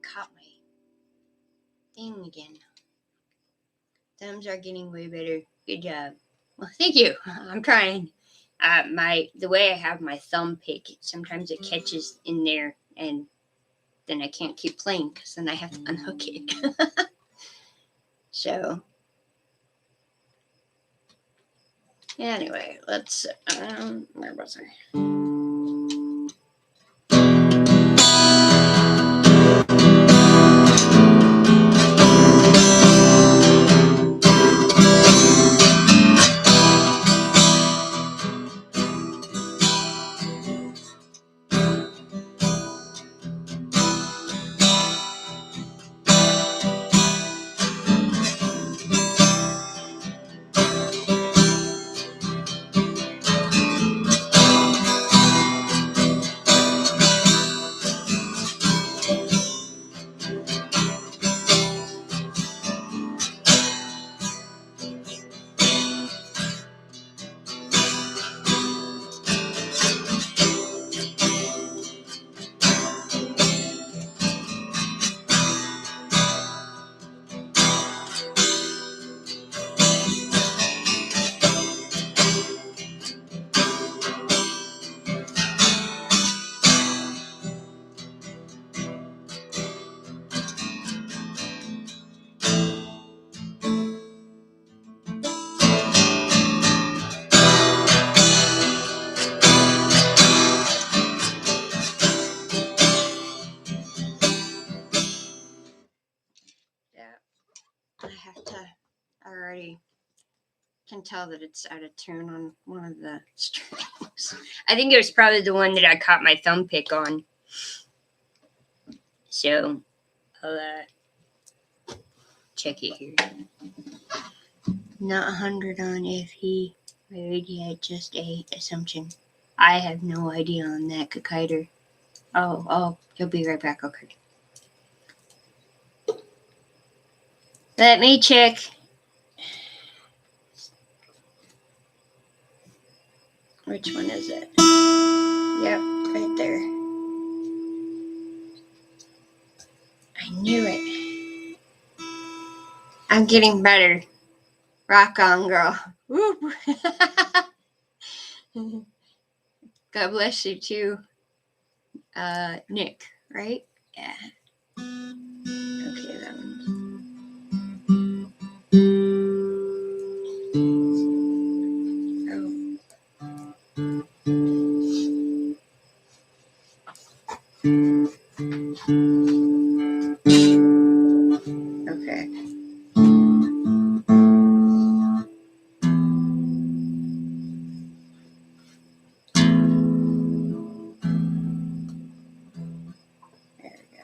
Caught my thing again. Thumbs are getting way better. Good job. Well, thank you. I'm trying. The way I have my thumb pick, sometimes it catches in there, and then I can't keep playing because then I have to unhook it. So anyway, let's. Where was I? I have to. I already can tell that it's out of tune on one of the strings. I think it was probably the one that I caught my thumb pick on. So, I'll check it here. Not 100 on if he married yet, just a assumption. I have no idea on that, Kakiter. Oh, he'll be right back. Okay. Let me check. Which one is it? Yep, right there. I knew it. I'm getting better. Rock on, girl. Woo. God bless you too. Nick, right? Yeah. Okay, that one. Okay. There we go.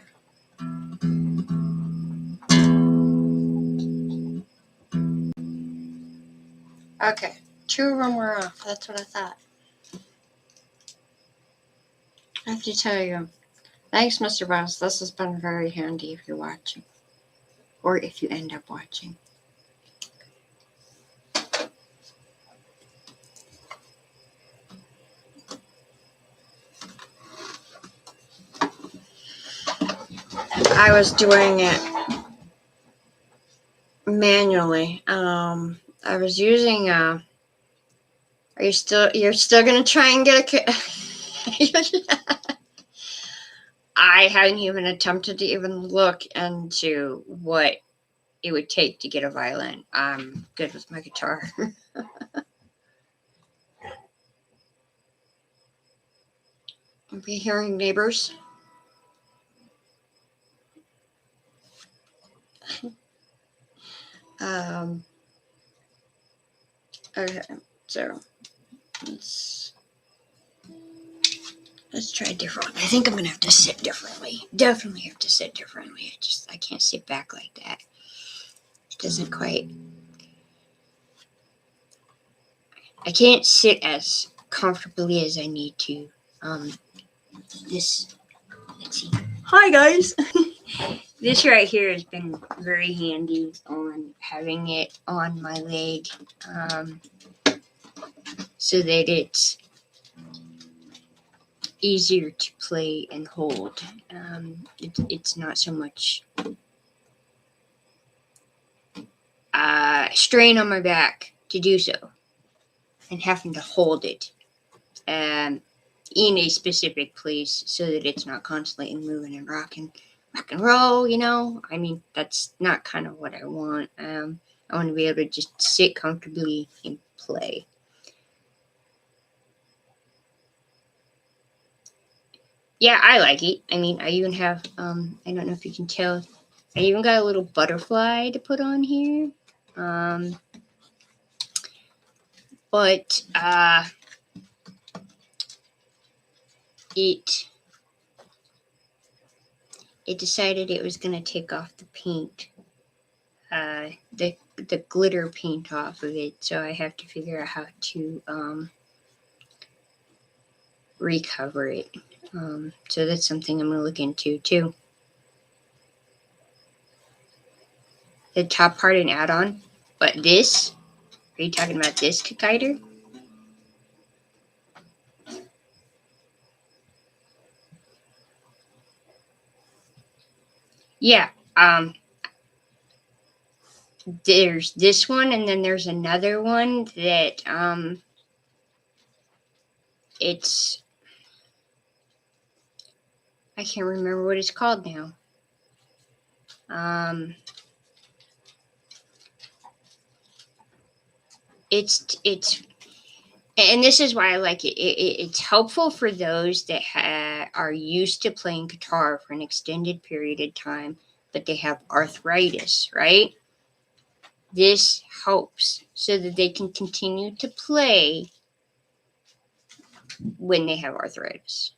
Okay. 2 of them were off. That's what I thought. I have to tell you. Thanks, Mr. Boss. This has been very handy if you're watching. Or if you end up watching. I was doing it manually. I was using you're still gonna try and get a I hadn't even attempted to even look into what it would take to get a violin. I'm good with my guitar. I'll be hearing neighbors. Okay, so let's try a different one. I think I'm gonna have to sit differently. Definitely have to sit differently. I can't sit back like that. It doesn't quite. I can't sit as comfortably as I need to. Let's see. Hi guys. This right here has been very handy on having it on my leg, so that it's easier to play and hold. It's not so much strain on my back to do so, and having to hold it in a specific place so that it's not constantly moving and rocking. Rock and roll, I mean, that's not kind of what I want. I want to be able to just sit comfortably and play. Yeah, I like it. I mean, I even have, I don't know if you can tell, I even got a little butterfly to put on here. But it decided it was going to take off the paint, the glitter paint off of it. So I have to figure out how to recover it. So that's something I'm going to look into too. The top part an add-on, but this, are you talking about this guider? Yeah. There's this one, and then there's another one that it's, I can't remember what it's called now. It's and this is why I like it. It's helpful for those that are used to playing guitar for an extended period of time, but they have arthritis, right? This helps so that they can continue to play when they have arthritis.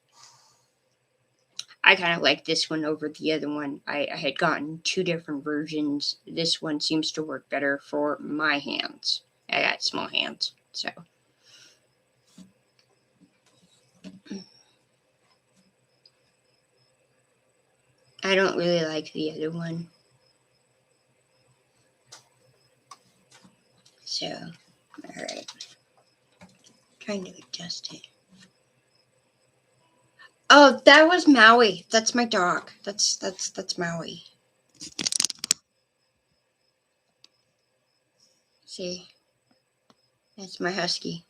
I kind of like this one over the other one. I had gotten 2 different versions. This one seems to work better for my hands. I got small hands, so. I don't really like the other one. So, alright. Trying to adjust it. Oh, that was Maui. That's my dog. That's Maui. See? That's my husky.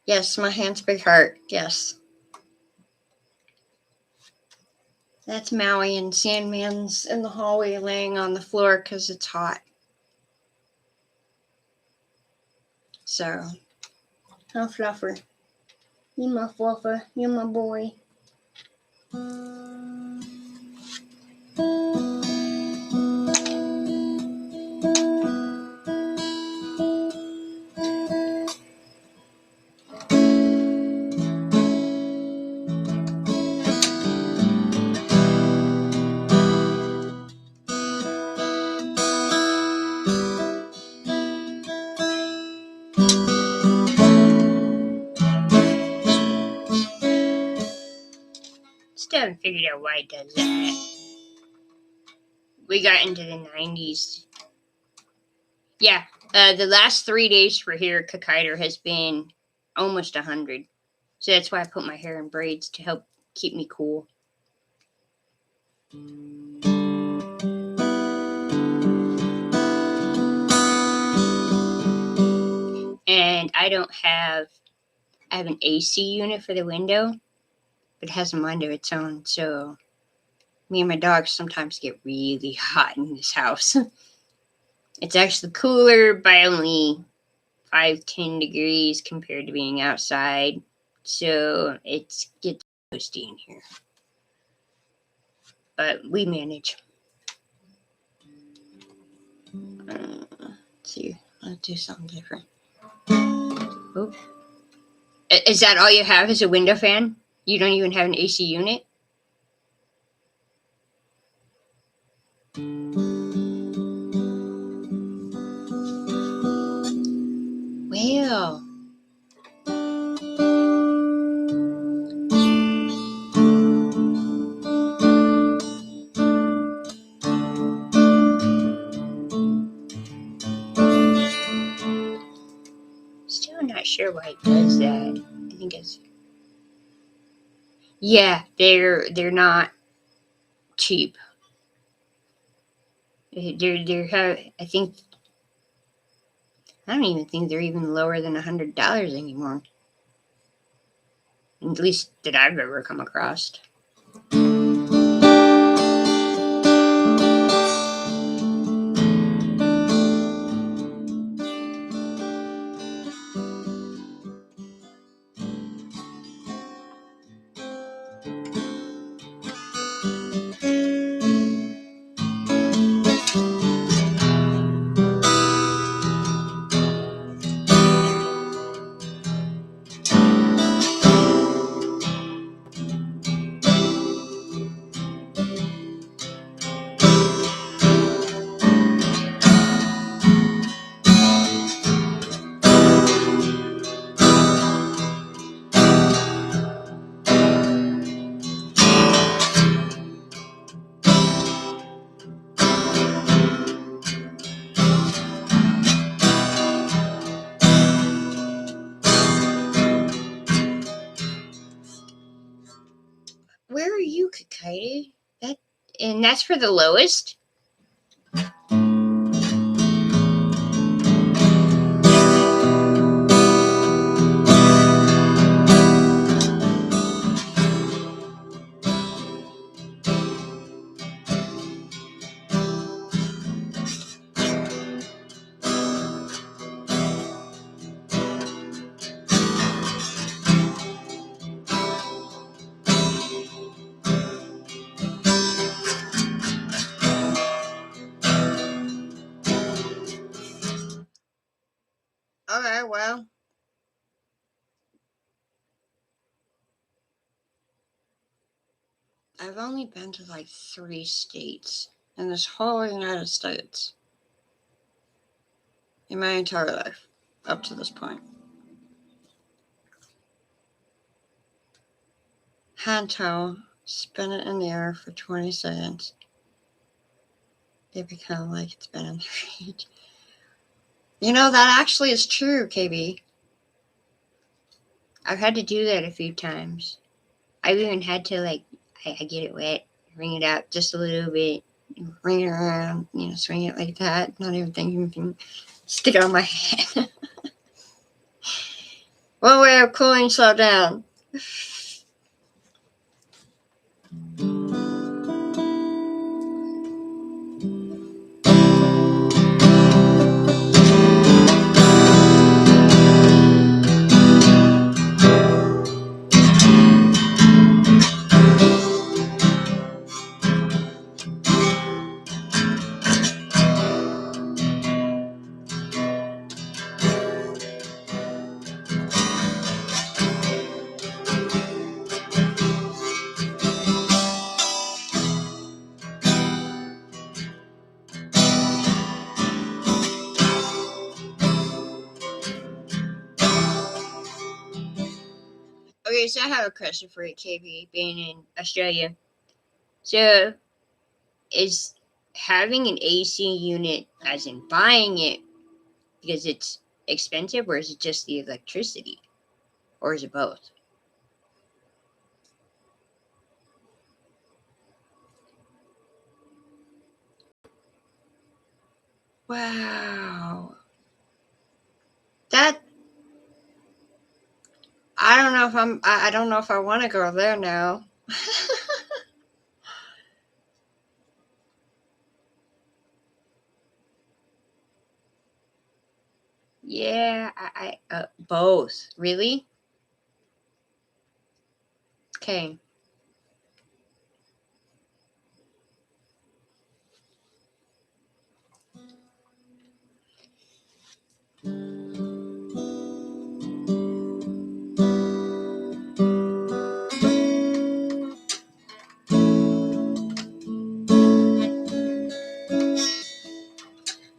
Yes, my hand's big heart. Yes. That's Maui, and Sandman's in the hallway laying on the floor because it's hot. So, oh, Fluffer. You my fluffer. You my boy. Still haven't figured out why it does that. We got into the 90s. Yeah, the last 3 days for here, Kikaider has been almost 100. So that's why I put my hair in braids to help keep me cool. And I have an AC unit for the window, but it has a mind of its own. So me and my dog sometimes get really hot in this house. It's actually cooler by only 5-10 degrees compared to being outside. So it gets toasty in here. But we manage. Let's see. Let's do something different. Oh. Is that all you have is a window fan? You don't even have an AC unit? Well. Still not sure why it does that. I think it's... Yeah, they're not cheap. I think... I don't even think they're even lower than $100 anymore. At least that I've ever come across. Where are you, Kikaider? And that's for the lowest? I've only been to like 3 states in this whole United States in my entire life up to this point. Hand spin it in the air for 20 seconds. They become like it's been in the fridge. You know, that actually is true, KB. I've had to do that a few times. I've even had to, like, I get it wet, wring it out just a little bit, Ring it around, swing it like that, not even thinking anything. Stick it on my head. One way of cooling yourself down. Okay, so I have a question for you, KB, being in Australia. So, is having an AC unit, as in buying it because it's expensive, or is it just the electricity? Or is it both? Wow. That I don't know if I don't know if I want to go there now. Yeah, both. Really? Okay.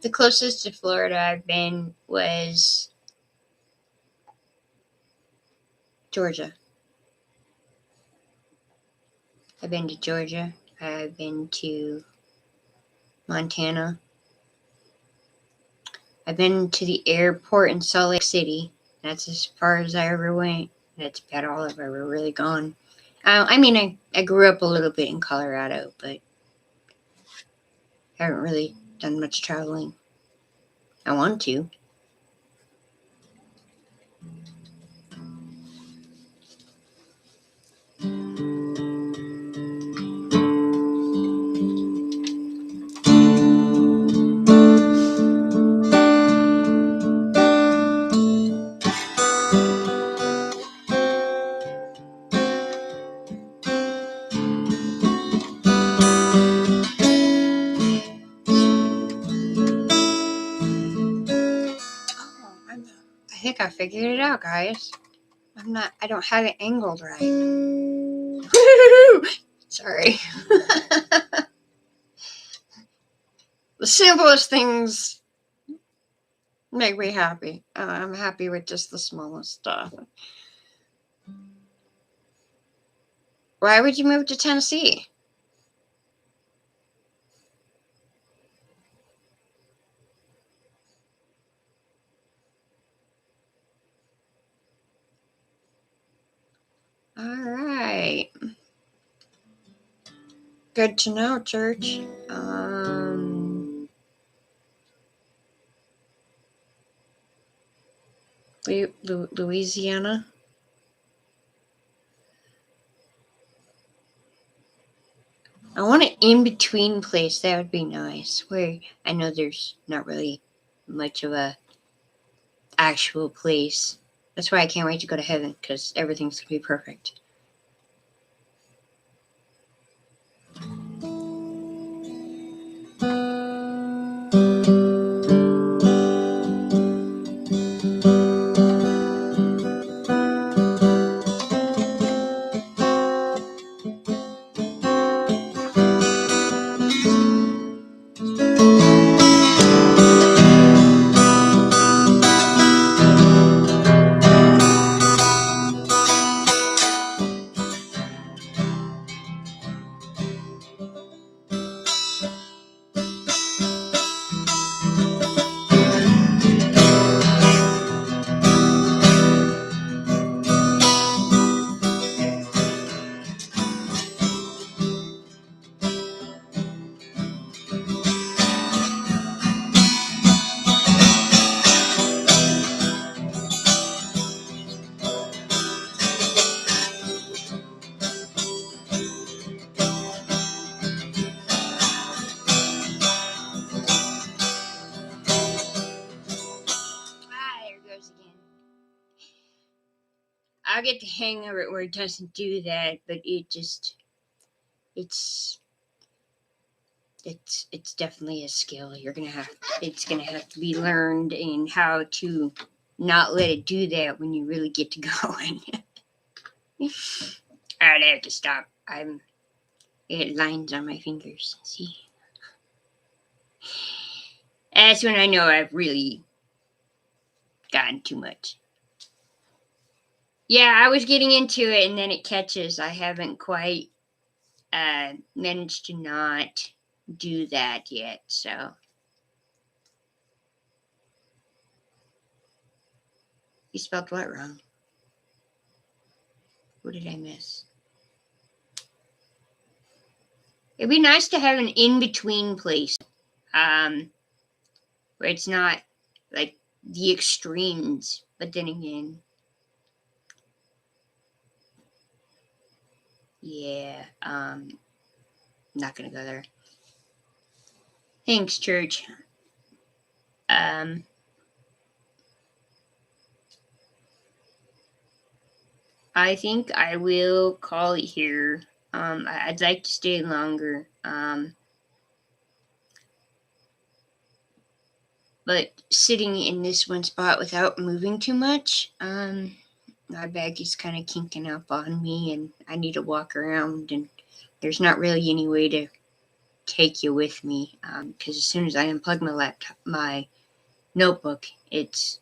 The closest to Florida I've been was Georgia. I've been to Georgia. I've been to Montana. I've been to the airport in Salt Lake City. That's as far as I ever went. That's about all I've ever really gone. I mean, I grew up a little bit in Colorado, but I haven't really done much traveling. I want to. I think I figured it out, guys. I don't have it angled right. Sorry. The simplest things make me happy. I'm happy with just the smallest stuff. Why would you move to Tennessee? All right. Good to know, church. Louisiana. I want an in-between place. That would be nice. Where I know there's not really much of a actual place. That's why I can't wait to go to heaven, because everything's going to be perfect. I get the hang of it where it doesn't do that, but it's definitely a skill. It's gonna have to be learned, and how to not let it do that when you really get to going. I'd have to stop. It lines on my fingers. See, that's when I know I've really gotten too much. Yeah, I was getting into it, and then it catches. I haven't quite managed to not do that yet. So you spelled what wrong? What did I miss? It'd be nice to have an in-between place, where it's not like the extremes. But then again, yeah, not gonna go there. Thanks, church. I think I will call it here. I'd like to stay longer. But sitting in this one spot without moving too much, my bag is kind of kinking up on me, and I need to walk around, and there's not really any way to take you with me, because as soon as I unplug my notebook, it's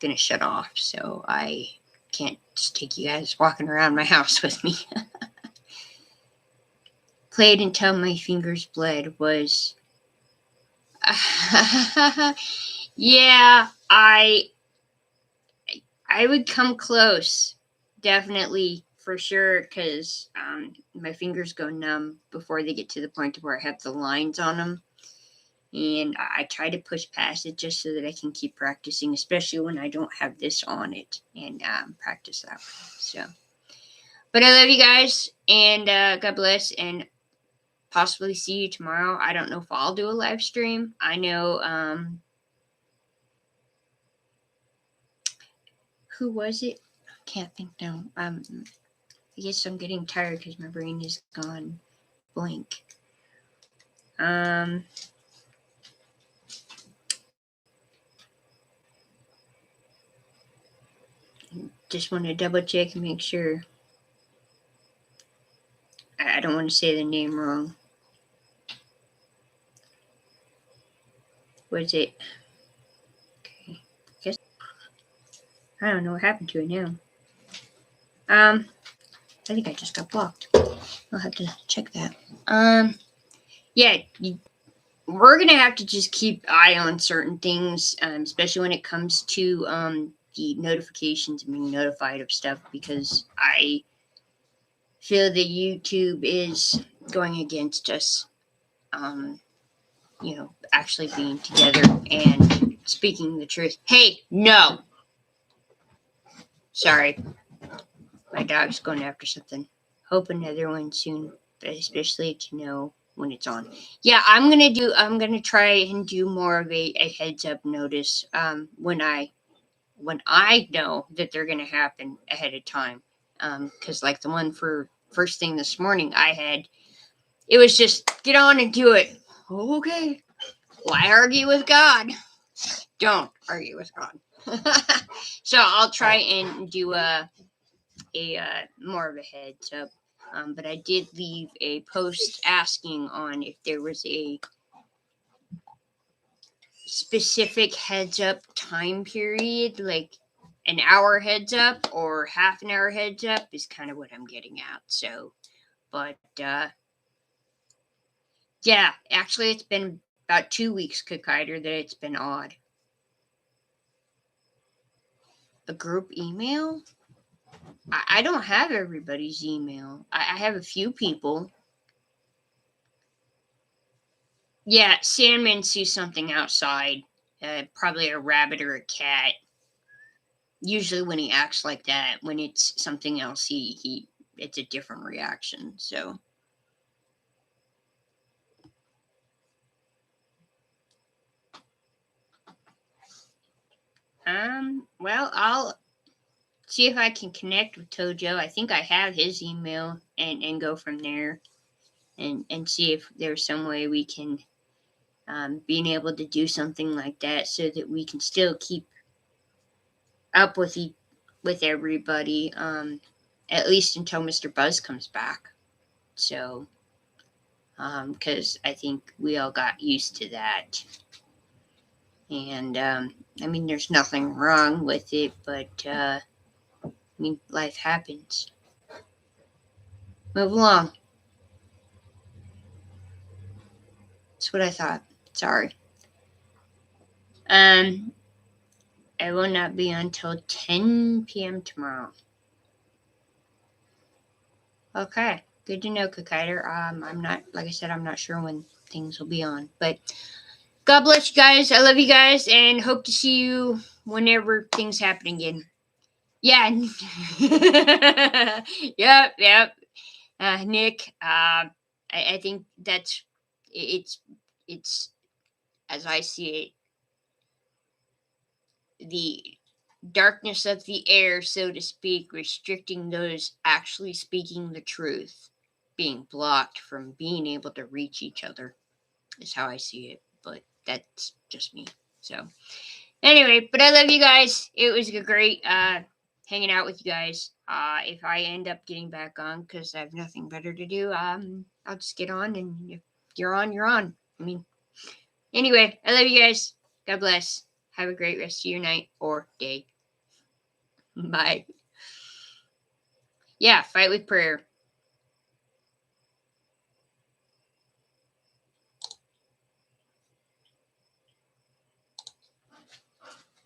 gonna shut off, so I can't just take you guys walking around my house with me. Played until my fingers bled was yeah, I would come close, definitely, for sure, because my fingers go numb before they get to the point where I have the lines on them, and I try to push past it just so that I can keep practicing, especially when I don't have this on it, and practice that way. So, but I love you guys, and God bless, and possibly see you tomorrow. I don't know if I'll do a live stream. I know, who was it? I can't think now. I guess I'm getting tired because my brain is gone blank. Just want to double check and make sure. I don't want to say the name wrong. Was it? Okay. Guess I don't know what happened to it now. I think I just got blocked. I'll have to check that. Yeah, we're gonna have to just keep eye on certain things, especially when it comes to the notifications and being notified of stuff, because I feel that YouTube is going against us, actually being together and speaking the truth. Hey, no. Sorry. My dog's going after something. Hope another one soon, but especially to know when it's on. Yeah, I'm gonna try and do more of a heads up notice when I know that they're gonna happen ahead of time. Because like the one for first thing this morning, it was just get on and do it. Okay. Why argue with God? Don't argue with God. So I'll try and do a more of a heads up. But I did leave a post asking on if there was a specific heads up time period, like an hour heads up or half an hour heads up is kind of what I'm getting at. So, but yeah, actually it's been about 2 weeks, Kikaider, that it's been odd. A group email? I don't have everybody's email. I have a few people. Yeah, Sandman sees something outside, probably a rabbit or a cat. Usually when he acts like that, when it's something else, it's a different reaction. So, well, I'll see if I can connect with Tojo. I think I have his email and go from there and see if there's some way we can being able to do something like that so that we can still keep up with everybody, at least until Mr. Buzz comes back. So, because I think we all got used to that. And, I mean, there's nothing wrong with it, but, I mean, life happens. Move along. That's what I thought. Sorry. I will not be until 10 p.m. tomorrow. Okay, good to know, Kokaider. I'm not, like I said, I'm not sure when things will be on, but God bless you guys. I love you guys and hope to see you whenever things happen again. Yeah. Yep. Nick, I think it's as I see it, the darkness of the air, so to speak, restricting those actually speaking the truth, being blocked from being able to reach each other is how I see it. But that's just me. So anyway, but I love you guys. It was great hanging out with you guys. If I end up getting back on because I have nothing better to do, I'll just get on, and if you're on, you're on. I mean, anyway, I love you guys. God bless. Have a great rest of your night or day. Bye. Yeah, fight with prayer.